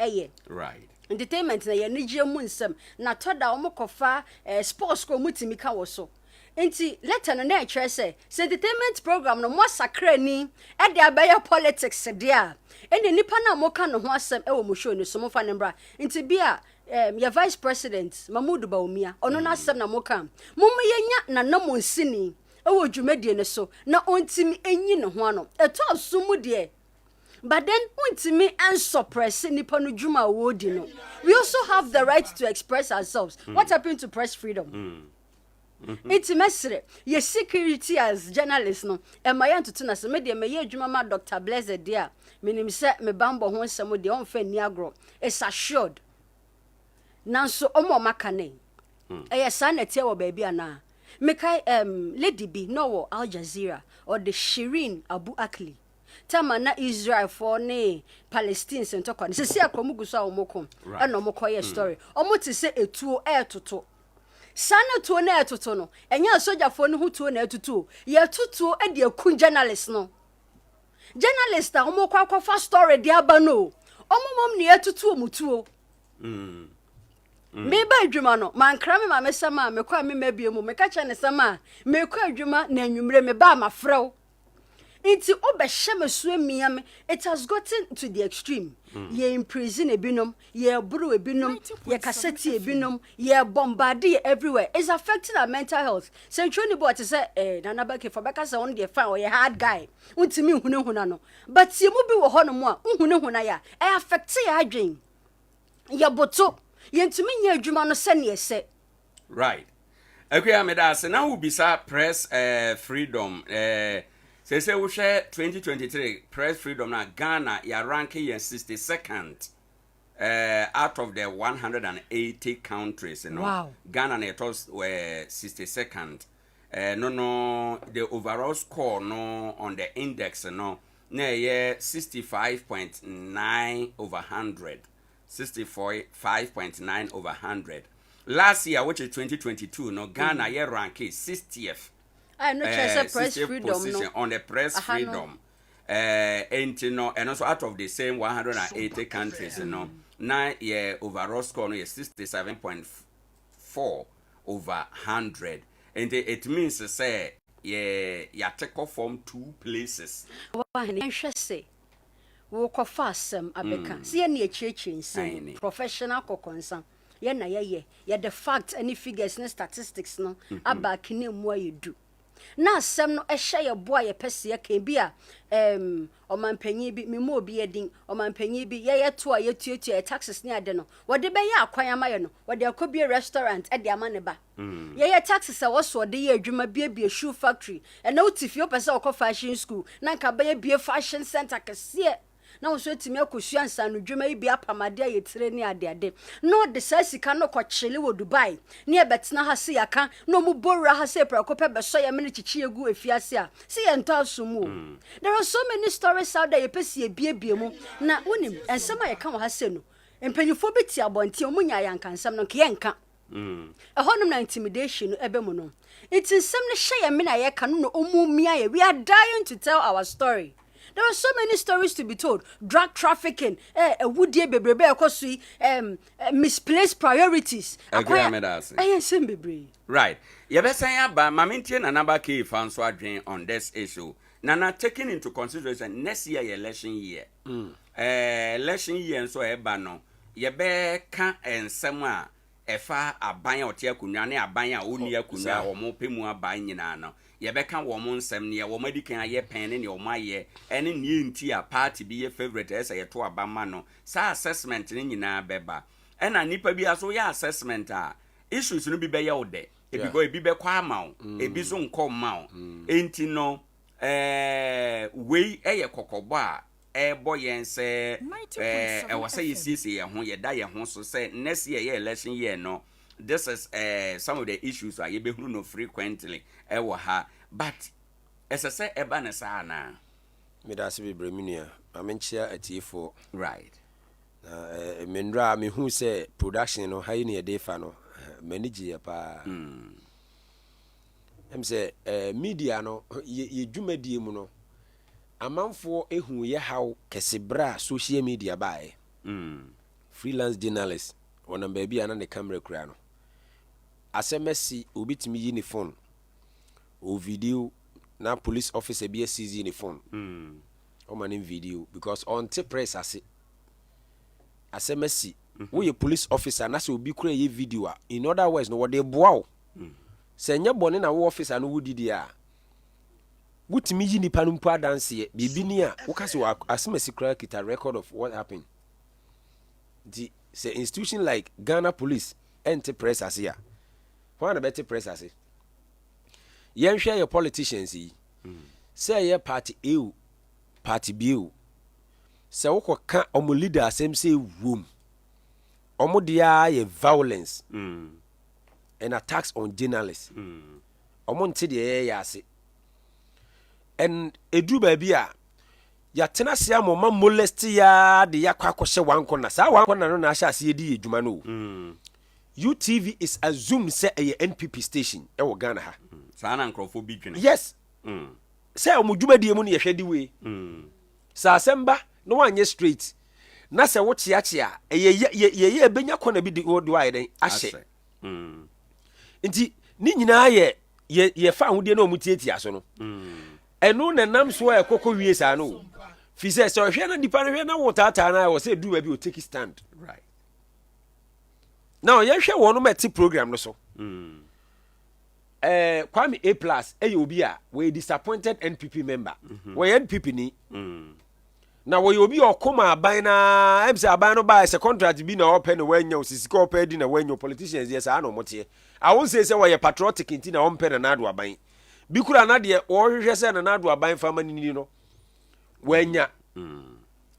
right entertainment na ye nigye mu nsem na toda omukofa sports ko mutimi ka wo so enti letter no na kire say entertainment program no mo sakra ni e de abaya politics de a ene nipa na mo ka no ho asem ewo mu show ni so mo fa ne bra enti bia your vice president Mamudu Bawumia ono na asem na mo ka mo yenya na namo nsini ewo dwumedie ne so na ontimi enyi ne ho ano eto asumu de but then ontimi suppress nipa no dwuma wo di no. We also have the right to express ourselves. What happened to press freedom? It's mesre ye security as journalists no e ma yan tutu na se me de me ye adwuma ma Dr. Blessed dia menim se me bambo ho nsem de on fa ni agro is assured nanso omo makane e sa na tie wo ba bia na Mekai Lady B no Al Jazeera or the Shireen Abu Akli. Tama na Israel for ne Palestine sentokwa. Se se akomugu so omoko. And omokoye story. Omo ti se etuo etoto. Sana tuo na etoto no. Enya soja fo no hu tuo na etoto. Ye tutuo e de akun journalist no. Journalist a omo kwa fa story de aba no. Omo mom ne etoto omutuo. Me ba adwuma no mankra me ma mesama me kwa me mabie mu me ka cha ne sama me kwa adwuma na anwumre me ba mafrew inti obehye meso amia me it has gotten to the extreme ye imprison ebinom ye buru ebinom ye cassette ebinom ye bombarded everywhere is affecting our mental health say troni bo ate say nana ba ke for beka say on dey fine or ye hard guy untimi hunehuna no but ye mu bi wo ho no mo a hunehuna ya e affect ya adwen ye boto yentumi nya adwuma no se ne ese right akwa me da se na wo bisa press freedom say we share 2023 press freedom na Ghana ya rank ye 62nd out of the 180 countries you know. Wow. Ghana na it was 62nd no the overall score no on the index no na ye 65.9 over 100 65.9 over 100. Last year, which is 2022, no Ghana ye rank 60th. I know press freedom position no. On the press freedom. And you know, and also out of the same 180 countries, you know, now yeah overall score no is 67.4 over 100, and it means to say yeah take off from 2 places. Wo kofa asem abeka se ye na echichi nsem professional kokonsa ye na ye the fact any figures ne statistics no aba kine mu ayedu na asem no ehye ye boa ye pese ye kan bi a omampanyi bi memo obi edin omampanyi bi ye to a ye tuatua taxes ne ade no wode be ye akwan amaye no wode akobie restaurant e de amane ba ye taxes a woso de ye adwuma bie shoe factory e na utifio pese okọ fashion school na nka ba ye bie fashion center kese na wonso timi akosua nsa no dwuma yi bia pamade aye tire ne ade no de sasika no ko chele wo Dubai ne e betena ha se yaka no mu borra ha se prakope be so ye mene chichi egu efiase a se ye nto asomu there are so many stories out there ye pese bie mu na wonim ensema ye ka wo ha se no empanyifo beti abonte omunya ya nkansam no ke ye nka honum na intimidation ebe mu no it's nsem ne hye ye mena ye ka no omumia ye we are dying to tell our story. There are so many stories to be told. Drug trafficking, woodie bebrebe ekosui, misplaced priorities. Right. Yebesanya ba mamintie na naba ke fanso adwen on this issue. Nana taking into consideration next year election year. Election year nso eba no. Yebe ka ensem a efa aban ote akunwa ne aban a oni akunwa omo pemu aban nyina no. Yebeka womo nsem ne wo madikan aye pen ne wo maye ene ne nti a party bi ye favorite ese ye to abama no sa assessment ne nyina beba ena nipa bi aso ya assessment a issues no bi be ye ode ebi go ebi be kwa ma o ebi so nko ma o enti no wei eye kokobo a ebo yen se wasa yesiesie ye ho ye da ye ho so se next year ye election year no. This is some of the issues I be no frequently ha but as I say eba na sa na me da se be breminia amenchia atifo right menra me hu say production no high ne dey fa no manage ya pa say media no ye dwumadie mu no amanfo ehu ye haw kesebra social media bae freelance journalist wona baby ana ne camera kura no asemesi obitimi yi ne phone o video na police officer be seize ne phone o man in video because on te press asemesi we a police officer na se obi kura ye video a in other words no what they boa se nya bone na wo officer no wudidi a wutimi yi nipa no mpa dance ye bibi ni a wo kase asemesi kura kita record of what happened the say institution like Ghana police ente press asia why na better press asia yen hwe your politicians yi say your party A party B say wo ka omo leader asem say room omo dia ye violence and attacks on journalists omo nte de ye ase and edu ba bi a ya tena se amoma molest ya de yakwa kwhye wanko na sa wanko na no na ahya ase edi edwuma no UTV is assumed say a NPP station e wo Ghana ha sa na nkrofo bi dwene yes say omudwuma die mu no ye hwede we sa asemba no wanye straight na se wo chiachia ye benya kona bi de wo aye den ahye nti ni nyina ye fa ahudie na omutieti aso no enu na nam so e kokko wie sa no fi say so hwe na dipa no hwe na wo tata na wo say do ba bi o take stand right now ye hwe wono meti program no so Kwame A+ e obi a we disappointed NPP member we NPP ni na we obi okoma aban na em say aban no buy a contract bi na open no wanya osisika open di na wanya politicians yes a no motie I won't say we patriotic inti na ompe na ado aban bi kura na de wo hwehwe se na ado aban fama ni no wanya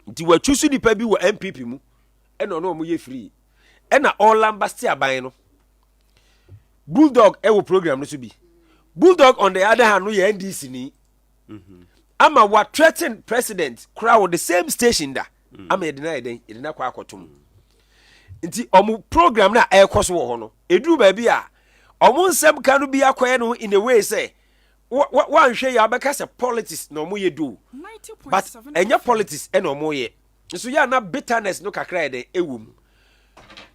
nti wa chusu dipa bi wo MPP mu e no no mo ye free e na Orlando State aban no Bulldog ewo program no so bi Bulldog on the other hand no ye NDC ni ama what threaten president crowd the same station da ama ye deny den ye deny kwa akotom nti omu program na ekoso wo ho no eduru ba bi a omu nsem ka no bi akoye no in a way say wan hwe ya beka say politics no mo ye do but enya politics e no mo ye so ya na bitterness no kakra den ewum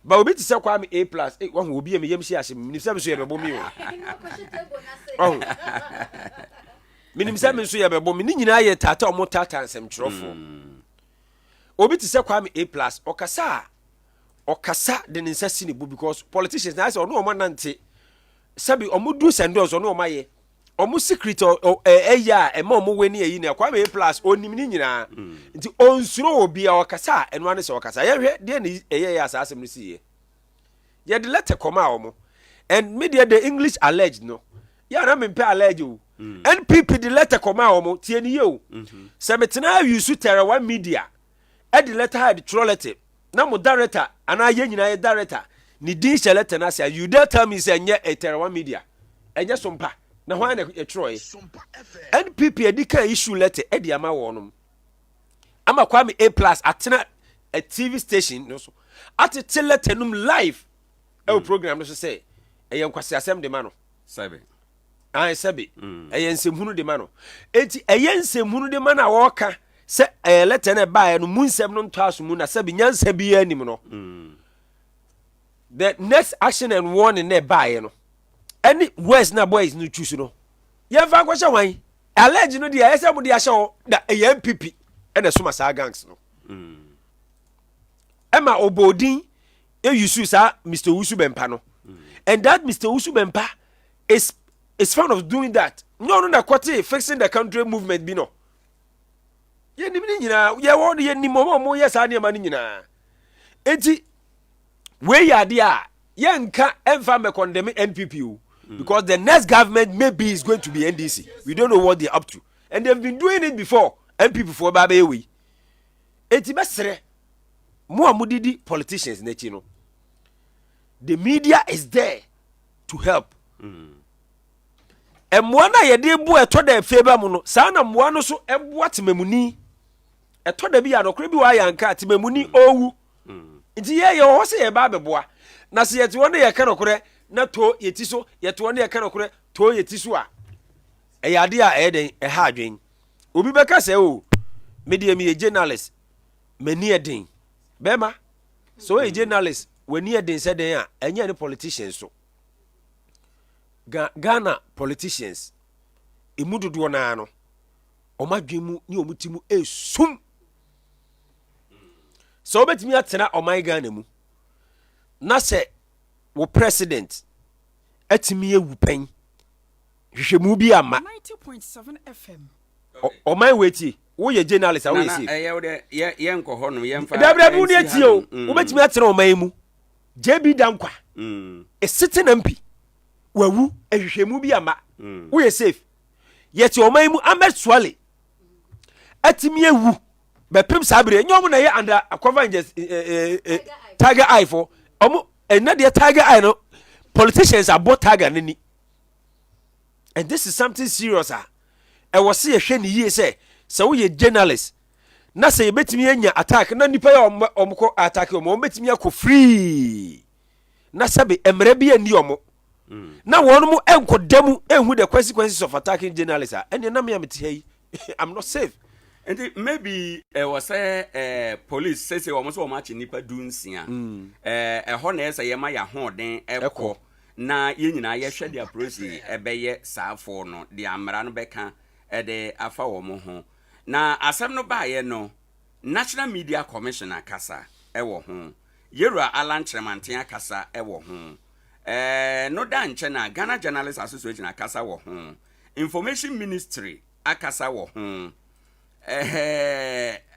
ba obi ti se Kwame A+ wan obi e me yem hia hye minim se me so ye bebo mi o minim se me so ye bebo mi ni nyina ye tata omo tata nsem twerofo obi ti se Kwame A+ okasa okasa de ne nsa si ne bu because politicians na say ono o nante sabi omo du sendos ono o maye omo secret eya e ma omo weni eyi na kwa me plus onim ni nyina nti onsuro obi a okasa eno ane se okasa ye hwe de ne eye ya asasem no siye ye de letter koma omo and media the English alleged no ya na me pe alleged o NPP the letter koma omo tie ne ye o se metena use Terra media e the letter had trollete na mo director ana ye nyina ye director ni din she letter na say you dey tell me say nye Terra media enye sompa na hwan na Troy NPP edika issue letter e di ama wonum ama kwa me A+ atena a TV station no so atete letter num live e program no so say e yankwase asem de ma no sabe ai sabe e yansemhunu de ma no enti e yansemhunu de ma na woka se letter na ba no munsem no nto aso mu na sabe nyansa bi anim no the next action and warning na ba no any words na boys no choose no ye fa kwasha wan allege no dia yesa mu dia hye da MPP e na soma sa gangs no ema obodin e yusu sa Mr. Usu Bempa no and that Mr. Usu Bempa is fond of doing that no na kwate fixing the country movement bi no ye nim ni nyina ye wo ye nim mo ye sa ne ma ni nyina enti we ya dia ye nka emfa me condemn NPP because the next government maybe is going to be NDC. We don't know what they're up to. And they've been doing it before. NPP for Babewe. Eti besere. Mo amudidi politicians nechi no. The media is there to help. E mwana yede bu eto da feba mu no. Sa na mwa no so ebu atememuni. Eto da bi ya no kre bi wa yanka atememuni owu. Nti ye ho se ye ba beboa. Na se yete wona ye ka no kre na to yetiso yeto ne yeka nokore to yetiso a eyade a eden ha adwen obi beka se o media me journalist mani eden bema so a journalist wani eden se den a enye ne politicians so Ghana politicians emudodo na no omadwen mu ni omutimu esum so obetimi atena oman Ghana mu na se wo president atimi ewu pen hwehwemu bi ama 90.7 FM o man weti wo ye journalist awo yesi ye nko ho no ye mfa dabra ni ati o wo betimi atena o man mu JB Dankwa e sitting MP wawu hwehwemu bi ama wo ye safe yeti o man mu Ahmed Swale atimi ewu bepem sabre nyom na ye under cover Tiger Eye for omo and not the Tiger eye no politicians are both Tiger nini and this is something serious I was see a hwe ni ye say so we journalist na say betimi anya attack na nipa ya omko attack omo betimi akọ free na sabe emre bi ani omo na wonu mu enkodam enhu the consequences of attacking journalists and na me am ti I'm not safe. And maybe was police says almost so much nipa dunsia ho na esa ye ma ya ho den ekọ na ye nyina ye hwe dia prosi ebeye saafo no dia amra no beka de afa wo mo ho na asem no ba ye no National Media Commissioner kasa wo ho Yerua Alan Tremantia kasa wo ho no da nche na Ghana Journalists Association akasa wo ho Information Ministry akasa wo ho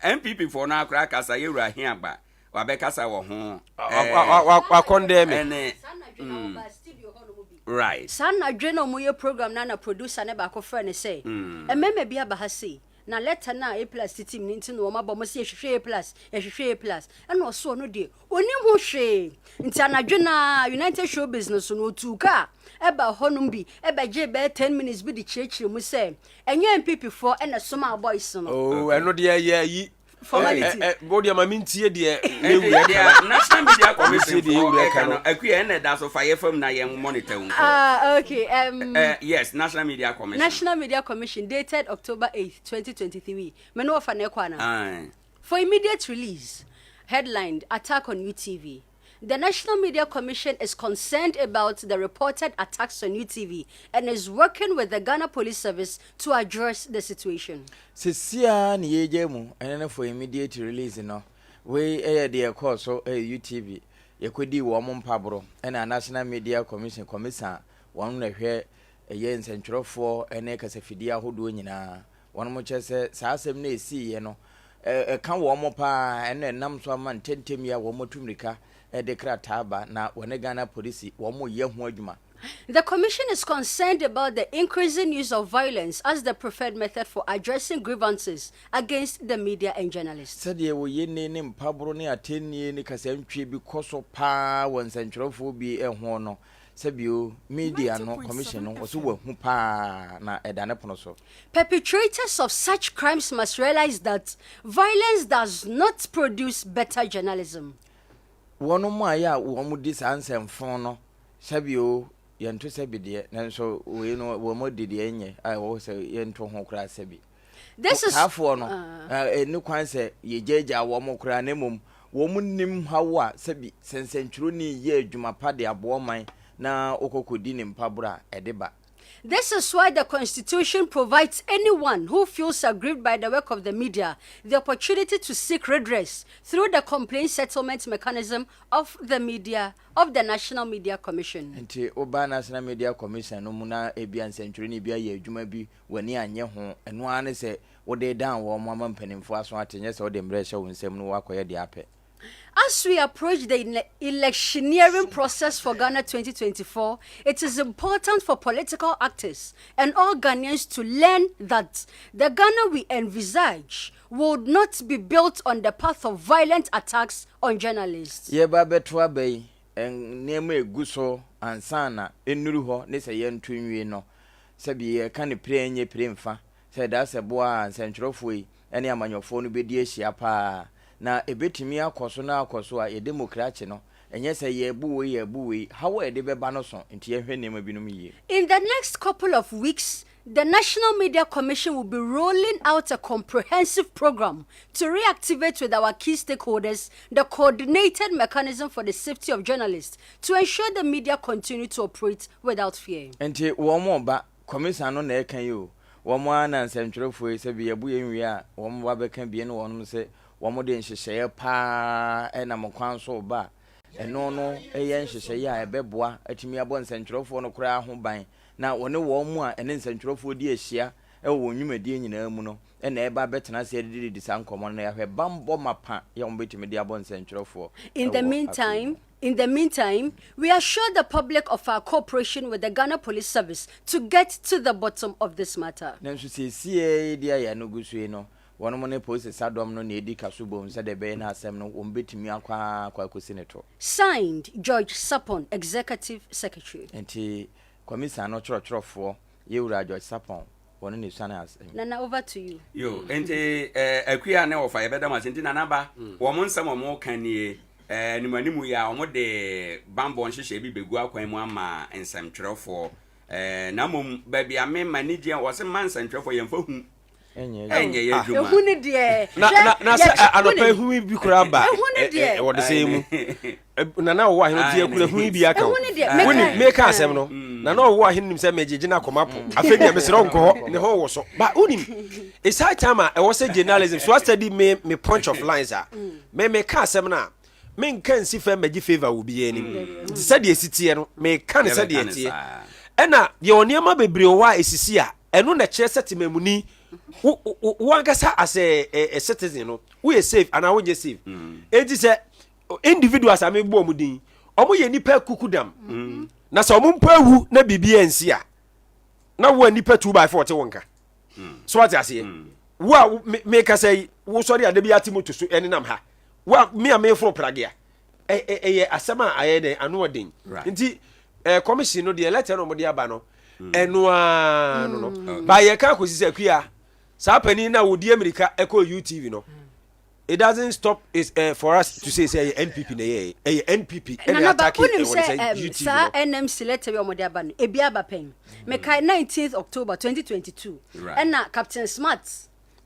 MPP for na akra kasa Yerua Hiaba wabekasa wo ho wa condemn right sana dwena mo ye program na producer ne ba ko friend say ememe bia ba ha say na letter na A+ team ni nti no mabọ mo se ehwehwe A+ ena oso no de onim ho hwe nti anadwena United Show Business no tuka eba honum bi eba je be 10 minutes bi di chechire mu say enye MPP for ena soma boys no oh eno de yi formality body am mintie de National Media Commission de akua na da so fire from na ye monitor okay yes National Media Commission dated October 8th 2023 me no fa na ekwa for immediate release headlined attack on UTV. The National Media Commission is concerned about the reported attacks on UTV and is working with the Ghana Police Service to address the situation. Sisia ni yejemu and for immediate release no we the call so UTV yɛkɔdi wɔ mo mpaboro ɛna National Media Commission commission wɔn na hwɛ ɛyɛ nsɛntwerɛfoɔ ɛne kasafidie ahodoɔ nyinaa wɔn mo kyɛ sɛ saa asɛm na ɛsiiɛ no ɛka wɔ mo paa ɛna nam so ama ntɛntɛm ya wɔ mo tumrika ɛde krataa ba na wɔne Ghana police wɔn mo yɛ ho adwuma. The Commission is concerned about the increasing use of violence as the preferred method for addressing grievances against the media and journalists. Sadia wo yene ne mpabro ne atenie ne kasantwe bi koso pa wonsantwerofo bi ehho no sabio media no commission no so wahu pa na edane pono so. Perpetrators of such crimes must realize that violence does not produce better journalism. Wono mu aya wo mu di sansɛmfo no sabio yɛnto sɛ bidie nanso we no wo mo didi enye ai wo sɛ yɛnto ho kra sɛbi. This is afo no eni kwan sɛ yɛgyaagya wo mo kra na mom wo mu nim hawa sɛbi sensentwuro ni yɛ adwuma pa de abo man na okokodi ne mpabura edeba. This is why the Constitution provides anyone who feels aggrieved by the work of the media the opportunity to seek redress through the complaint settlement mechanism of the National Media Commission. Nti oba National Media Commission no muna ebia nsentwere ni bia ye adwuma bi wani anye ho eno ane se wode dan wo mo amampanimfo aso atenye se wode mre hye wo nsem no wakoye de apɛ. As we approach the electioneering process for Ghana 2024, it is important for political actors and all Ghanaians to learn that the Ghana we envisage would not be built on the path of violent attacks on journalists. Yeba beto abai nneema eguso ansana enuru ho ne se yentu nwie no sabi ye ka ne prenye premfa se da se boa nsentwerofo yi ene amanyofo no bedi ahia pa na ebetimi akoso na akoso a democracy no enye se ye buwe how e de beba no so nti ye hwe nema binum yi. In the next couple of weeks, the National Media Commission will be rolling out a comprehensive program to reactivate with our key stakeholders the coordinated mechanism for the safety of journalists to ensure the media continue to operate without fear. Nti wo mo ba commission no na e kan yo wo mo ana nsentwerefo se bi ebu enwi a wo mo ba be kan bi no wonum se wo mo de nhyehyeye pa na mo kwan so ba eno no eye nhyehyeye a ebeboa atimi abo nsentwerefo no kura ho ban na wone wo mu a ene nsentwerefo di ahia wo nwumadi nyina mu no na eba betena se de sankomo no ya hwe bambo mapa ya mo betimi de abo nsentwerefo. In the meantime, we assure the public of our cooperation with the Ghana Police Service to get to the bottom of this matter. Nanso se dia ya no gusue no wono mo ne police sadom no na edi kasubom se de be na asem no wo betimi akwa kosineto. Signed, George Sapon, Executive Secretary. Enti commission no chorofo Yewura George Sapon wono ne suana as. Nana, over to you. Yo enti akuya ne ofa ye bedam asenti nana ba wo mo nsam mo kan nie nimanimu ya wo de bambo nhyehyɛ bi begu akwan mu ama nsamtwerɛfo na mom ba bia me manage wo se man nsamtwerɛfo yemfa hu enye ye dwuma ehu ne de na se anopa hu bi kura ba wo de se mu na wo ahenu tie kura hu bi aka woni me ka asɛm no na wo ahenu nim se megege na komapo afedia me sero nko ne ho wo so ba unim it's high time e wo se journalism so study me punch of lines a me ka asɛm na men kan si fa magi favor wo bi anim said ye sitie no me kan said ye tie ena ye oniema bebre wa esisi a eno na kire setemamuni wo ankasa as a citizen no we are safe and we just safe enti se individuals am gbo omudin omo ye nipa kukudam na se omo mpa wu na bibia nsi a na wo nipa 2x4 te wonka so what ase wo me ka say wo sori ade bia timoto so enenam ha wa me am for pragia asema ayede anu odin nti commission no de letter no mo de aba no eno no ba ye ka kosi se kwia sa pani na wodi America eko UTV no it doesn't stop is for us to say NPP na ye NPP and attack UTV sa NMC letter we mo de aba no e bia aba pen me kai 19th October 2022 and na Captain Smart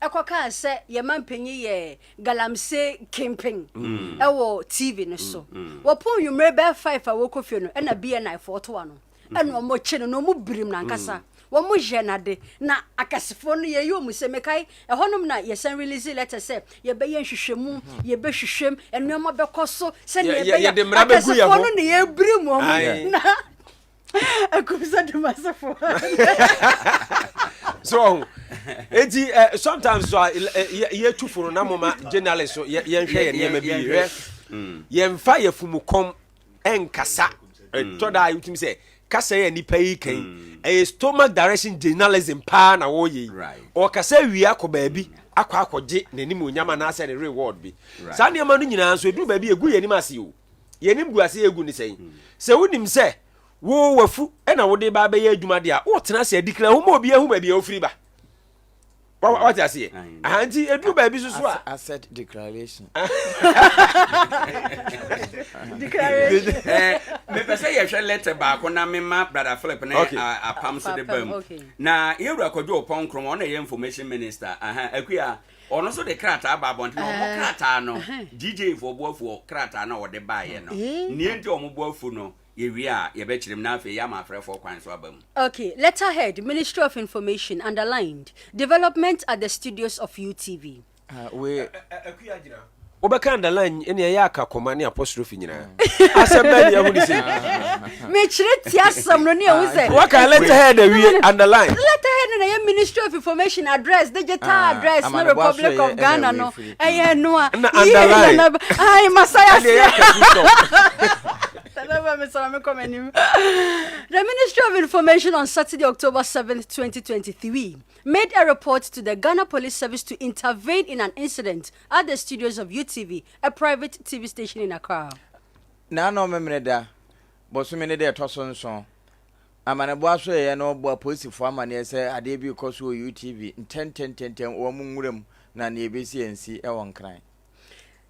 ekoka se ye mampanyi ye galamse camping ewo TV no so wo pon yumre be 5 a wo kofie no na BNI 4 to ano eno mo che no mo birim na nkasa wo mo jenade na akasefo no ye yo mu se mekai ehonom na ye san release letter say ye be ye hwehwemu ye be hwehwem enuoma be koso se ne ye be akasefo no ne ye biri mu na akumsa de masafo so eti sometimes so ye tufuru na mama journalist so ye nhwe ye ne bi ye mfa ye fumukom enkasa toda you say kasa ye nipa yi kan stomach direction journalism pa na wo ye o kasa wi akoba bi akwakoje nanim onyama na ase ne reward bi sa ne ma no nyina so edu ba bi egu ye nim ase o ye nim gu ase egu ni sei se wonim se wo wafu na wo de ba be ye adwuma de a wo tena se adikra ho ma obi ehu ba bi ofiri ba what I say anti edu ba bi so a asset declaration me pese ye hwe letter ba ko na me ma brother Philip na apam so de bam na ye wura kodwo opon krom on ye information minister akua ono so de krata ba bonte no mo krata no DJ for boafu krata na wo de ba ye no ni enti o mo boafu no ye wi a ye be chirim na afi ya ma frɛ for kwan so abam. Okay, letterhead Ministry of Information underlined development at the studios of UTV. We akua jira obeka underline ene ya aka komane apostrophe nyina asɛmba ni ahudi se me chire ti asɛm no ne ehu se what can letterhead we underline letterhead na ye Ministry of Information address digital address na Republic of Ghana no eye no a underline ai masaya The Ministry of Information on Saturday, October 7th, 2023, made a report to the Ghana Police Service to intervene in an incident at the studios of UTV, a private TV station in Accra. Na no memreda, bosumene de toson so. Amane bo aso ye no bo police fo amane se ade bi koso UTV 10 wo mu nwurem na na ebesi ensi e won kran.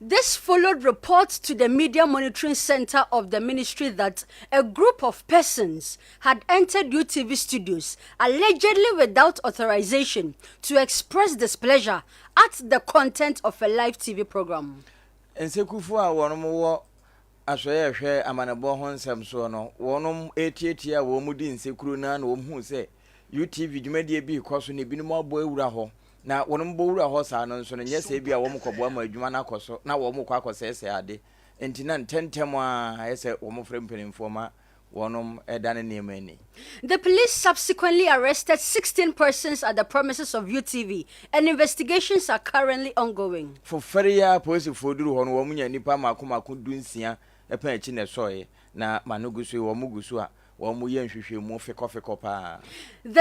This followed reports to the Media Monitoring Center of the ministry that a group of persons had entered UTV studios allegedly without authorization to express displeasure at the content of a live TV program. Ensekufu a wonom wo asoye hwe amanebo ho nsem so no wonom etietia wo mudi nsekuru na na wo hu se UTV dwumadie bi koso ne binimo abo ewura ho na wonom bo wura ho sa no nso no nyese bia wo mkobo ama adwuma na koso na wo mkwa akosese ade enti na ntentem a ese wo mfrem penimfo ma wonom edane nemani. The police subsequently arrested 16 persons at the premises of UTV and investigations are currently ongoing. For feria police foduru ho no wo munya nipa makomako dunsia epa echi ne soye na manugusu wo mugusu a The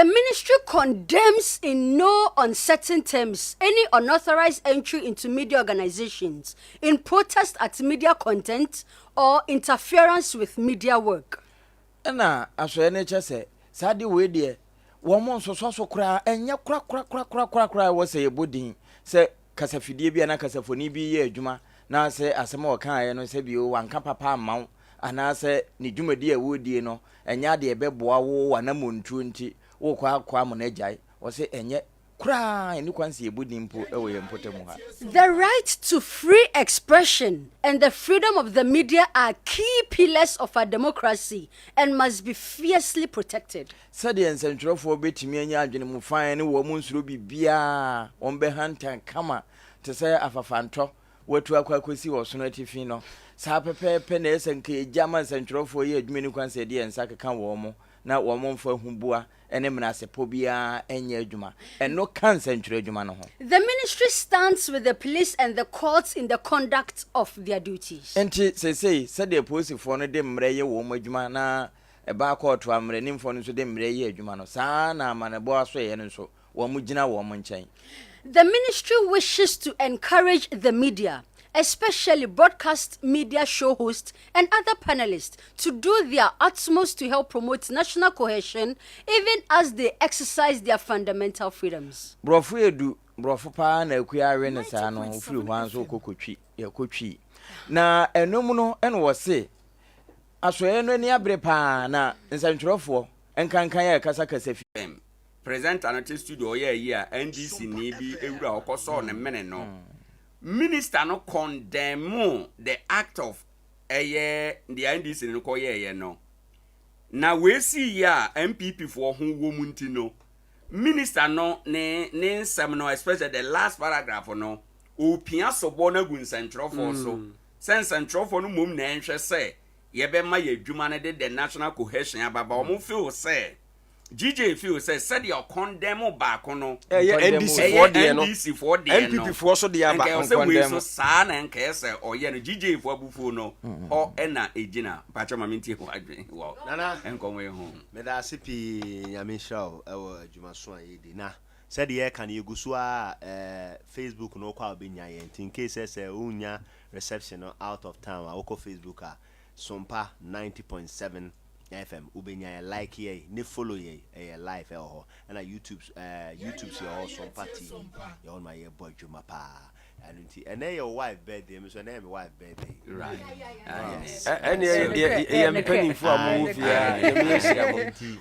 ministry condemns in no uncertain terms any unauthorized entry into media organizations in protest at media content or interference with media work. Na aso ene chese sadi we de wo mo nsoso kra enye kra wo se yebodin se kasafidie bia na kasafoni bi ye adwuma na se asema o kan aye no se bi o wanka papa amaw anase ni dwumadi a wodie no enya de ebeboa wo wanamontu nti wo kwa mo na jai wo se enye kra eni kwanse ebodimpo ewo ye mpotemu ha. The right to free expression and the freedom of the media are key pillars of our democracy and must be fiercely protected. Said the ensentropho betimi anya adwene mu fan ne wo mu nsuro bibia on be hantan kama to say afafanto watu akwakosi wo so na tifi no sa pepe na esenke jama nsentropho ye adwene kwanse de ensa keka wo mo na wo mo mfa hubua ene mnase pobia enye adwuma eno kan sentro adwuma no ho. The ministry stands with the police and the courts in the conduct of their duties. Enti say the police for no de mreye wo mo adwuma na eba court wa mre nimfo no so de mreye adwuma no sa na manebo aso ye no so wo mo gina wo mo nchen. The ministry wishes to encourage the media, especially broadcast media show hosts and other panelists, to do their utmost to help promote national cohesion even as they exercise their fundamental freedoms. Brofu edu brofu pa na akuare ne sa no ofiri hwan so kokotwi yakotwi na enum no ene wo se asoye no ni abre pa na nsantwerofo enkankan ya kasa fi present an studio ye NDC ni bi ewura okoso ne mene no. Minister no condemn the act of the NDC no ko ye no na we see ya MPP for ho wo munti no minister no ne nsem no especially the last paragraph no opia sobo na gu nsentro so sense nsentro no mom na enhwe se ye be ma ye adwuma ne de national cohesion ababa o mo feel say GJ feel said your condemn back no NDC for the MPP for so the back condemn so sa na nka say oye no GJ for abufu no o na ejina pacho maminti ho adwen wo nana enkonwe ho me da sipi nyame show ewo adwuma so ayedi na said ye kan yeguso a Facebook no kwa obenya ye in case say unya reception out of town a woko Facebook a SOMPA 90.7 FM ubenya like ye ne follow ye live ho and YouTube see your SOMPA TV you on my boy Juma pa and your wife birthday so na my wife birthday right and ye penny for movie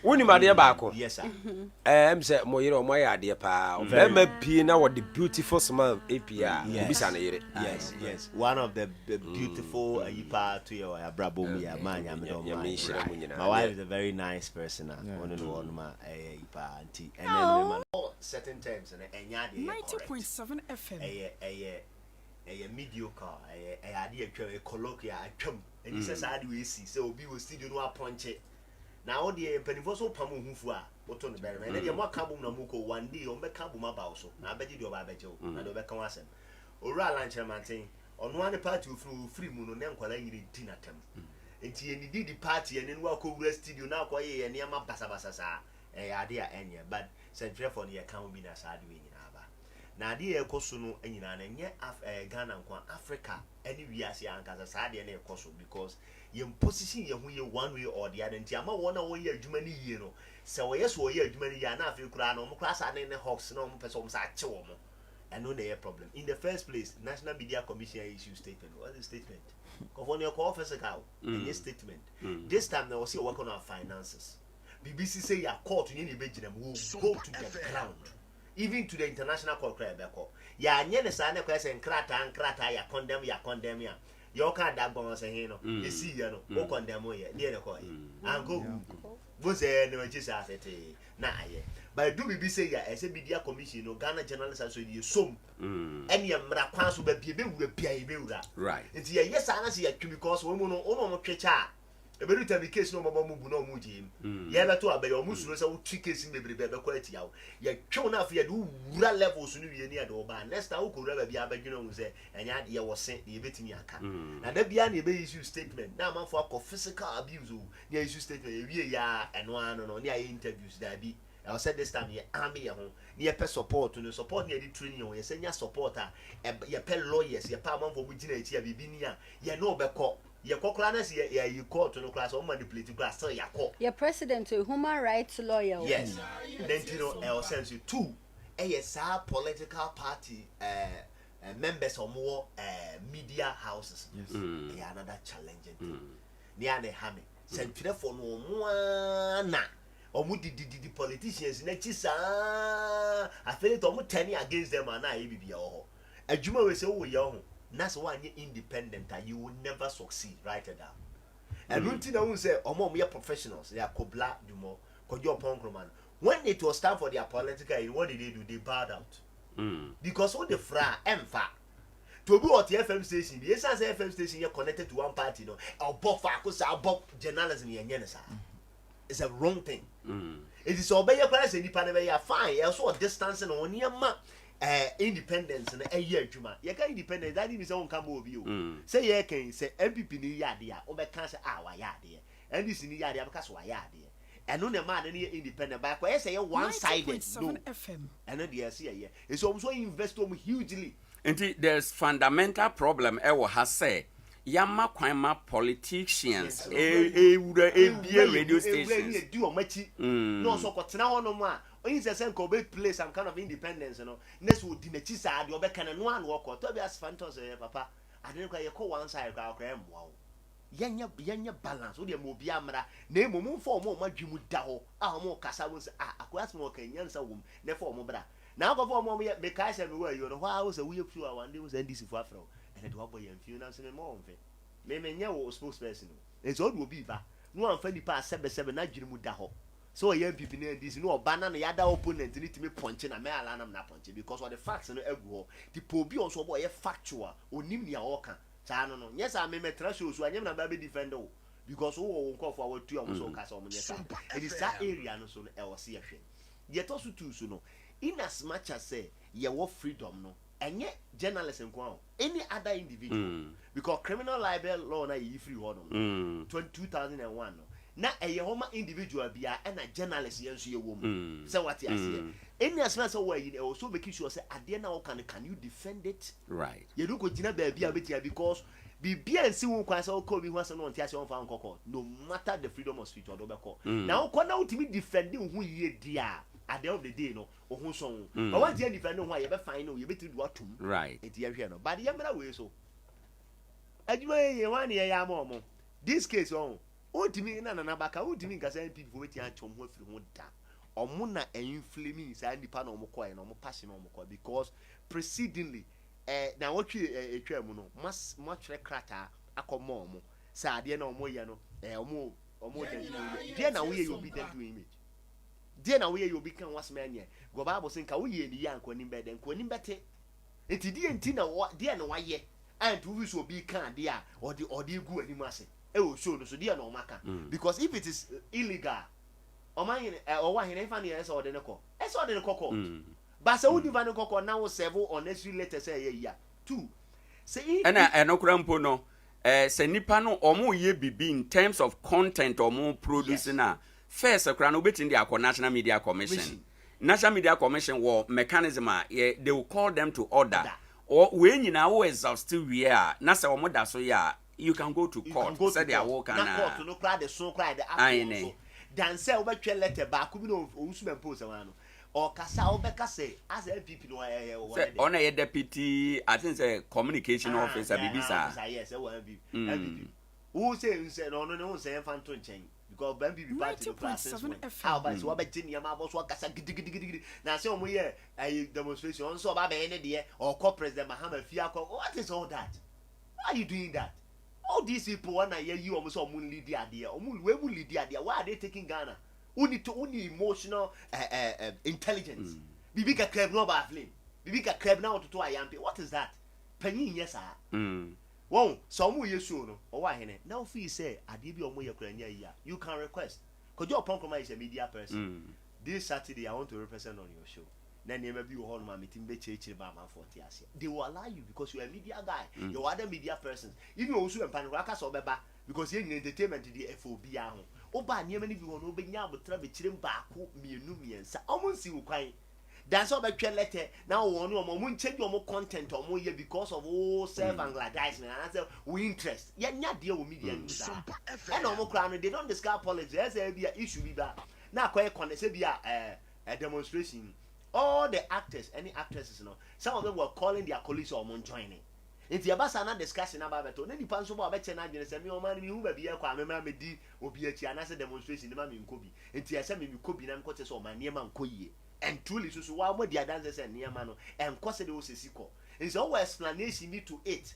woni ma de ba ko yes sir say mo yire o mo ya de pa o pie na what the beautiful smile APA bisa na yire yes one of the beautiful ipa to your brabo mi ya man ya me do my wife is a very nice person one no one ma ipa auntie and then certain times and enya de 90.7 FM a mediocre a idea a colloquial atwam and he says I do see so be will still no appointed now the penifoso pamu hufu a what on the better and then more carbon na muko one day on be carbon about so na be di obabejo na do be kan wasem ora lunch mantin on one party free mu no nkwala yiri dinner tem enti ye ni di party and then wa ko wura studio na ko ye ne ma basabasa sa idea enye but central for the account be na sa de na ade ekoso no anyina na nye Ghana nkwa Africa any wiase ankasa sa ade na ekoso because ye position ye hu ye one way or the other nti ama wona wo ye adwuma ni yie no se wo ye so ye adwuma ni ya na afi kura no mo kura sa ne hawks no mo pese mo sa ache wo mo eno na ye problem in the first place National Media Commission issue statement what is statement ko your office ka any statement this time they will see work on our finances BBC say ya court ni be gina mo go to the ground even to the international court cry beko ya nye ne sa ne kwa se nkrata ya condemn ya yo ka da gbon se hin no e si ya no o condemn ye ne ko ye anko bo se ne wachi sa afete na aye but do be say ya ese media commission no Ghana Journalists Association ene ya mra kwan so ba bia be wura bia ye be wura right nti ya yes ana se ya twi because wo mu no ono mo twecha eberu tabi case no mama mu bu no mu jim ye beto abere o mu suro se wo twi case mebre be ko atia wo ye twe na afia de wura levels no wie ni ade oba next time wo ko wura ba bia badwino mu se enya ade ye wo se de betimi aka na da bia na e be issue statement na amanfo akọ physical abuse o na issue statement e wie ya eno ano no na ye interviews da bi I said this time ye army ye ho na ye pe support no support na ye training ye senya support a ye pe lawyers ye pa amanfo mu gina echi a bibi ni a ye no be ko ye kokra na se ye you court no class o manipulate class still ya ko your president a human rights lawyer yes then you know sense two yes political party members of more media houses yes another challenging thing near the hame sentire for no mo na omu di politicians na chisa I feel it omu turning against them and na bibia ho adwuma we se wo ye ho that's why you're independent and you will never succeed. Write it down. And one thing I will say, we are professionals. They are Kobla Dumo, Kojo Ponkroman. When it was time for their political, what did they do? They bowed out. Because all the fra emfa to be at the FM station, the essence FM station you're connected to one party, no, or buffer, because our buff journalism in Yenesa. It's a wrong thing. It is obey your class and you fine. Also a distancing on your map. Independence and a year juma. You can independent that is own come over you. Say ye can say MPP ni yadia or be cancer our yadia. And this in yadia because why yadia. And no man any independent back where say one sided no FM. And then the see it's also invest hugely. And there's fundamental problem ever has said. Yama kwama politicians radio stations do machi no so kotena hono ma only say ko be play some kind of independence no next would dinechi sa de obeka na no an work to be as phantoms papa adene kwa ye ko one side kwa emwa yenya balance wo de mo bia mra na emom fo mo madwemu da ho a mo kasa wo akwas mo kan nyansa wom na fo mo bra na ko fo mo me kai se me wa yo no wa wo se we fu a one day wo se ndisi fu afro and do boy and few na se me mo mfe me nya wo spokesperson no it's all will be ba no amfa nipa sebe na dwene mu da ho so ye MPP na this no obana na yada opponent ni timi ponche na me ala na ponche because of the facts no egu ho the pobi also boy factual onim nia oka cha no yes I me metra show so anyem na ba be defend o because wo nko for what tu am so ka so mo nyesa it is that area no so no e wo se yehwe ye to so tu so no in as much as say ye wo freedom no enye journalism ko any other individual because criminal libel law na yi free ho no 2001 no na eye homa individual bia and a journalist yenso ye wom say what you say any as much as we also make sure say ade na can you defend it right you do go gina ba bia betia because bibia nsi wo kwan say o ko bi ho say no ntia say on fa nkoko no matter the freedom of speech or do be call now ko na ultimate defend hu ye dia at the end of the day no o hu so but once you defend hu ye be fine no ye be do atum right it ye hwe no but ye mera we so aduma ye wan ye ya mo this case on Ultimate na baka ultimate nkasa people wetin achom ho afiri ho da omo na inflaming say nipa na omo koy na omo passion na omo koy because precedingly na wotwe etwa mu no mas mochre krata akomo omo say ade na omo ye no omo de na we ye obi dem to image de na we ye obi kan wasme anye go bible say nka we ye ni ya nkoni be de nkoni bete enti de enti na de na waye and we so obi kan de a odi egu animu ase show no so dia no maka because if it is illegal oman OWOAHENE fa na yes or de neko eso de neko but say wudi va neko now serve unnecessary letter say ya two say na enokura mpo no say nipa no omo ye bibi in terms of content omo producing na first akura no betin the National Media Commission National Media Commission wo mechanism they will call them to order or we nyina wo exhaustive we are na say omo da so ya you can go to court said they are working na court no cry the so cry the apple dan say obetwe letter ba ku bi no ousum post wan no or kasa obeka say as MPP no on a deputy I think say communication officer bibisa yes MPP who say no say fanto nchen because MPP party no process how ba so obeti niam abo so kasa gidigidi na say omo ye demonstration so ba be ne de or call president Mahama Fiako what is all that why are you doing that? All these people wanna hear you almost lead the idea. We will lead the idea. Why are they taking Ghana? We need emotional intelligence. Bibi ka crab no ba flame. Bibi ka crab now to ayampe. What is that? Penny yes ah. Won some we show no. OWOAHENE. Now feel say ade bi omo ye kranya ya. You can request. Cause your compromise a media person. This Saturday I want to represent on your show. Then you may be on my meeting be church ba man 40 years. They will allow you because you're a media guy. You're other media persons. You also and Panraka so beba because you're in entertainment the FOB ahụ. Oba niam ni bi won obenya abotra be kirem baako mienu miensa. Omo si ukwan. Dan so be twa letter na won no omo change omo content omo ye because of self aggrandizement and say we interest. Ya nya de o media news. And omo kra no they don't discuss politics. There's a issue bi ba. Na akoye connect say bi a demonstration. All the actors, any actresses, you know, some of them were calling their colleagues or joining. If you are not discussing about it, then you pass over better than you say, "Me, man, me who be here, I remember me di obiachi and as a demonstration, the man in Kobe. And you say me Kobe and Cotes or my near man Koye. And truly, so why would the dancers and near man and cause it was a sequel? It's always explanation me to it.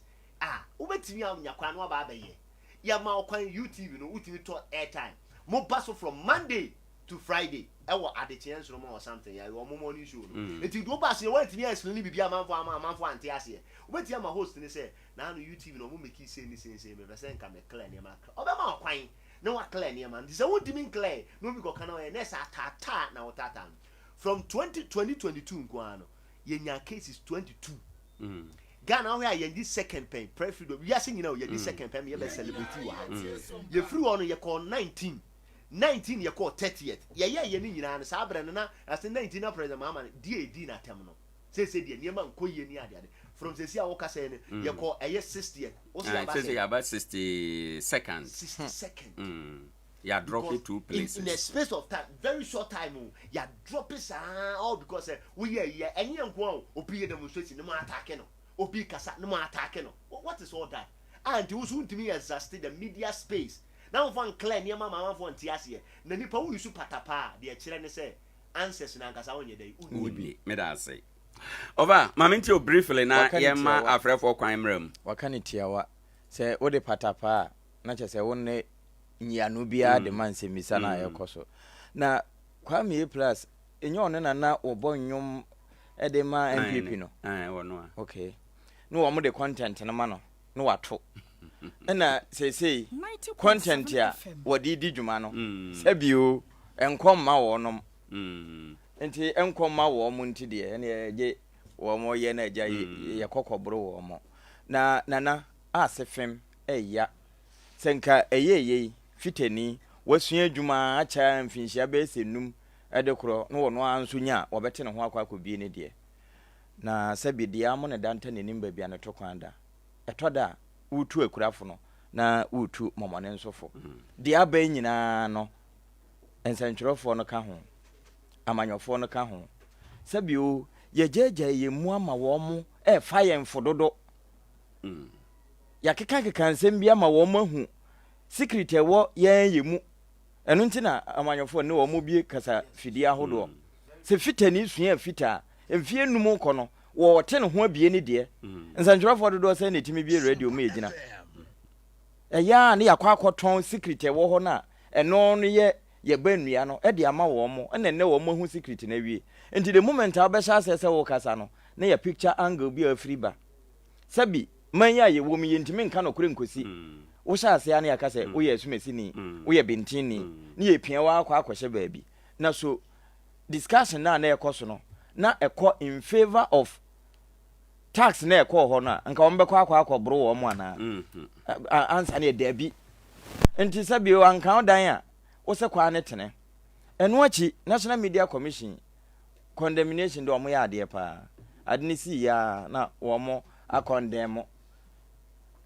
Ubet me on your quanwa baby. Ya ma kwan YouTube, no, ultimate talk airtime. More pass from Monday to Friday. I will add a chance room or something. I want more money show. If you go past your way to me, explain be a man for and Tiasia. Wait, I'm a host and say, now YouTube no make you say anything, say, but send come a clear near my Obama quine. No, a clear near man. This is what you mean, Clay. No, we go canoe and Nessa tata now tatan. From 2022, Guano, your case is 22. Ghana, where you this second pen, preferred. We are saying, you know, you're this second pen, you're celebrity. You're through on your call 19. 19 you call 30th. Yeah, you need an sabrana as the 19 president mamma, DAD na terminal. Say, the Nieman Koye near from the Sia Oka saying, you call a year 60th. What's about 60 seconds? 60 seconds. Yeah, drop it 2 places. In a space of time, very short time, you drop it all because we are here and you go, Opi demonstration, no more attacking, Opi Casa, no more attacking. What is all that? And you soon to me exhausted the media space. Now one clear near my mama for Tiasia. The Nipa who you patapa, the children say, answers and Ancas on your day. Would be, may I say. Over, Mamintio briefly now, Yama afraid for crime room. What can it hear? What say, what the patapa, not just a one nyanu bia de man se misa na yekoso na Kwame plus enyo one na obonyum e de ma MPP no wono okay no wo mo de content no ma no no wato na say content ya wodi di dwuma no sabio enkomma wo nom enti enkomma wo mo nti de na ye wo mo ye na agya ye kokobro wo mo na asefem eya senka eyeye fitani wasua adwuma acha mfinhia be senum edekro no wono anso nya wobete ne ho akwa bi ne de na sabi dia mo ne danta ne nimba bia ne tokwanda etoda utu akurafo no na utu momone nsofo dia ba nyina no ensentwerofo no ka ho amanyofo no ka ho sabi o yejeje yemu ama wo mo fa ye mfododo yakeka nsem bia ma wo mahu secret ewo ye yemu enu nti na amanyofo ne wo mo bie kasa fidi ahodo se fitani sua fita emfie num ko no wo te ne ho abie ne de nsantwerofo dodo se ne timi bie radio ma egina eya ne yakwa akoton secret ewo ho na eno no ye banua no e de ama wo mo ne wo mo hu secret na wie nti the moment abesha asese wo kasa no ne ya picture angle bi afri ba sabi manya ye wo mi yentimi nka no kure nkosi wo sha ase ya ne yakase wo ye asumesi ni wo ye bentini ne ye pia wa akwa akwhye baabi na so discussion na ekoso no na ekọ in favor of tax na ekọ ho na nka wo mbekọ akwa bro wo mo ana answer na dabi enti sabi o anka odan a wo se kwa ne tene eno achi National Media Commission condemnation do mo ya ade pa adnisi ya na wo mo akondem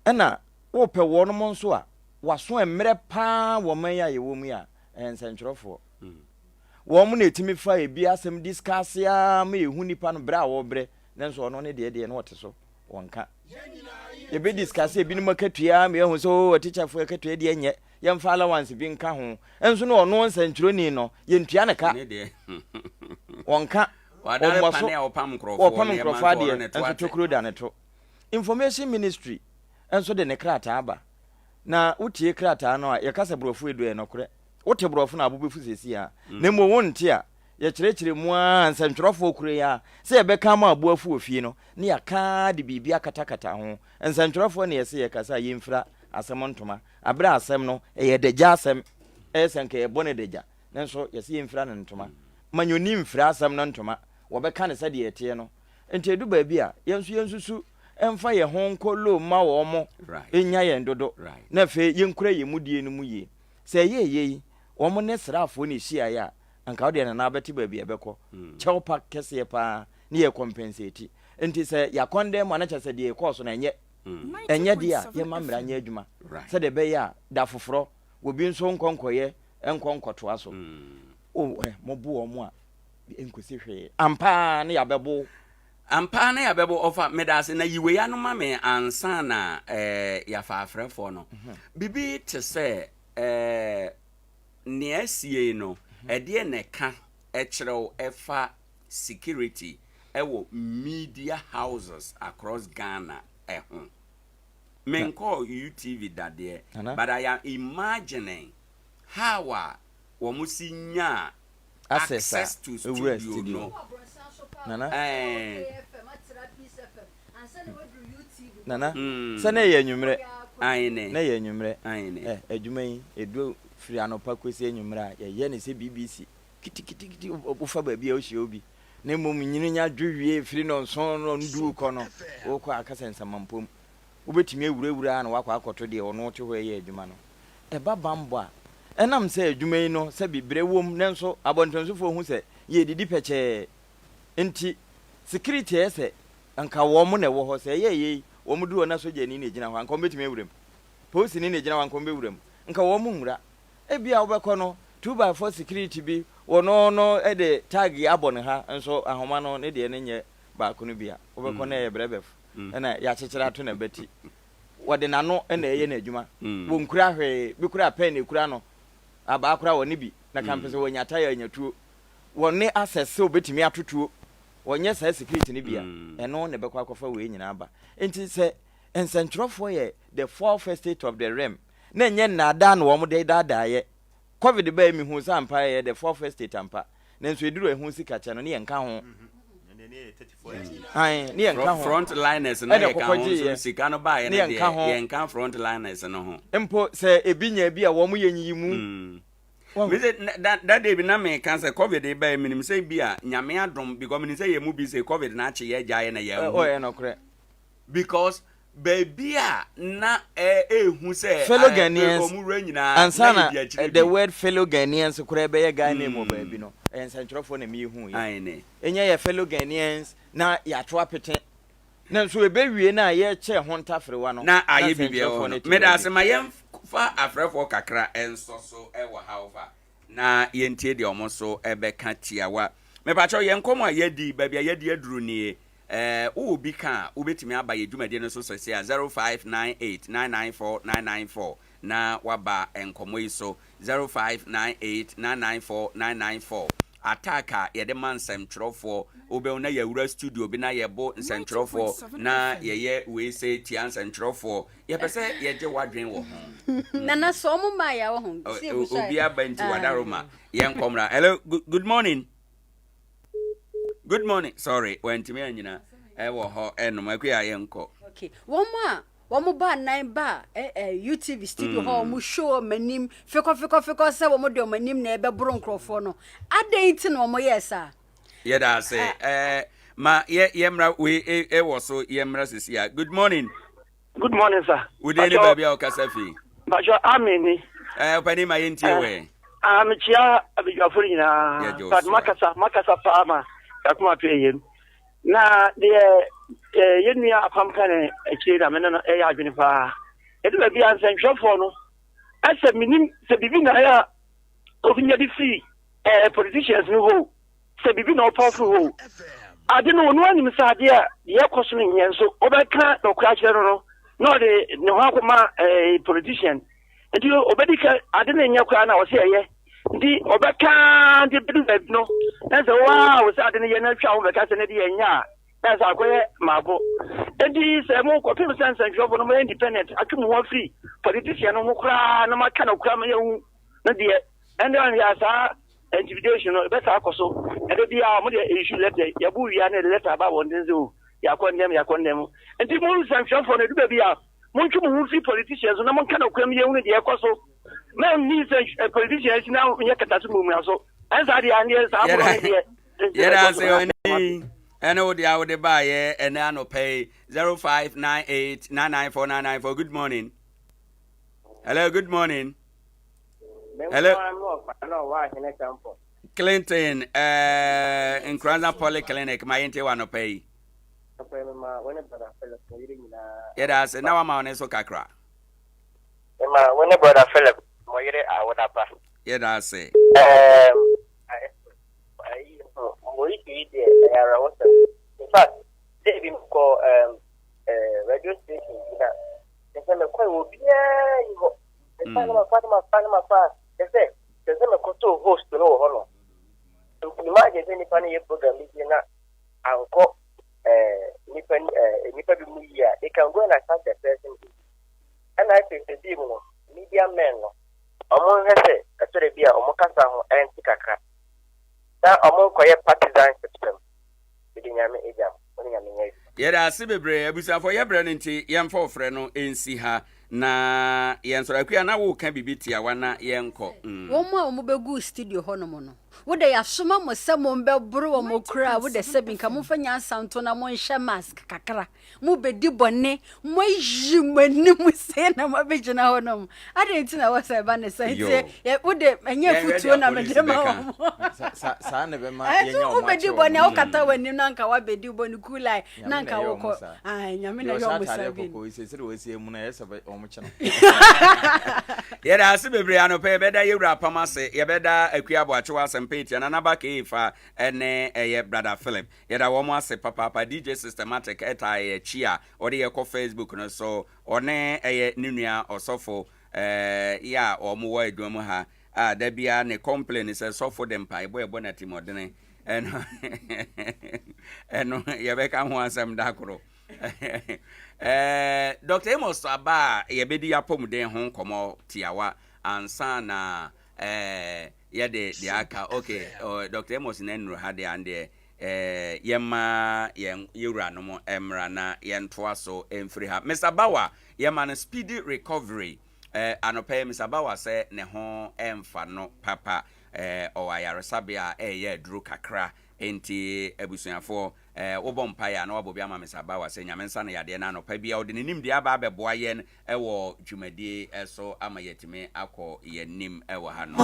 ena wo pe wo no mo nso a waso emre pa wo man ya ye wo mu ya ensentwerofo wo mo na etimi fa ebi asem discuss ya ma ehu nipa no bra wo bre nanso ono ne de no wote so wonka ye be discuss ebi no makatua ma ehu so teacher fo akatua de enye ye mfa allowance bi nka ho enso no ono nsentweroni no ye ntua ne ka wonka wadare pane a opam krofo de enso tokuro da ne to information ministry enso de ne krata aba na utie krata no a ye kasa brofu edu e no kore wote brofu na abubefu sesi a na mo wonte a ye kirekire mu a nsantwerofo kure ya se ye beka ma abuafu ofie no ne ya ka de bibia katakata ho nsantwerofo ne ye se ye kasa ye mfra asem ntoma abra asem no ye deja asem esenke ye bone deja nanso ye se ye mfra ne ntoma manyoni mfra asem no ntoma wo beka ne se de ye tie no enti edu ba bi a yensusu emfa ye honkolo ma wo mo enya ye ndodo na fe yenkura ye mudie no mu ye se ye wo mo ne srafo ne hia ya anka wo de na abeti ba bi ebekọ chewpa kese pa ne ye compensate enti se ya konde mo na chese de course na enye dia ye mamra nya adwuma se de be ya da foforo wo bi nso nkonkoye enkonkoto aso mo bu wo mo a enkosi hwe ampa ne ya bebo ampa na ya bebo ofa medase na yiwe ya no mame ansa na ya fa afrefo no bibi te se ne asie no ede ne ka ekyerɛw efa security ewo media houses across Ghana menko UTV dade but I am imagining how womusinya access to studio no nana sene ye nwumre ayine na ye nwumre ayine adwuma yi edu firi anopa kwesi enwumre ye ne se BBC kiti ofa ba bia o hie obi na mom nyinya dwowie firi no nson no ndu ko no wo kwa akasensa mampom wo betimi ewurawura na wakwa akoto de ono te ho ye adwuma no eba bambo a enam se adwuma yi no se bibre wom nanso abontonsofo hu se ye didi peche enti security ese anka wo mo na wo ho se ye wo mu duo na soja ni gina ho anka betimi ewuram police ni gina ho anka bewuram anka wo mu nwura ebia wo bekọ no 2x4 security bi wono no e de tag abon ha nso ahoma no ne de ne nye ba ko no bia wo bekọ na ye brebef na ya chechera to na beti wode nano na eye na adwuma wo nkura hwe bi kura pen e kura no aba akura woni bi na campus wo nyata ya nyatuo wonne access obetimi atotuo wonye sa security ne bia eno ne bekọ akofa we nyina aba enti se ensentwerofo ye the fourth state of the realm na nye na da no wo mo de da ye covid ba mi hu sampa ye the fourth state ampa na nso eduru ehu sika cha no ne nka ho ai ne nka ho front liners na ye ka ho sika no ba ye ne ye nka front liners no ho empo se ebinya bi a wo mo yenyi mu me say that day bi na me can say covid ba minim say bi a nyame adom because me say ye mu bi say covid na ache ye gya ye na ye oh ye no kre because baby na ehu say fellow Ghanaians ansana the word fellow Ghanaians kura be ye Ghana mo baby no ensantrofo na me hu ye enye ye fellow Ghanaians na ya to apete na so ebe wie na ye che ho ntafrewa no na aye bibia ho me da se ma ye fa afrefo kakra enso so ewa haufa na ye ntie de omo so ebe ka tiawa me pa cho ye nkomo a ye di baby ye di aduru ni ubi kan ubetimi aba ye dwumade no so sese 0598994994 na waba enkomo iso 0598994994 ataka ye de man semtrofo obe na ye wura studio bi na ye bo semtrofo na ye we say tian semtrofo ye pese ye je wadwen wo ho na so mo ma ya wo ho obi abanti wadaroma ye nkomra hello good morning. Good morning. Sorry, when to me anyina wo ho eno makua ye nko. Okay. Womo ba nine ba UTV studio ho mo show manim feko se womo de manim na ebe bro nkrofo no. Adenti no mo yesa. Ye da say ma ye mra we wo so ye mra sisia. Good morning. Good morning, sir. We dey baby o kasafi. Ba jo ameni. Opani ma yentie we. Chia abijafo nyina. But makasa farmer. Akuma peyem na de yenua apampane akire da mena no eya adwene fa edu ba bia nsɛnhwɛfo no asa minim se bibi na ya obinya di free politicians no ho se bibi na powerful ho ade no no anim sa ade a ye koso no nyen so obeka no kra kire no no de ne ho akoma politician edi obedika ade na nya kra na wo se ye ndi obeka ndi bidu no na se wow se ade ne ye na twa wo beka se ne de ye nya na se akoye mabo ndi se mo ko pim sense job no mo independent atum ho free politician no mo kra na maka na kra ma ye hu na de and then ya sa intimidation no be sa akoso e do dia mo de issue letter ya bu wi na letter ba won den zo ya condemn ndi mo sanction for na du ba bia mo ntum ho free politicians na mo kana kra ma ye hu ne de ekoso men ni say politicians now nya kata su mu aso ansa dia ande sa abro ne yeah say oni eno dia wo de ba ye ene ano pay 0598994994. Good morning. Hello, good morning. Hello. Clinton NKORANZA Polyclinic my ente wa no pay. Yeah that's now am on so kakra. Ma when brother Philip moyire awodaba. Yeah that's it. In fact, they be call radio station na. They say me kwa obi you go. They say my father. They say me go to host no ho no. So imagine any funny program is na anko nipa bi mu ya. They can go and attack the person. And I think the people media men no. Omo hese atore bia omo kasa ho enti kakra. Na omo koye partisan system. Bidinyame ejam. Yeah, that's bebre abusa for ye brand nti ye mfa ofre no ensi ha na ye nsora kwa na wo ka bibitia wana ye nko wo mo begu studio ho no mo no wo de ya soma mo se mo be bro wo mo kra wo de se binka mo fanya santo na mo nhye mask kakra mo bedi bone mo yi mani mo se na mo begina ho no ade nti na wo se ba ne se nti wo de enye futuo na me de ma wo sa ne be ma ye nya wo bedi bone wo kata wani na nka wa bedi bone kulai na nka wo ko ai nyame na yo mo sabi ko ise se wo se mu na ye se omo chena ye da se bebre anope be da ye wura pamase ye be da akua boachewa sempeti na naba keifa ene ye brother Philip ye da wo mo ase papa DJ systematic eta ye chia ode ye ko Facebook no so one ye ninua osofo ya o mo wa edwom ha da bia ne complain se sofo dem pa ebo ebo na timodene eno ye be ka ho asem da koro Dr. Amos aba yebedi apomuden ho komo tiawa ansa na yede de aka okay Dr. Amos na nru ha de ande yema yewura no mo emra na yentoa so emfiri ha Mr. Bawa yema na speedy recovery anope Mr. Bawa se ne ho emfa no papa owayaresabia ye duru kakra enti ebusuafo wobɔ mpaya na wabɔ bi ama Mr. Bawa se nyamensa na yade na anopa bia ode nim de aba abɛboa yen ɛwɔ dwumadie ɛso ama yetime akɔ yenim ɛwɔ ha no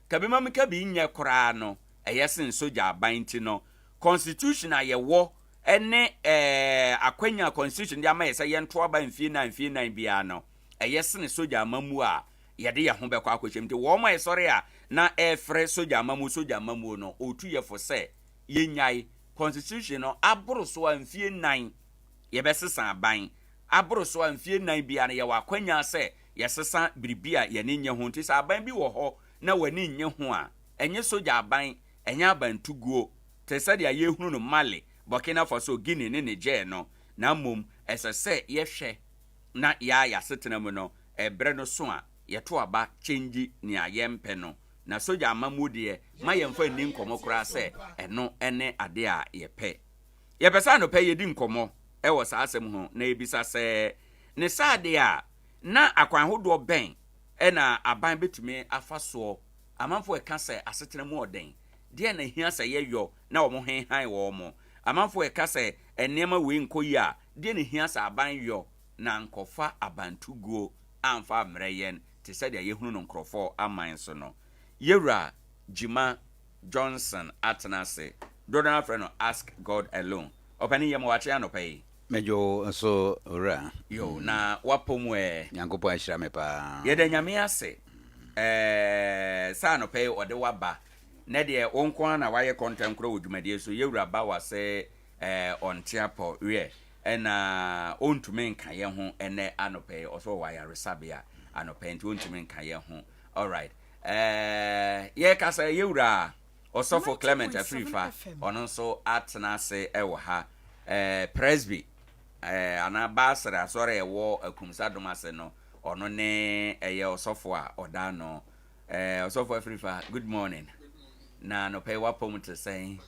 kabima mka bi nye koraa no eyesen soja abanti no constitution ayewo ene akwanya constitution dia ma yesa yento aba mfie na bia no eyesen soja amamu a yede ye ho bekwa akwachemte wo ma yesore a na efre soja amamu no otu ye fo se yenyai constitution no aboro so amfie 9 ye besesa aban aboro so amfie 9 bia na ye wakwanya se yesesa biribia ye ne nye ho ntisa aban bi wo ho na wani nye ho a enye soja aban enye abantuguo te said ya yehunu no Mali Burkina Faso Guinea ne Niger no na mom esese yehwe na ya setena mu no ebre no so a yeto aba change ni ayempe no na soja amamu de ma yemfa ni nkomo kura se eno ene ade a yepe yepesa no pe yedi nkomo ewo sa asem ho na ebisa se ne sade a na akwan hodo ben ena aban betumi afaso amanfo eka se asetena mu oden de na hia se yeyo na wo mo henhan wo mo amanfo eka se enema we nkoyi a de na hia se aban yo na nkofa abantuguo amfa mreyen te said ya yehunu no nkrofo aman so no yewra Jima Johnson Atanase Donald Freno ask God alone opani yemo wache anopai mejo so ora yo na wapomwe nyankopo ahira me pa yede nyame ase sa anopai ode waba na de onko na waye content kro odwumade so yewra ba wase ontiapo we na ontume nka ye ho ene anopai oso waya resabia anopai nti ontume nka ye ho all right ye kasa yewra osofo Clement Afrifa ono so atena se ewo ha presby ana basra sore ewo akumsa domase no ono ne eye osofo a oda no osofo Afrifa good morning na no pay wapom to say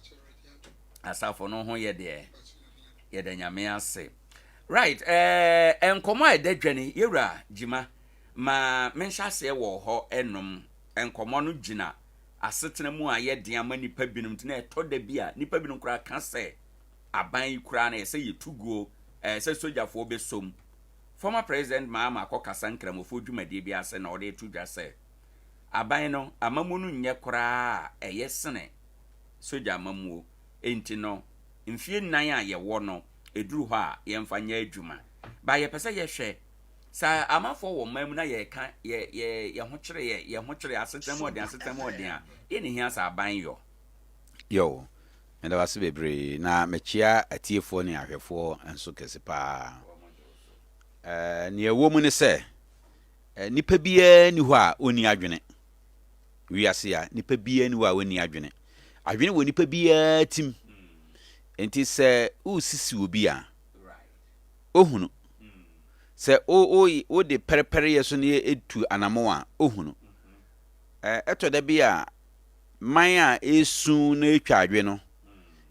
asafo no ho ye de nyame ase right enkomo edadwani yewra Jima ma mensha se wo ho enom enkomo no gina asetena mu aye de ama nipa binum tena etoda bia nipa binum kura ka se aban kura na se yetuguo se sojafo besom former president Mahama akokasa nkramofo dwumade bia se na ode etudwa se aban no amamu no nye kura eyesene soja amamuo enti no mfie nan a ye wo no eduru ho a ye mfanya adwuma ba ye pese ye hwe sa amafo wo mamu na ye ka ye ho kyere asetem odin a ye ne hia sa aban yo meda wase bebre na mechia atiefo ne ahwefo enso kese pa ne ewo mu ne se nipa bia ni ho a oni adwene wiase a nipa bia ni ho a oni adwene wo nipa bia tim enti se usisi obi a ohunu se o de perepere yeso ne etu anamo a ohunu eto da bia man a esu na etwa adwe no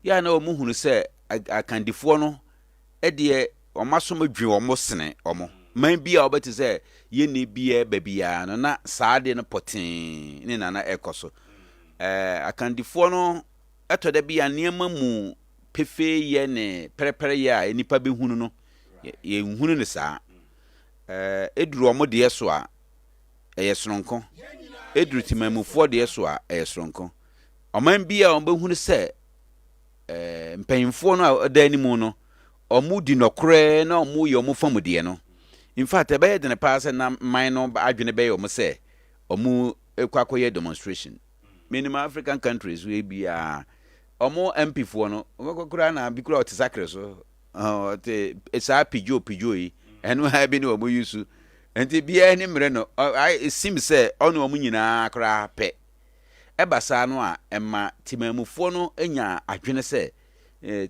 ya na omu hunu se akandifo no de omasom adwe omo sene omo man bia obeti se ye ne bia babia no na saade no potin ne nana ekoso akandifo no eto da bia niema mu pefe ye ne perepere ye a enipa be hunu no ye hunu ne saa eduru omo de so a sonko eduru timamufo de so a sonko oman bia ombe hunu se mpanyimfo no adani mu no omu di nokre na omu ye omu famude no in fact ebe de ne pass na man no adwene be ye omu se omu ekwakoye demonstration minimum African countries we bia omu MP fo no okokura na bikura otisakre so te esa pijo yi enu ha bi ni omu yusu enti bia ni mre no it seems say onu omu nyina kra pe ebasa no a emma timamufo no enya adwene se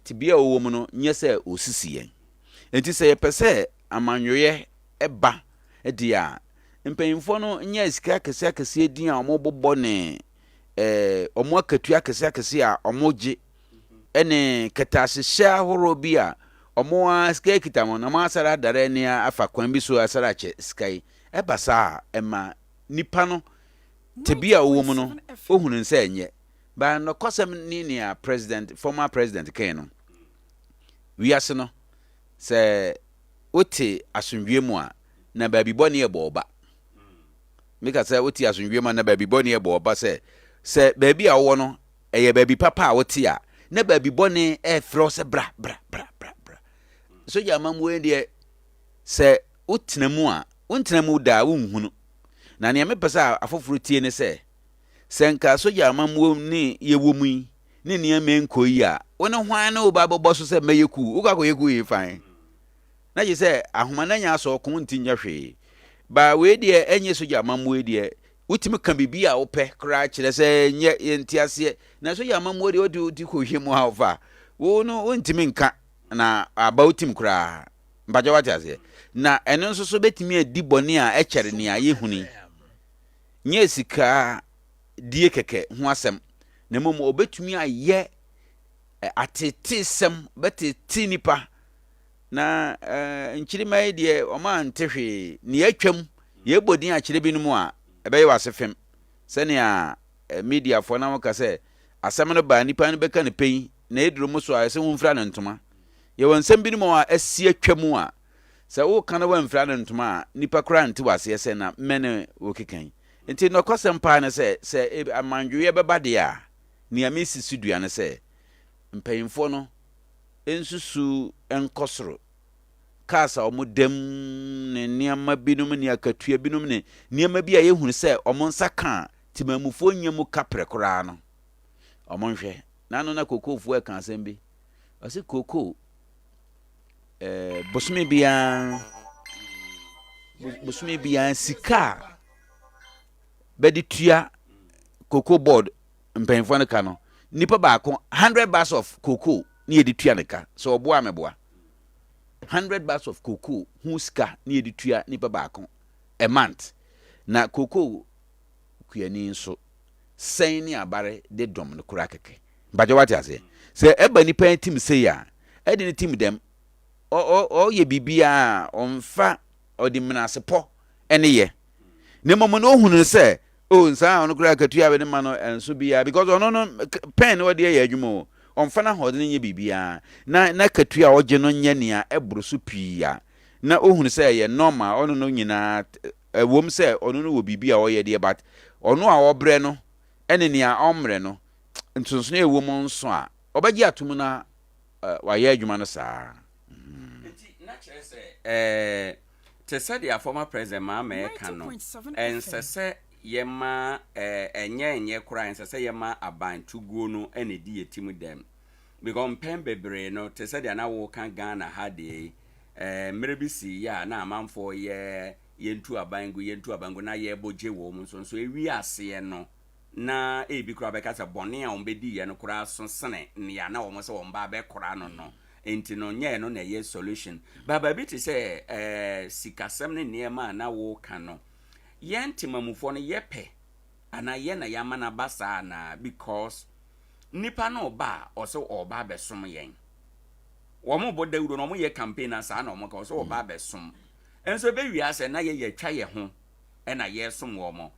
tibia owo mu no nye se osisiyen enti se yepese amanyoye eba dia mpanyimfo no nya esika kese din a omo bobbo ne omo akatu akese a omo je ene ketase sha horo bi a omo aska kitamo na ma asara dare ne afa kwan bi so asara che sky ebasa ema nipa no tebia owo mu no ohunu nsa enye ba no kosem ni a president former president Keno wiase no se ote asundwe mu a na ba bibone eboba meka sɛ wote asonwie ma na baabi bɔne ɛbɔ ɔba sɛ baabi a wowɔ no ɛyɛ baabi papa a wote a na baabi bɔne ɛfrɛ sɛ bra sogya amammuo deɛ sɛ wotena mu a wontena mu daa wonhunu na nea mepɛ sɛ afoforo tie ne sɛ nka sogya amammuo ne yɛwɔ mu yi ne nneɛma nkɔ yi a wo ne hwan ne wo ba bɛbɔ so sɛ mɛyɛ ku wokɔ akɔyɛ ku yi fan na gye sɛ ahoma na nya asɔ ko nti nya hwee ba wei deɛ ɛnyɛ sogya amammuo deɛ wotumi ka bibi a wopɛ koraa kyerɛ sɛ nyɛ yɛnti aseɛ na sogya amammuo deɛ wode kɔhwɛ mu a wofa wo no wontumi nka na aba wotim koraa mpagya wate aseɛ na ɛno nso so bɛtumi adi bɔne a ɛkyɛre nea yɛhuni nyɛ sika die kɛkɛ ho asɛm na mmom obɛtumi ayɛ atete sɛm bɛtete nipa na nkyirima yi deɛ ɔma nte hwee ne yɛatwam yɛbɔdin akyerɛ bi no mu a ɛbɛyɛ wase fem sɛnea mediafoɔ na wɔka sɛ asɛm no baa nipa no bɛka ne pɛyi na ɛduro mu so a ɛsɛ womfira ne ntoma yɛwɔ nsɛm bi no mu a asi atwa mu a sɛ woka no wamfira ne ntoma a nipa koraa nte waseɛ sɛ na mmɛne wɔkekan nti nɔkɔsɛm paa no sɛ amandwoeɛ bɛba deɛ a nea mesi so dua no sɛ mpanyimfoɔ no nsusu nkɔ soro kasa ɔmo dam ne nneɛma binom ne akatua binom ne nneɛma bi a yɛhunu sɛ ɔmo nsa ka timamufoɔ nya mu kaprɛ koraa no ɔmo nhwɛ nano na kokofoɔ ɛka asɛm bi ɔse koko bosome biara sika bɛde tua koko board mpanyimfoɔ no ka no nipa baako 100 bars of cocoa ni yɛde tua ne ka so ɔboa meboa 100 bars of cocoa hu sika ni yɛde tua nipa baako a month na cocoa kuani nso sɛn ne abare de dom no kura keke bagye wate ase sɛ ɛba nipa tim sɛ ya ɛde ne tim dem o ye bibia ɔmfa ɔde menasepɔ ɛne yɛ ne mmom no ohunu sɛ o nsa ono kura katua be ne ma no enso bia because ono no pen no de yɛ adwuma ɔmfa na hɔde ne nyɛ bibia na katua ɔgye no nyɛ nea ɛboro so pia na ohunu sɛ yɛ normal ɔno no nyina ɛwom sɛ ɔno no wɔ bibia ɔyɛ de but ɔno a ɔbrɛ no ɛne nea ɔmrɛ no ntonso na ɛwom nso a ɔbɛgye atom na wayɛ adwuma no saa na kyerɛ sɛ te sɛ the former president Mahama ɛka no ɛnsɛ sɛ yema enye kura ense se yema abantuguo no ene di yetim dem because pen bebre no te se dia na wo kan Ghana ha de mrebisi ya na amanfo yentu abangu na ye boje wo mu so ewi ase no na ebi kura be kasa bone a ombedi ye no kura so sene ne ya na wo mo se wo mba be kura no enti no nye no na ye solution baba bi te se sikasem ne niema na wo kan no yentimamufo no yepe ana ye na yama na basa na because nipa no ba oso oba besom yen wo mo bodawuro no mo ye campaign asa na mo ka oso oba besom enso be wi ase na ye twa ye ho e na ye som wo mo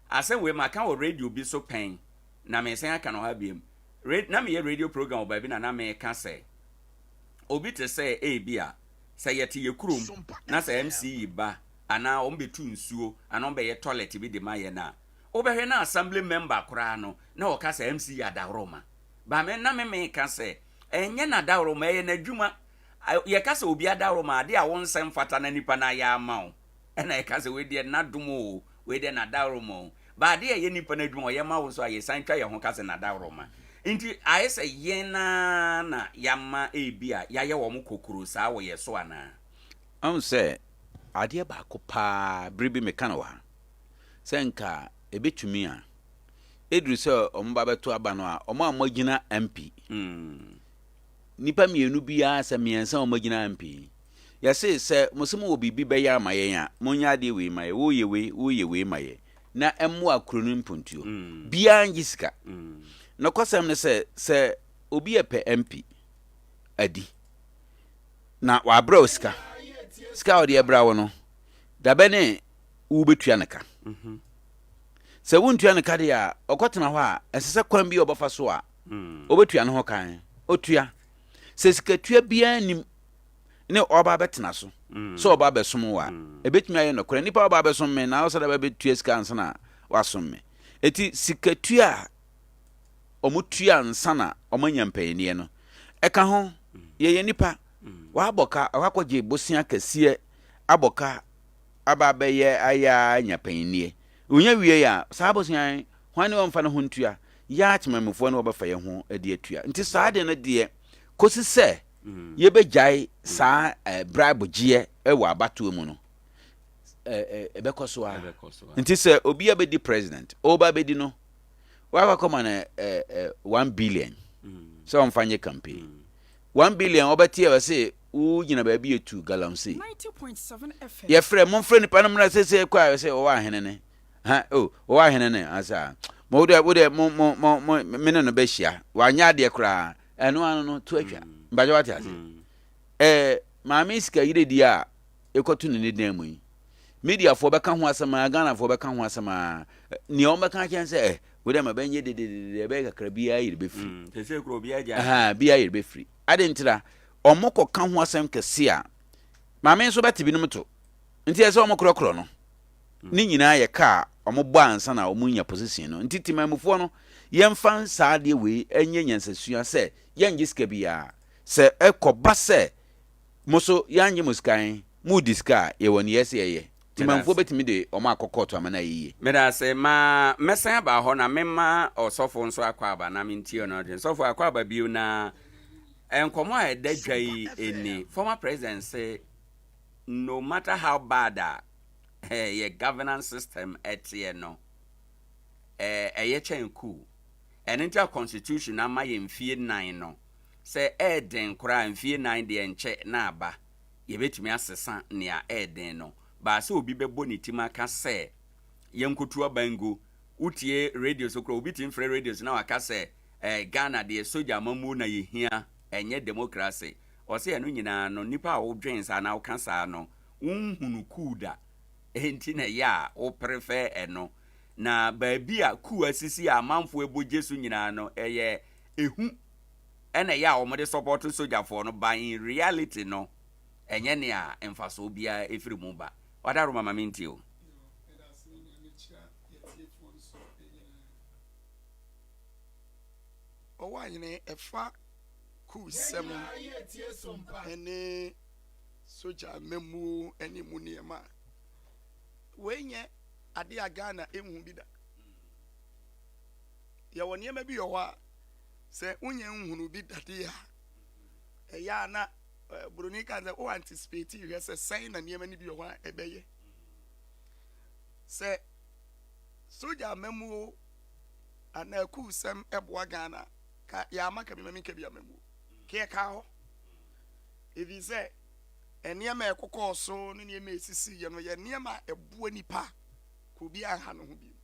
ase we maka wo radio bi so pen na me sen aka no ha biem na me ye radio program oba bi na me ka se obi te se bia se ye te ye kurom na se MC ba ana ombetu nsuo ana ombe toilet bi de maye na obehwe na assembly member kora no na okasa MC ya dawroma ba me na me ka se enye na dawroma ye na dwuma ye kasa obi adawroma ade a won nsem fata na nipa na ya ama o na ye kasa we de na dumo we de na dawroma ba ade ye nipa na dwuma ye ma wo so aye san twa ye ho kasa na dawroma nti aye se ye na yama bia ya ye wo mo kokoro saa wo ye so ana say adeɛ baako paa bribi meka no wa senka ebetumi a eduru sɛ ɔmba bɛto aba no a ɔmo amagina MP nipa mienu bia sɛ miensa ɔmagina MP yɛse sɛ mosem wɔ bibi bɛyɛ ama yɛn a monya adeɛ wei ma yɛ woyɛ wei ma yɛ na ɛmo akro no mpontuo bia ngisika na kɔsɛm ne sɛ obi yɛpɛ MP adi na wabrɛ osika ska odi ebra wo no da bene wo betua neka se wo ntua neka de a okotena ho a esese kwan bi obafa so a obetua ne ho kan otua se sika tua bia nim ne oba betena so so oba besom wa ebetumi aye nokore nipa oba besom me na osada ba betua sika ansa na wasom me eti sikatua omutua ansa na omanya mpanyine no eka ho ye nipa wa aboka akwaje bosia kase aboka aba beye aya nyapanyine unya wie ya saa bosia hwane wonfa no hontua ya atmamufo no obafa ye ho ade atua nti saa de no de kosi se ye bejai saa bribe gie ewa abato mu no ebekoso a nti se obi abedi president oba bedi no wa koma na 1 billion so mfanye campaign 1 billion obati e say u nyina ba bi etu galamsey 90.7 FM ye frɛ mo frɛ ni pa no mra sese kwa say OWOAHENE ne ha OWOAHENE ne asa mo de mo mene no be hia wa nya de kra eno anu no to atwa mbaje wate ase maami sika yire dia ekotu ne dan mu yi media fo beka ho asema Ghana fo beka ho asema ni o beka chen se we dem abanye de be kakra bia yire be free tese kro bia ja bia yire be free adentira omoko ka ho asem kese a maami so beti binum to nti ese omokro no ni nyina ye ka omobọ ansa na omunya position no nti timamufo no yemfa saa de we enye nyansasua se yengiska bia se ekoba se moso yanye muskan mu diska ye woni yesi ye timamfo betimi de omo akokoto amana yiye meda se ma mesan ba ho na mema osofo nso akwa aba na mentio no de sofo akwa aba biu na enkomo a edadwai eni former president say no matter how bad your governance system etie no eye chenku enti a constitution ama ye mfie 9 no se eden kura mfie 9 de enche na aba ye betumi asesa nea eden no ba se obi bebo ne tima ka se yenkotu abango utie radio so kura obi tim free radio na waka se Ghana de soja mamu na ye hia enye democracy o se eno nyina no nipa a wo dwen sa na wo kansa no unhunu kuda enti na ya o prefer eno na baabi a ku asisi amanfo ebojesu nyina no eye ehu ena ya o mode support soja for no by in reality no enye ne a emfaso bia efiri mu ba wadaro mama minti o OWOAHENE efa ku sem ene soja memu eni muniema wenye ADEA Ghana enhu bida ya woniema bi yo wa se unye nhunu bi dade ya na broni kan se o anticipate hwe se sen na niema ni bi yo wa ebeye se soja memu ana ku sem eboa Ghana ka ya maka bi mami ka bi amemu ke ka ho evi se eniema ekokọ so ne niema esisi ye no ye niema ebuo nipa ko bi aha no ho bi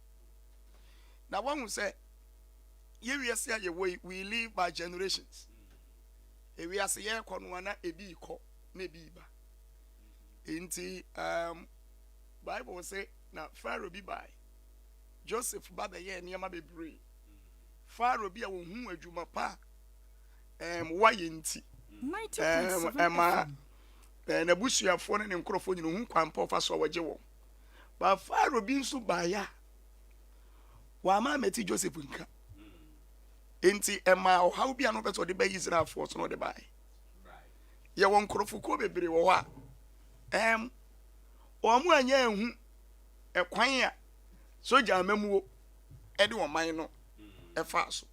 na wahu se ye wiase ye we live by generations e wiase ye kono na ebi ko na ebi ba enti Bible say na Pharaoh bi by Joseph baba ye niema bebre Pharaoh bi a wo hu adwuma pa waye nti 90.7 na busuafo ne nkrofo nyino hu kwampa ofa so waje wo ba Pharaoh bi nso baya wa ma meti Joseph nka enti o how bi ano beto de ba Israel fo so no de bai ye won nkrofo ko bebre wo ha o mu anya ehu ekwan a soja amamuo e de wo man no efa so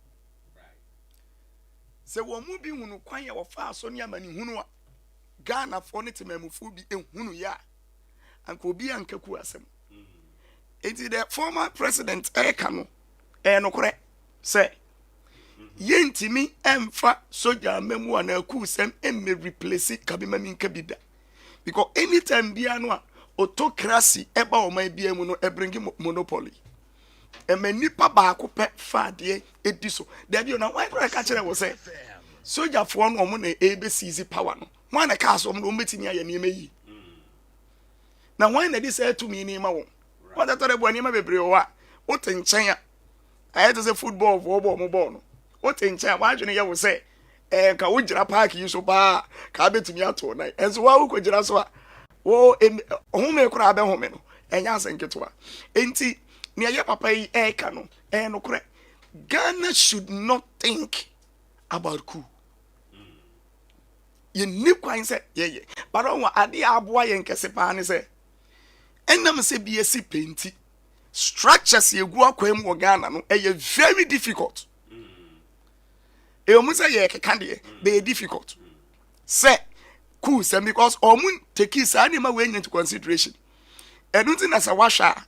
se wo mu bi hunu kwan ya wo fa so ne amani hunu a Ghana for ne temamufu bi ehunu ya anka obi anka ku asem enti the former president eka no no kore se yentimi emfa soja amamu ana ku sem emme replace kabimami nka bida because anytime bia no a autocracy eba o man bia mu no e bring monopoly nipa ba ko pe faade ediso da bi na why ka kire wo se soja for no mo na ebesizi power no why na ka so mo betimi aye niema yi na why na dis to me ni ma wo what that tore bo niema bebre wo a o tenchen a aye to say football for bo mo ball no o tenchen wa adwene ye wo se ka wo gyina park yi so ba ka betumi ato na enso wa wo gyina so a wo home kura be home no enya asenketo enti ne ye papa yi ka no no kure Ghana should not think about coup. You need quite say yeah. But on what ADEA AKYE ABIA nkese say enam say BSc painti structures ye go akwam wo Ghana no very difficult. E omu say ye keka de be difficult. Say coup say because omu take is anima we into consideration. E don't think as a washa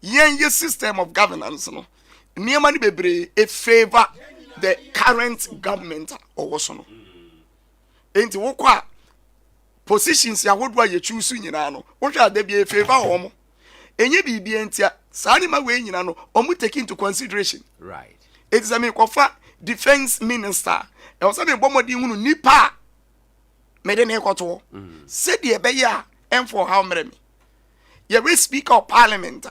yen ye system of governance no niema ni bebre e favor the current government or also no. Enti wo kwa positions ya wodwa ye choose nyina no wo hwa da bi e favor omo enye bibia entia saa ni ma we nyina no omu take into consideration. Right. It is a me kofa defense minister e was say bomodi hunu nipa me de ne ekoto said ye be ya for how many ye we speaker of parliament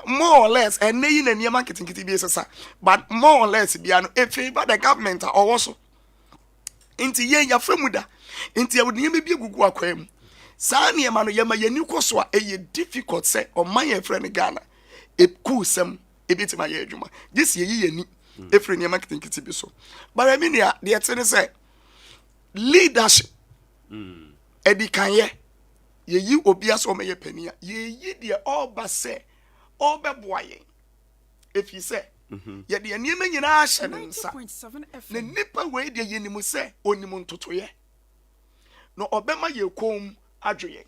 more or less and nayi na niam marketing bi sesa but more or less bia no e favor the government or also inti ye ya famuda inti ya wudin be gugu akwam saa ne ma no ye ma yani koso a e difficult say o man ye friend Ghana e cool sem e bitima ye adwuma this ye yani e friend ye marketing kiti bi so but I mean ya de tene say leadership edi kan ye yi obi aso me ye pania ye yi de all ba say all be boye if you say ye de aniema nyina ahye ne nsa ne nipa we de ye nimu say onimu ntotoye no obema ye kom adwoye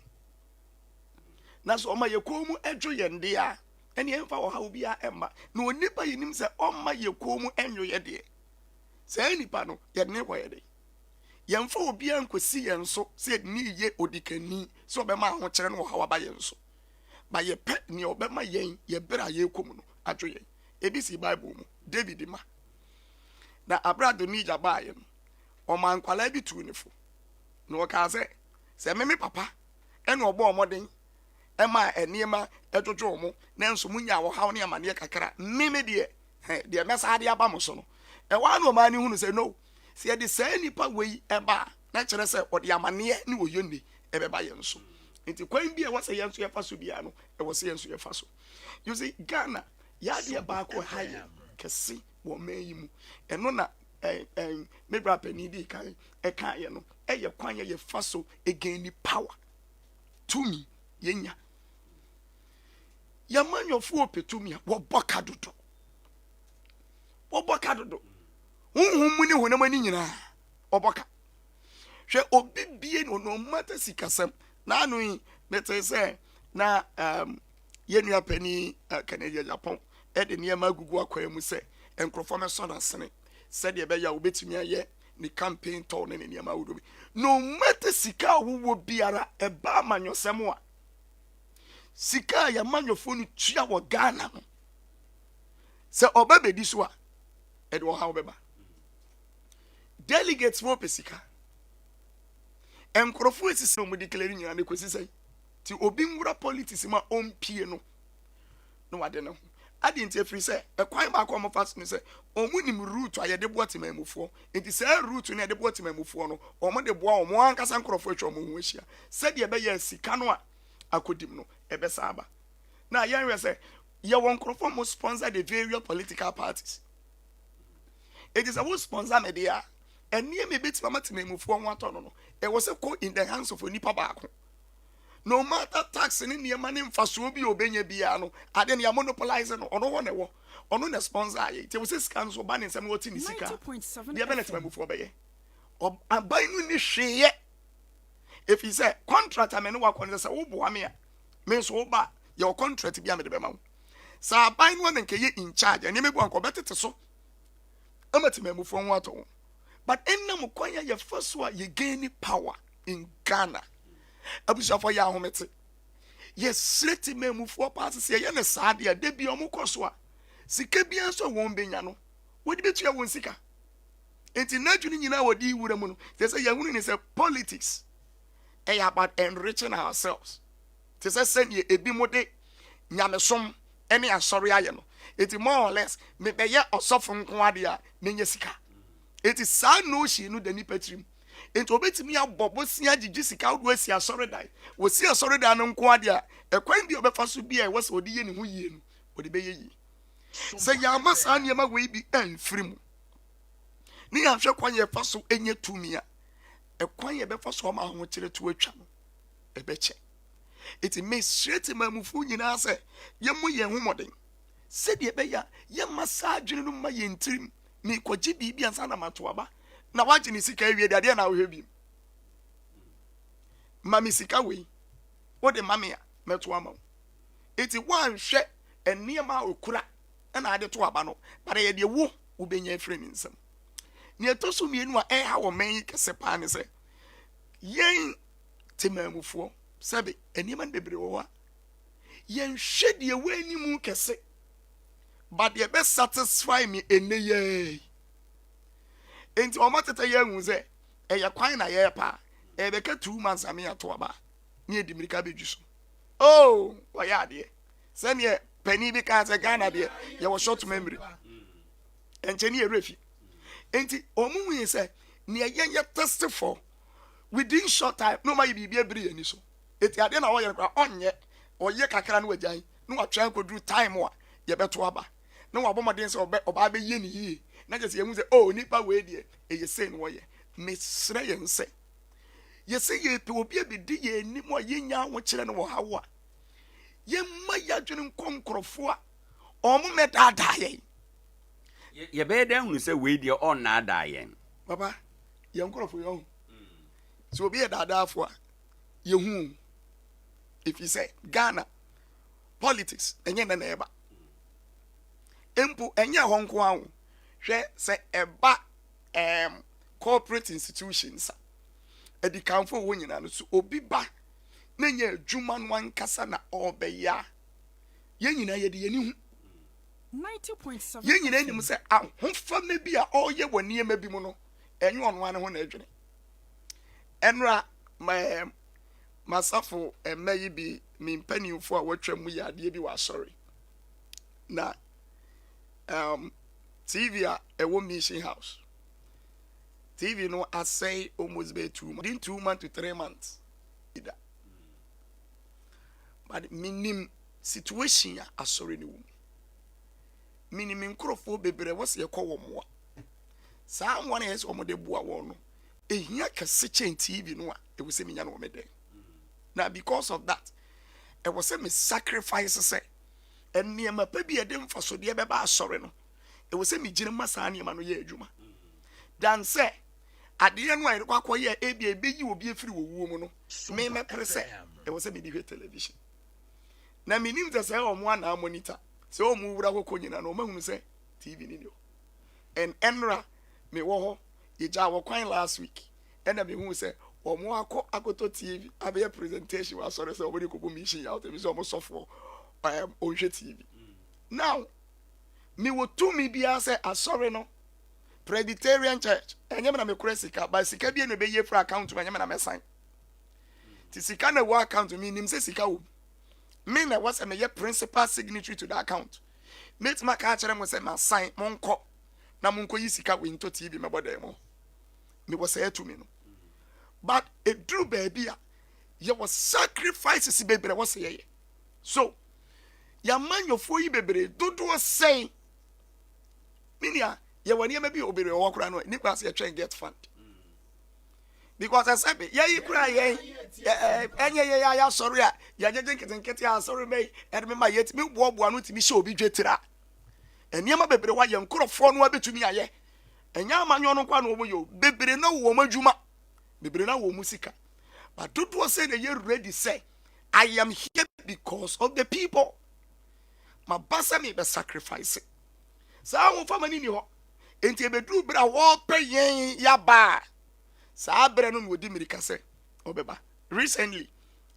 na so oma ye kom adwoye nde a ene emfa wo ha obi a emma na onipa ye nim say oma ye kom enyoye de say nipa no ye ne boye de yemfa obi an kwesi ye nso say ni ye odikani so obema ho kire no ha waba ye nso ba ye pe ni obema yen ye bra ye kom no adwoye ebisi bible mu David ma na abrado ni jaba ye no o man kwala bi tu ni fo no ka se me papa ene obo omoden e ma eniema etwotwo mo na nso munya wo hawo ne amane kakra meme de mesa ade aba mo so no e wa no ma ni hunu se no se ye de say nipa wei e ba na kire se ode amane ni wo yoni e be ba ye nso nti kwan bi e wase ye nso ye faso bia no e wase ye nso ye faso you see Ghana ya de ba ko haye kesi wo meyimu eno na me bra pani di kan e kan ye no e ye kwan ye faso again ni power to me yenya ya manyofo opetumi wo boka dodo hunhum ni honam ani nyina oboka hwe obibie no mata sikasam na anu mete se na yenua pani Canada Japan e de niam agugu akwam se enkrofo me so na sene se de be ya obetumi aye ni campaign to ne niam awudo bi no mata sika wo biara e ba manyosem a sika ya manyofo ni tua wo Ghana no se obabedi so a e de wo ha obeba delegates mo pesika enkrofo esisi mo declare nyina ne kosi sai ti obi nwura politics ma ompie no wade no adi nti afiri se ekwan ba kwa mo fast ni se omunim route ayede boati mamufo enti se route ne de boati mamufo no omo de boa omo ankasa nkrofo atwa mo ho ahia se de be ya sika no a akodim no ebe saba na yenwe se ye won nkrofo mo sponsor the various political parties it is a who sponsor media enie me beti mama mamufo ho atono no e was a co in the hands of onipa baako no matter tax ni niema ni mfaso bi obenya bia no ade ne monopolize no ono ho ne wo ono ne sponsor ye te wo scan so ba ne nsem wo ti ni sika de be ne temamufo be ye aban nu ni hweye if you say contract amene wa kon say wo boa me a me so wo ba your contract bia me de be ma wo sa aban nu ne nke ye in charge ene me bo anko betete so amatemamufo ho ato but enam kwanya ye faso a ye gain power in Ghana abusa for ya homete yes sreti memufo pass se ye ne saade a de bia omokoso a sika bia so won benya no wodi betua won sika enti nadwuni nyina wodi wura mu no say ya hunu ni say politics about enriching ourselves say ye ebi mode nyamesom ene asori aye no enti more or less me be ye osofo nko ade a menye sika It is sad no she no the nipa trim. Enti obetimi abobo sia gigi sika wo asi asore dai. Wo si asore dai no nko ade a ekwan bi obefa so bi a wo se odi ye ne ho yie no. Odi be ye yi. Se ya masa ne ma we bi anfiri mu. Ni ahwe kwan ye fa so enye tumi a. Ekwan ye be fa so ma ho kire to atwa no. Ebeche. It may straight mamufu nyina se ye mu ye homoden. Se de be ya ye masa adwene no ma ye ntrim. Ni kwaji bibi ansa na mato aba. Na waje ni sika ewie de na wo hwe mami sika we wo de mami a meto ama eti wan hwe eniema okura na ade to aba no bare ye de wo wo benya afre ni nsam ni etoso mienu a ha wo men kese pa ne se yen temamufo sebe eniema bebre wo wa yen hwe de we animu kese but ye be satisfy me eneye enti o matete ye hu se e kwan na ye pa e be ka 2 months ame ato aba ni edimirika bejuso oh wa ya de se ne pani bi ka se Ghana de ye wo short memory enche ni erefi enti o mu hu se ne ye test for within short time no ma yi bi ebiri ani so eti ade na wo ye kwa onye o ye kakra no wajan no wa try ko do time wa ye beto aba no wa bomaden se oba be ye ni yi na je se ye hu se oh nipa we de e ye say no wo ye mesre ye nse ye say ye pe obi abedi ye ni mo ye nya ho kire no wo hawo ye ma ya dwene nkonkrofo a omo medada ye be den hu se we de on na ada yen baba ye nkrofo yo so obi e dada afo a ye hu if you say Ghana politics enye na eba empu enye honko awo hwe se eba corporate institutions edikanfo wo nyina no so obi ba na nya adwuma no ankasa na obeya ye nyina ye de ye ni hu 90.7 ye nyina ni mu se ahofa me bi a oye wani ma bi mu no enye ono ane ho na adwene enra masafo emayi bi mi mpanimfo a watwa mu ya de bi wa sorry na TV a ewo mission house TV no I say almost be 2 months. Within 2 months to 3 months. Either. But minim situation ya asori ni wum. Minim nkrofo bebre wose ye kwa womoa. Saa nwane yes omode bua wo no. Ehia kase chen TV no a e wo se minya no omede. Now because of that, e wo se me sacrifice say eniema pa bi ede mfaso de be ba asori no. E wo se me gire masa eniema no ye adwuma. Dan say ade no ayre kwa koye ABIA beyi obi afiri wo wuo mu no me prese e wo se me di television na minim ze se o mo na monitor se o mu wura kokko nyina no mahunu se TV ni no en enra me wo ho ye ja wo kwan last week ena me hu se o mo akoto TV abe presentation wa sorry se obodi kobo mission out me se o mo sofo o hwe TV now me wo to me bia se asori no Presbyterian Church enye na mekure sika ba sika bi na be ye for account enye na me sign ti sika na wo account mi nim se sika wo me na was me ye principal signatory to the account mate ma ka kire mo se ma sign monko na monko yi sika we into TV me bodai mo me was say to me no but it drew baby a ye was sacrifices bebre was ye so ya manyofo yi bebre dodo say minia ye wani maybe obere wokura no nipas ye try get fund because I said ye yikura ye enye ye ya sorry a ye jenkete ya sorry me edme ma yet me bobo anu ti mi she obi dwetira eniema bebre wa ye nkorofo no abetumi aye enya amanyo no kwa no obo yo bebre na wo madwuma bebre na wo musika but dodo say na ye ready say I am here because of the people my basa me be sacrifice sa wo famani ni ho enti ebedu bra wo peyen ya ba sa bre no no di mirika se obeba recently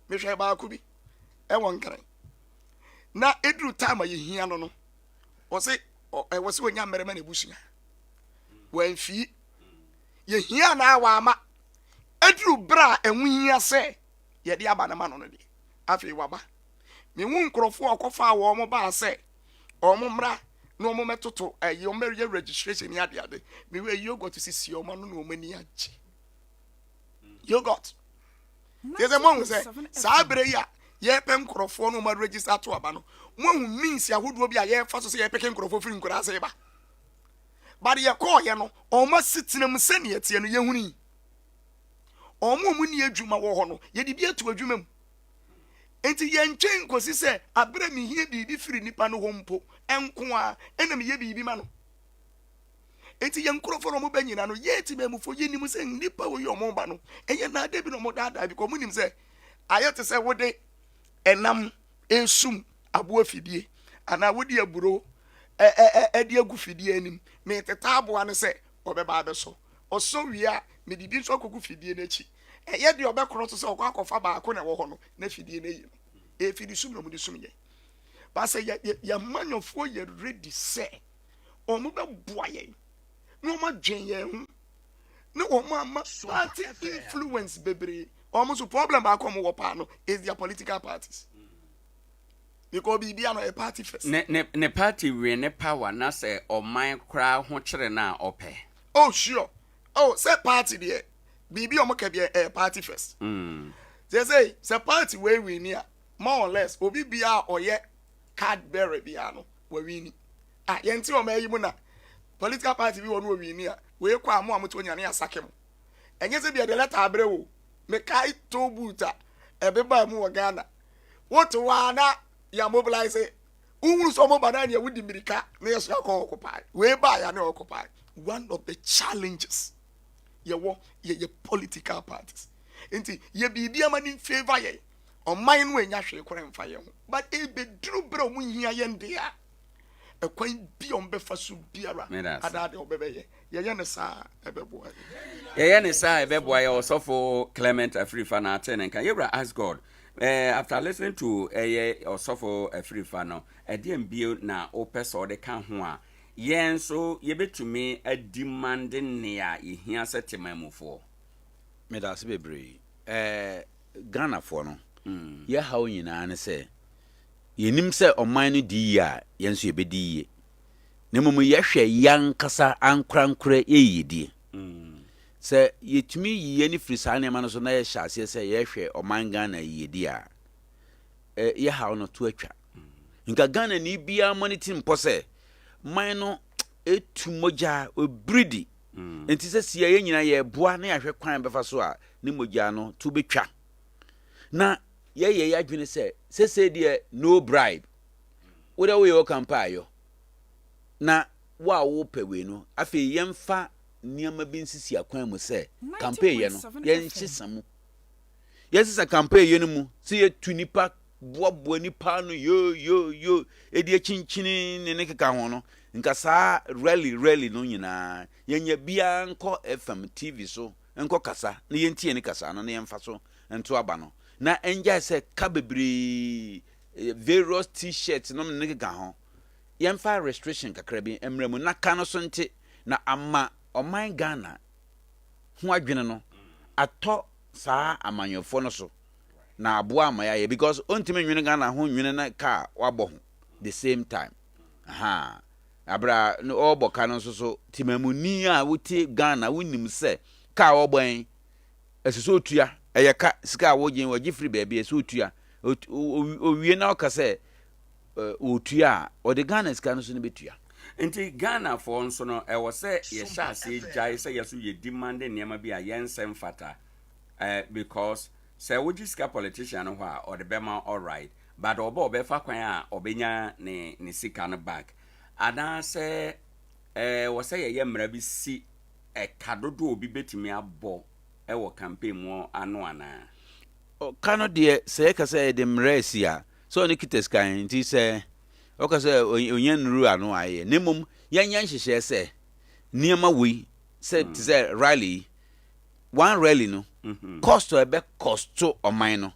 me hwe ba ko bi e won kran na edru time ye hia no o se onya mere na busuya wan fi ye hia na awa ama edru bra enwu hia se ye de aba na ma no no de afi waba me hu nkrofo okofa wo mo ba se o mo mra no mo metoto you marry registration ya de me we yogurt to see your man no mani aje yogurt there's a man say sabre ya ye pem krofo no ma register to aba no mo hu means ya hodo bi a ye fa so say ye peken krofo free nkura say ba but ye call ye no o ma sitinam se ne tie no ye huni o mo mu ni adwuma wo ho no ye di bi atu adwuma mu enti ye ntwen kosi se abra mi hie bibi firi nipa no hompo enko a ena me ye bibi ma no enti ye nkrofo no mo banyina no ye ti memufo ye nim se nipa wo ye o mo ba no enye na da bi no mo da bi ko mo nim se ayete se wode enam esum abo afidie ana wode aburo edi agu fidie anim me teta abo ane se obeba abeso oso wia me di bi so kogu fidie na chi ye de obekoro to se okwa akofa ba ko na wo ho no na fidie na yi e fidi sum no mu di sum ye ba se ya manyofo ye ready se o mu be boa ye no ma dwen ye hu no o ma party influence bebre almost problem ba ko mo wo pa no is their political parties because be no a party first ne party we ne power na say o man kra ho kire na ope oh sure oh say party there bibi o mo ka be a party first they say party we win here more or less obi bia oye card bearer bia no we win yenti o ma yi mu na political party bi won we win here we kwa mo amoto nya na asake mo enye se bia de letter abre wo me kai to buta ebeba mu Ghana what wana ya mobilize unru so mo banana ya wudi mirika na yeso akọ occupy we ba ya na occupy one of the challenges ye political parties enti ye bibia mani favor ye on mine no enya hwe kore mfa ye ho but e be duru bra mu hia ye nde a ekwan bi on be fa so biara adade obebe ye ne sa ebebo ye ne sa ebebo ye osofo Clement Afrifa na atene kan yebra ask God after listening to osofo Afrifa no edem bio na opeso de kan ho a yen so ye betumi a demanding ne a yehia setemamufo me da se bebre Ghana for no ye hawo nyina ne se yenim se oman no di ya yenso ye bedi ye nemumu ye hwe yankasa ankrankra eyidi se yetumi yiye ni frisa ne ma no so na ye hyase se ye hwe oman Ghana yidi a ye hawo no to atwa nka Ghana ni bia monitor mpo se man no etu moja obridi enti se sia ye nyina ye boa na ya hwe kwan befa so a ni moja no to betwa na ye ya dwene se de no bribe wo da we yo campaign na wa wo pewe no afi yemfa niama bi nsisi akwan mu se campaign ye no ye nchisamu ye sisa campaign ye no mu se ye tunipa boabo nipa no yo edi chinchini ne keka ho no nka saa rally no nyina yenya bia nko FM TV so nko kasa na yentie ne kasa no na yemfa so ento aba no na enja se ka bebri various t-shirts no ne keka ho yemfa restriction kakra bi emremu na ka no so nte na ama oman Ghana ho adwene no ato saa amanyofo no so na aboa amaya because ontime nwene Ghana ho nwene na ka wabo ho the same time abra no oboka no so timamuni a wuti Ghana wunim se ka oban esiso otua eyeka sika wogin wagifri baabi esiso otua owie na okase otua ode Ghana sika no so ne betua enti Ghana for nso no e wo se ye sha se jai se yeso ye demand niam bi a yensem fata because say woji sika politician ho a or the bema all right but obo fa kwan a obenya ne sika no back ada say wo say ye mra bi si kadodo obi betimi abo wo campaign mu ano ana kano de say ka say de mra si a so ne kiteskan nti say o ka say onyan ru ano aye nemum yanyan hihye say niam awi say rally one rally no cost to ebe cost to oman no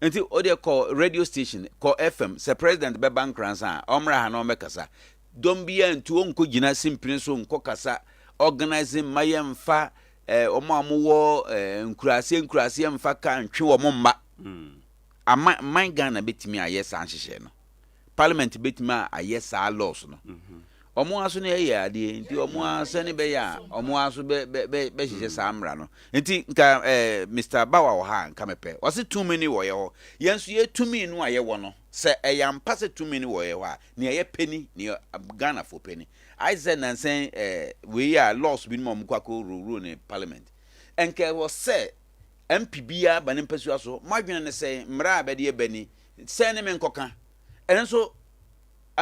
enti o de call radio station call FM say president be NKORANZA omra ha no mekasa dombia ntu onko gina simprin so onko kasa organizing mayemfa omamuwo nkurase emfa ka ntwe wo momma man Ghana betimi ayesa anhyehyɛ no parliament betimi ayesa laws no omo aso na ye ade nti omo ase ne be ya omo aso be hihye samra no nti nka Mr. Bawa wo ha nka mepe wose too many wo ye ho yenso ye tumi no aye wo no se eyampa se too many wo ye ho a ne ye peni ne Ghana for peni I said nansen we are lost bin mom kwako rule ne parliament enke wo se MPBia banim pesu aso madwene ne se mra abede bani se ne menkoka enso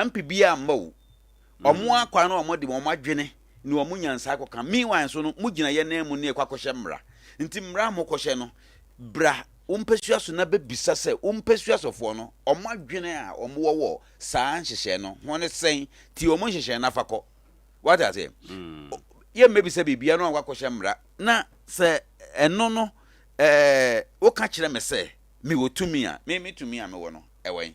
MPBia mbo omo akwa na omo de omo adwene ni omo nyansa akoka mi wan so no mugina ye na mu ne kwakohye mra nti mra mo kohye no bra umpesu aso na bebisa se umpesu asofo no omo adwene a omo wo saa nhyehyɛ no hone sen ti omo nhyehyɛ na fakɔ what I say ye maybe se bibia no kwakohye mra na se eno no wo ka kire me se me wotumi a me tumi a me wo no ewen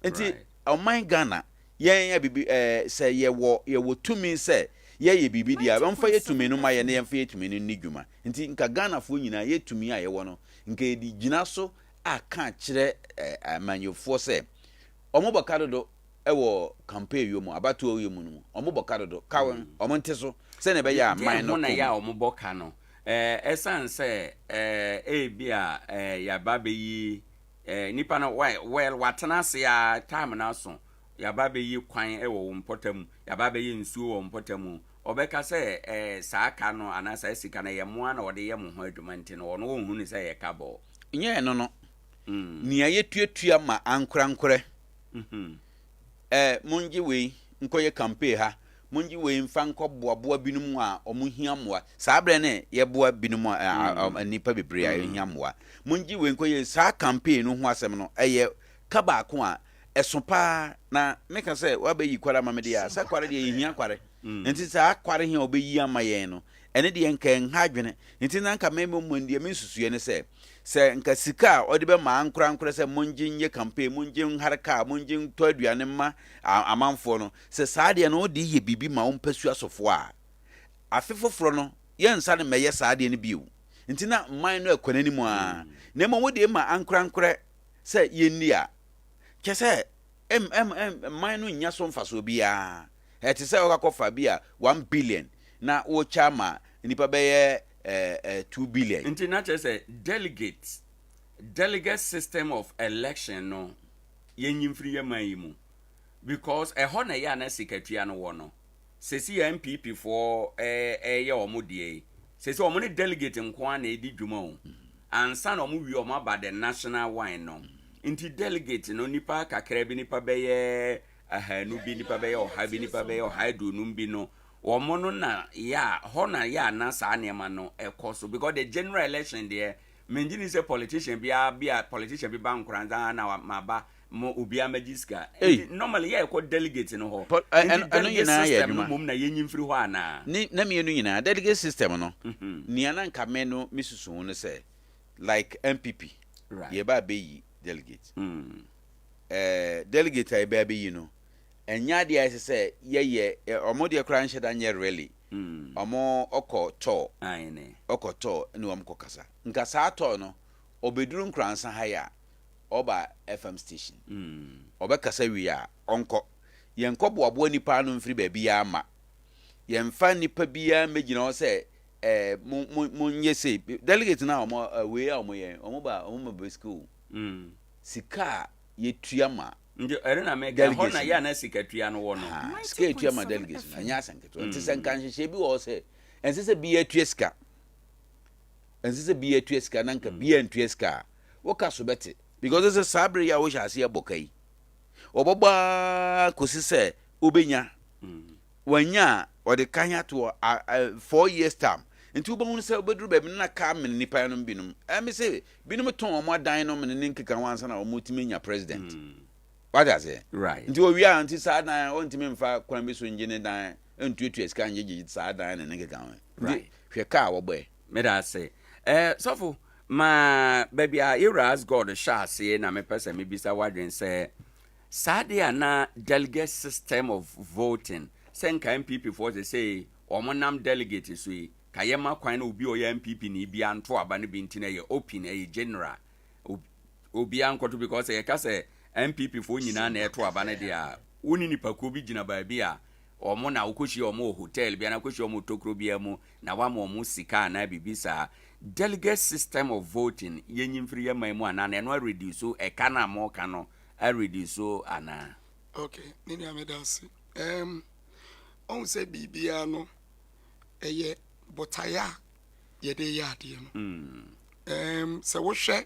nti oman Ghana ye bibi se ye wo tumi se ye bibi dia mfa ye tumi no ma ye ne mfa ye tumi no nidwuma nti nka Ghana fo nyina ye tumi a ye wo no nka edi gina so aka kire amanyofo se omo bakadodo ewo campaign yomu abato yomu no omo bakadodo kawen omo nteso se ne be ya man no na ya omo boka no esan se bia ya babeyi nipa no well watena se ya time na so ya babeyi kwan ewo mpotamu ya babeyi nsuo wo mpotamu obeka se saaka no anasa sika na yemo na wode yemo ho adwuma nti no ono wo hu ni se ye kabo nye no ni aye tuatua ma ankorankore munji we nkoye campaign ha munji we mfa nkoboaboa binum a omuhia moa saabre ne ye boa binum a nipa bebre a hia moa munji we nkoye saa campaign no ho asem no eye kaba ko a esopa na meka se wabayi kwara mamede ya sa kwara de hia kware nti saa kware hia obeyi amaye no ene de nka nha adwene nti na nka memo mwandie mensusuye ne se nka sika odi be ma ankora se monji nye campaign monji haraka monji to aduane ma amanfo no se saa de no odi ye bibi ma ompasu asofo a afefoforo no ye nsa ne meye saa de ne biu nti na man no akwanani mu a na mo de ma ankora se ye ni a kese man no nya so mfaso bia eti se okakofa bia 1 billion na wo chama nipa beye 2 billion nti na say delegate system of election no yenyimfiri yamanyimu because ho na ya na secretary no wo no sesi MPP for ye omodie sesi omo ne delegate nko na edi dwuma o ansa na omo wi omo aba the national wine no nti delegate no nipa kakra bi nipa beye ahanu bi nipa beye oha bi nipa beye oha edunum bi no omo no na ya ho na ya na sa anema no ekoso because the general election there menjini say politician bia politician bi NKORANZA na maba mo ubia magiska normally ya ko delegate no ho eno nyina ya adwuma mum na yenyimfiri ho ana ni na mienu nyina delegate system no ni ana nka me no misusu no say like MPP ye ba be yi delegate delegate ay ba be yi no enya de ay say ye omo de kra nheda nye rally omo okoto ayene okoto ni omo kokasa nka sa to no obeduru NKORANZA ha ya oba FM station obekasa wi a onko yenko boabo nipa no mfiri ba bia ama yemfa nipa bia megina o se munye se delegate na omo we a omo yen omo ba school sika yetua ma nje erena mega hona ya na sikatua no wo no sika yetua ma delegate na nya sanketo nti se nkanhye bi wo se ensese bi yetua sika ensese bi yetua sika nanka bi yetua sika wo ka so bete because this is sabre ya wo hase ebokai oboba kosi se obenya wanya ode kanya to 4 years time nti ubon se obeduru ba na ka men nipa no binum me se binum ton omo dan no men nkeka wansa na omotimi nya president what does it right nti owia nti sa dan ontimi mfa kwan bi so ngine dan entuetu eska ngeji sa dan ne nkeka wan right hwe ka wo boy me da say sofo ma baby Era's God sha say na me person me bisa wadwen say sadia na delegate system of voting senka MPP for say omonam delegate so yi kayema kwan na obi oya MPP ni bia nto aba ne binti na ye open general obi ankoto because ye ka say MPP for nyina na eto aba ne dia woni nipa ko bi gina ba bia omo na ukoshi omo hotel bia na koshi omo tokro bia mu na wa omo sika na bibisa delegate system of voting yenyimfiri ye man mu ana na no reduce so e kana mo kano a reduce so ana. Okay, nini amedasi on say bibia no eye botaya ye de yade no so wo hwe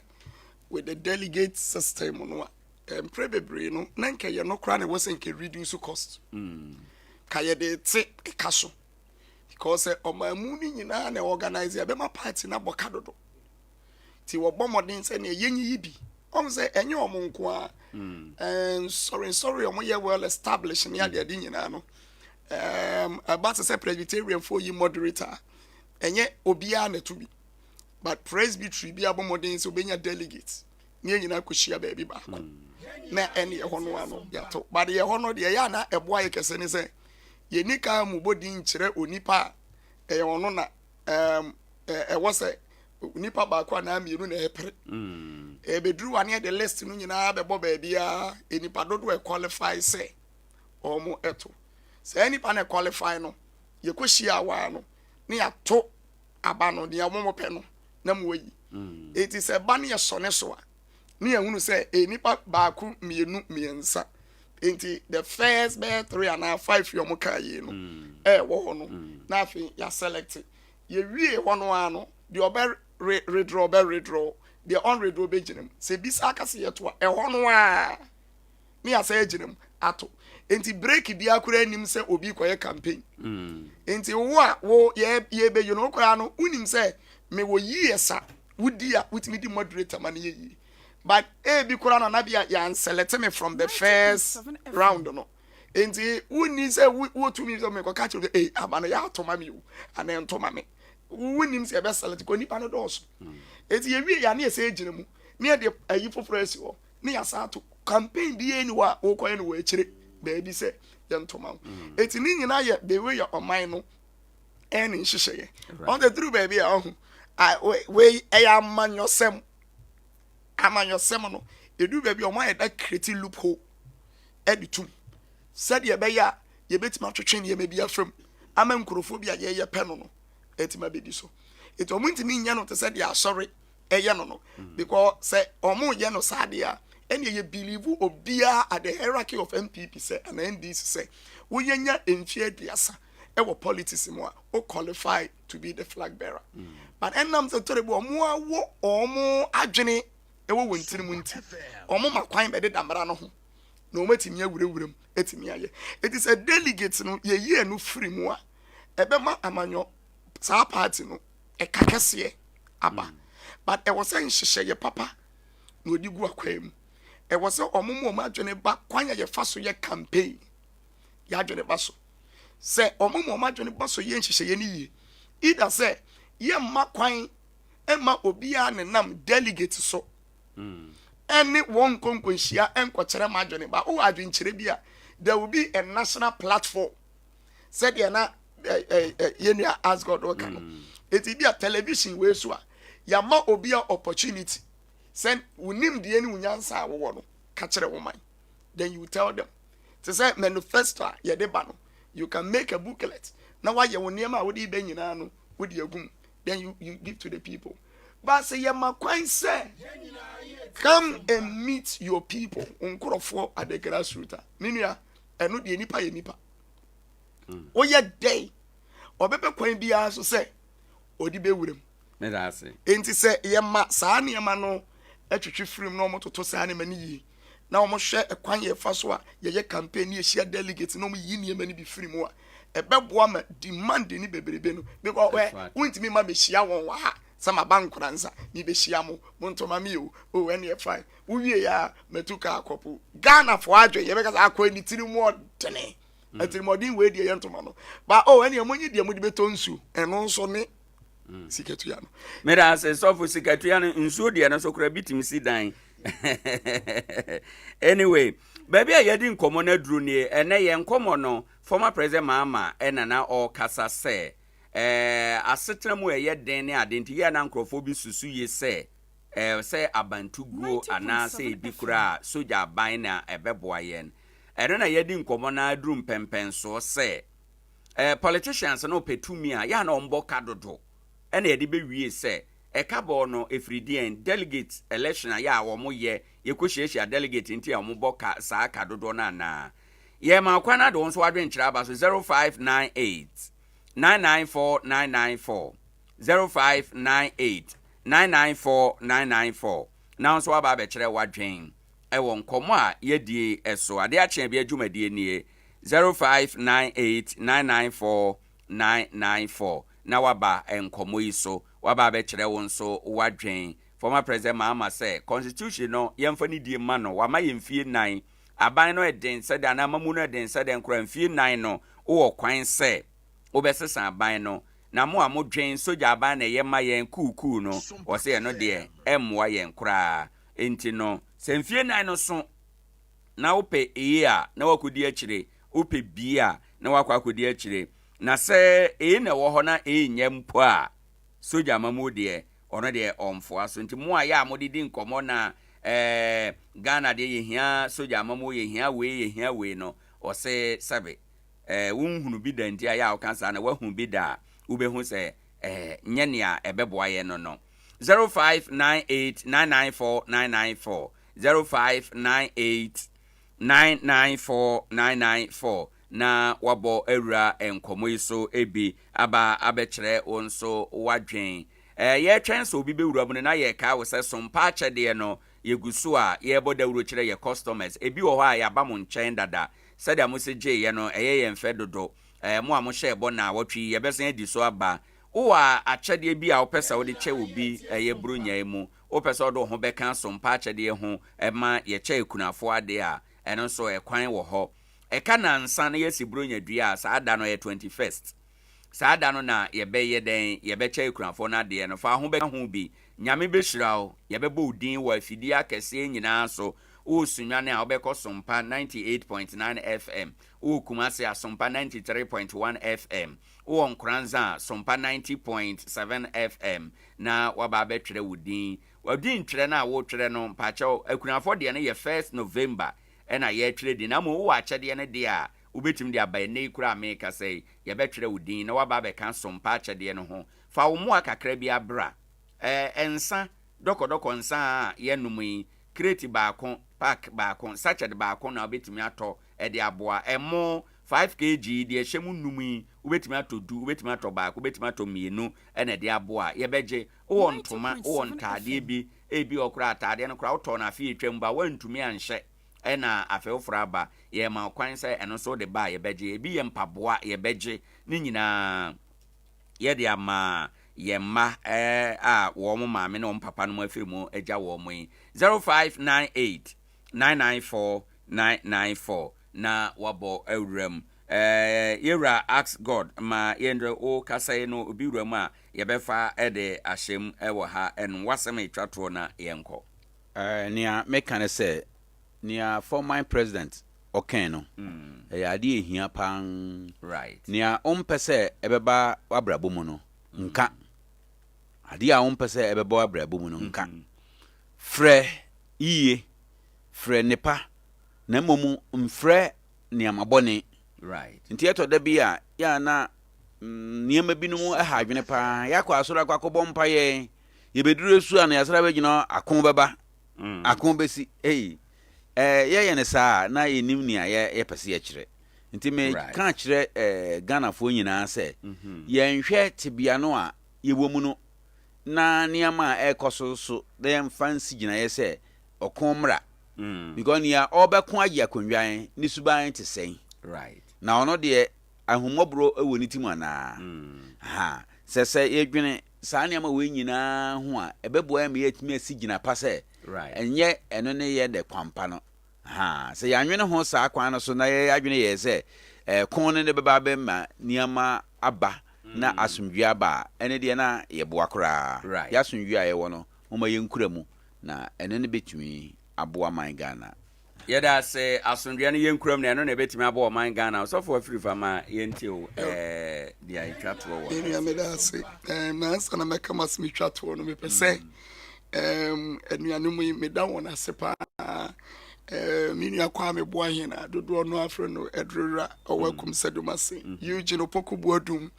with the delegate system no probably no nanka ye no kra na wo say nke reduce cost ka ye de te kaso because omamu ni nyina na organize ya be ma party na bokadodo ti wo bomodin say na yenyi yibi on say enye omonko a sorry omo ye well established na ya de nyina no about to say Presbyterian for you moderator enye obia na to be but presbytery bi abomodin so benya delegates ni nyina koshia ba bi ba na ene ye hono ano yato but ye hono de ya na eboa ye kese ne say ye nika mu bodin kire onipa ye hono na wo say onipa ba kwa na mienu na epre bedru ane the list no nyina bebo ba bia enipa dodo e qualify say omo eto say enipa na qualify no ye koshia wa no ne yato aba no de amomo pe no na mu yi it is a ban ye sone so a ne ehunu say enipa ba ku mienu miensa enti the first bear 3 and 5 yo muka yi no wo ho no na afi ya select ye wie ho no ano the ober redraw the on redraw be ginem se bisa akase ye to e ho no a me asa ginem ato enti break bi akura anim se obi koye campaign enti wo ye be you no kora no unim se me wo yi esa wudi a wutimi di moderator man ye yi but bi kora na bia ya select me from the first round no enti wuni se wo to me so me ko catch abana ya to ma me wo ana ento ma me wuni se be select ko nipa no dos enti ye wie ya na se ejire mu me de ayi foforo asi ho me ya sa to campaign bi eni wa wo ko ene wo akire baby se ye ento ma enti ni nyina ye the way your mind no en nhihye on the through baby ahụ we amanyosem no edu baby o man that create loophole editum said ye be ya ye betima twetwe ne me bia fam ama nkrofobia ye pe no etima bedi so it omuntimi nya no to said ya sorry eye no because say omu ye no sade a ene ye believe obia at the hierarchy of MPP say and NDC say wo yenya enfie aduasa ewo politics mo a o qualify to be the flag bearer but enam to terrible omo adwene ewo wontiri munti omo makwan be de damra no ho na o matimi awurewurem etimi aye it is a delegate no ye ye no free mo a ebe ma amanyo sa party no e kakese aba but e was nhihye ye papa na odigu akwam e was omo mo adwene ba kwanya ye fa so ye campaign ya adwene ba so se omo mo adwene ba so ye nhihye ye ni yi either say ye makwan ema obia ne nam delegate so any one konkonhia enkochere madwene ba o adwenkyere bia there will be a national platform said ye na ye as God work no it be a television we so a ya ma obia opportunity send unim de ani unyansa wo no ka kere wo man then you tell them to say manifesto ye de ba no you can make a booklet na wa ye wo niam wo de be nyina no wo de agum then you give to the people but say ye makwan say come and meet your people unkrofo at the grassroots minua eno de nipa ye nipa o ye day obebe kwan bia so say odi be wurem me da say enti say ye ma saa ne ma no atwetwe firim no mototo saa ne ma ne yi na o mo hwe ekwan ye fa so a ye campaign ye share delegate no mo yi ne ma ne bi firim a ebeboa ma demand ni beberebe no because we ntimi ma be hia won wa ha sama bankoranza ni be hia mo ntoma mi o ene e fine wo wie ya matuka akopo Ghana for adwe ye be ka akọ ni tiri mo dene atiri mo din we die ye ntoma no ba ene e monyi die mo di beto nsu eno nso ne siketua no mera se sofu siketua no nsu die no so kura bitim si dan anyway baby a yedi nkomo na duru ne ene ye nkomo no former president Mahama enana o kasa se asetremu ye den ne adenti ye na nkrofo bi susu ye se se abantuguo ana se bi kura soja ban na ebeboa yen ɛno na yɛdi nkɔmmɔ na aduru mpɛmpɛnsoɔ sɛ politicians no petumi a ya na ɔmbɔ ka dodo ɛna yɛde bɛwie sɛ ɛka bɔ no efridien delegate election a ya a wɔn yɛ yɛkɔhyiahyia delegate nti a wɔn bɔ ka saa ka dodo na na yɛ ma kwana de wɔn nso wadwe nkyerɛ aba so 0598 994 994 0598 994 994 na nso aba abɛkyerɛ wadwen ɛwɔ nkɔmmɔ a yɛdie ɛso ade akyɛn bi adwumadie nie 0598 994 994 na waba nkɔmmɔ yi so waba abɛkyerɛ wo nso wadwen former president Mahama sɛ constitution no yɛmfa ne die ma no wama yɛmfie 9 aban no ɛden sɛde anamamu no ɛden sɛde nkora mfie 9 no wowɔ kwan sɛ wobɛsesa aban no na mo a mo dwen soja aban na yɛ ma yɛn kuukuu no wɔsɛ yɛn no deɛ ɛmmoa yɛn koraa enti no sɛ mfie 9 no so na wopɛ eyi a na wakodi akyire wopɛ bi a na wakɔ akodi akyire na sɛ eyi na ɛwɔ hɔ na eyi nyɛ mpo a soja amamu deɛ ɔno deɛ ɔmfoa so nti mo a yɛ a mo didi nkɔmmɔ na Ghana deɛ yɛhia soja amamu yɛhia wei no ɔsɛ sɛbe wonhunu bi da nti a yɛ a woka saa na wahu bi da wobɛhu sɛ nyɛ nea ɛbɛboa yɛ no 0598 994 994 0598 994 994 na wabɔ awura nkɔmmɔ yi so ebi aba abɛkyerɛ wo nso wadwen yɛtwɛn sɛ obi bɛwura mu no na yɛka wo sɛ sompa akyɛdeɛ no yɛgu so a yɛbɔ dawuro kyerɛ yɛ customers ebi wɔ hɔ a yɛaba mo nkyɛn dada sɛdeɛ mo se gyeeɛ no ɛyɛ yɛn fɛ dodo mo a mo hyɛ bɔ na wɔtwi yɛbɛsan adi so aba wo a akyɛdeɛ bi a wopɛ sɛ wode kyɛ obi ɛyɛ bronya mu wopɛ sɛ wode ho bɛka sompa akyɛdeɛ ho ɛma yɛkyɛ ekunafoɔ ade a ɛno nso ɛkwan wɔ hɔ ɛka na nsa na yɛsi bronya dua a saa da no yɛ 21st saa da no na yɛbɛyɛ den yɛbɛkyɛ ekunafoɔ no adeɛ no fa ho bɛka ho bi nyame bɛhyira wo yɛbɛbɔ odin wɔ afidie akɛseɛ nyinaa so wo sunwane a wobɛkɔ sompa 98.9 FM wo kumase a sompa 93.1 FM wo NKORANZA sompa 90.7 FM na waba bɛtwerɛ wo din wadin twerɛ na wo twerɛ no mpakyɛw akunafo deɛ no yɛ 1st November ɛna yɛtwerɛ din na mo wo akyɛdeɛ no deɛ a wobɛtum de aba ne kura America sɛ yɛbɛtwerɛ wo din na waba bɛka sompa akyɛdeɛ no ho fa wo mu akakra bi abra ensa dɔkɔdɔkɔ nsa a yɛnum yi crate baako pack baako sachet baako na obetumi atɔ ɛde aboa ɛmo 5 kg de ɛhyɛ mu num yi obetumi atɔ du obetumi atɔ baako obetumi atɔ mienu ɛna de aboa yɛbɛgye wo ntoma wo ntaade bi ebi okura ataade no kura wotɔ na afie twam ba wantumi anhyɛ ɛna afɛwfra ba yɛma kwan sɛ ɛno so de ba yɛbɛgye ebi yɛ mpaboa yɛbɛgye ne nyinaa yɛde ama yemma a wo mo maame na wo papa no afiri mu agya wo mo yi 0598 994 994 na wabo awuram yewra ask God ma yendre o kasai no obi wuram a yebefa ede ahyem ewo ha en wasem etwato na yenko nia meka ne se nia former president oken no ade ehia pan right nia ompese ebeba wabrabo mu no nka ade a ompese ebeba wabrabo mu no nka frɛ iye frɛ nepa na momu mfrɛ niamabɔne right nti eto da bi a ya na niam binom aha adwene pa yakɔ asoro akɔ mpa ye yebeduru su a na yasra bagina akon beba akon besi ye ne saa na yenim nia ye pese ye kyerɛ nti me kan kyerɛ Ghana fo nyinaa sɛ yenhwɛ tibia no a yewɔ mu no na niama ekoso so dem fancy gina ye sɛ okonmra because nia obekon agi akonwan ni suban te sɛn right na ono de ahomobro ewo ni timu ana ha sɛ yedwene saa niama we nyinaa ho a ebeboa me yetimi asigina pa sɛ right enye eno ne ye de kwampa no ha sɛ yanwene ho saa kwan no so na ye adwene ye sɛ kon ne beba be ma niama aba na asumdwe aba ene de na ye boa kora right ya asumdwe a ye wo no moma ye nkura mu na ene ne betumi aboa man Ghana yeda se asundua ne yenkuram na eno na betimi aboa man Ghana so for afrifa ma yentio dia itwato wo enu ameda se na ansa na meka masmi twato no me pese enuanum yi meda won asepa mini akwa me boahena dodo no afro no edrura owakum sadumase Eugene Opoku Boadum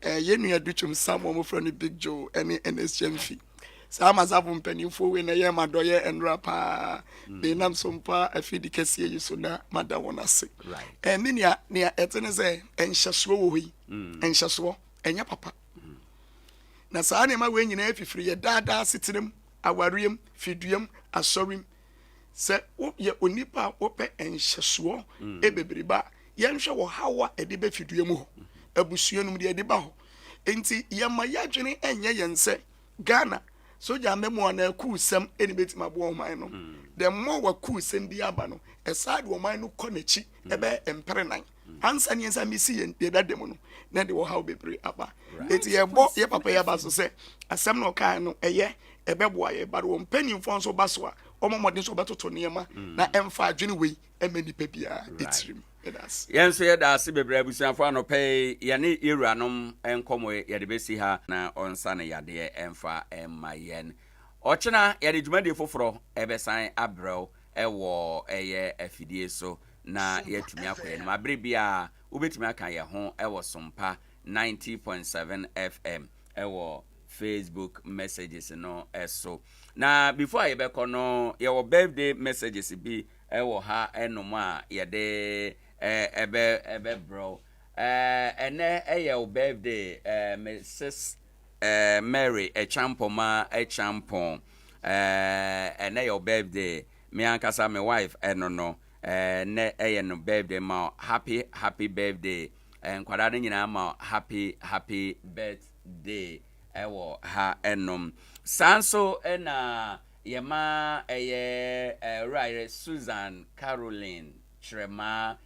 yenu aduchum Sam mo fro no Big Joe ene NSGMF sama zabu mpanimfo we na ye madoye enra pa be nam sompa afidi kese yiso na madawona se mini ne etene se enhyeso wo yi enhyeso enya papa na saa ne ma we nyina afifiri ye dada setirem awariem fiduem asorim se wo ye onipa wo pe enhyeso ebebriba ye nhwe wo hawa ede be fiduem ho abusuanum de ede ba ho enti ye ma ya dwene enye yense Ghana soja memo na kusem eni betima bo man no the more wa kusem bi aba no eside wo man no konechi ebe empere nan ansa ni ensa misi ye de dadem no na de wo haw bebre aba eti ye bo ye papa ye ba so se asem no kan no eye ebe bo aye ba wo mpanin fo so ba so a omomodin so betoto niema na emfa adwene wei emani pebia etirim Yenso ye da se bebre abusuafo anopɛ yene ewuranom enkomo ye de besi ha na onsa ne yade emfa emma yen ochena ye de dwumade foforo ebesan abrɛw ɛwɔ ɛyɛ afidie so na yɛtumi akɔyɛ no mabre bia wobetumi aka ye ho ɛwɔ Sompa 90.7 FM ɛwɔ Facebook messages no eso na before ye bɛkɔ no ye wɔ birthday messages bi ɛwɔ ha enoma ye de ebe bro ene your birthday Mrs Mary Achampong ene your birthday me ankasa my wife no ne no birthday ma happy birthday nkwada nyina ma happy birthday ewo ha enom sanso na yema right Susan Caroline Trema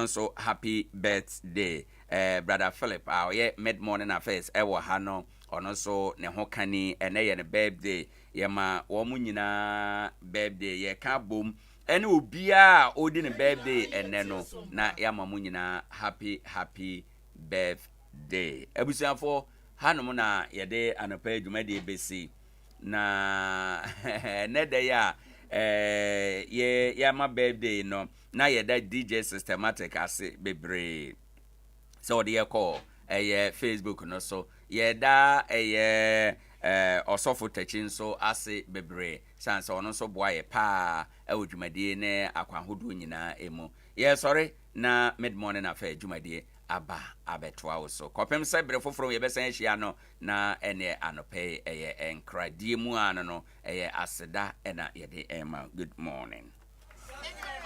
so happy birthday brother Philip ye mid morning affairs ewo ha no so ne ho kani ene ye ne birthday ye ma wo mu nyina birthday ye ka bom ene obia odi ne birthday ene no na ya ma mu nyina happy birthday abusiafo hanom na ye de anopa adwumade besi na ne de ya ye ma birthday no na ye da DJ systematic ase bebre so de ye call Facebook no so ye da osofo tachin so ase bebre sanse ono so boa ye pa awdwumadie ne akwahodo nyina emu ye sorry na mid morning affair dwumadie aba abetwa wo so kopem se bre foforo ye besan hia no na ene anope enkradie mu ano no aseda ena ye de ema good morning.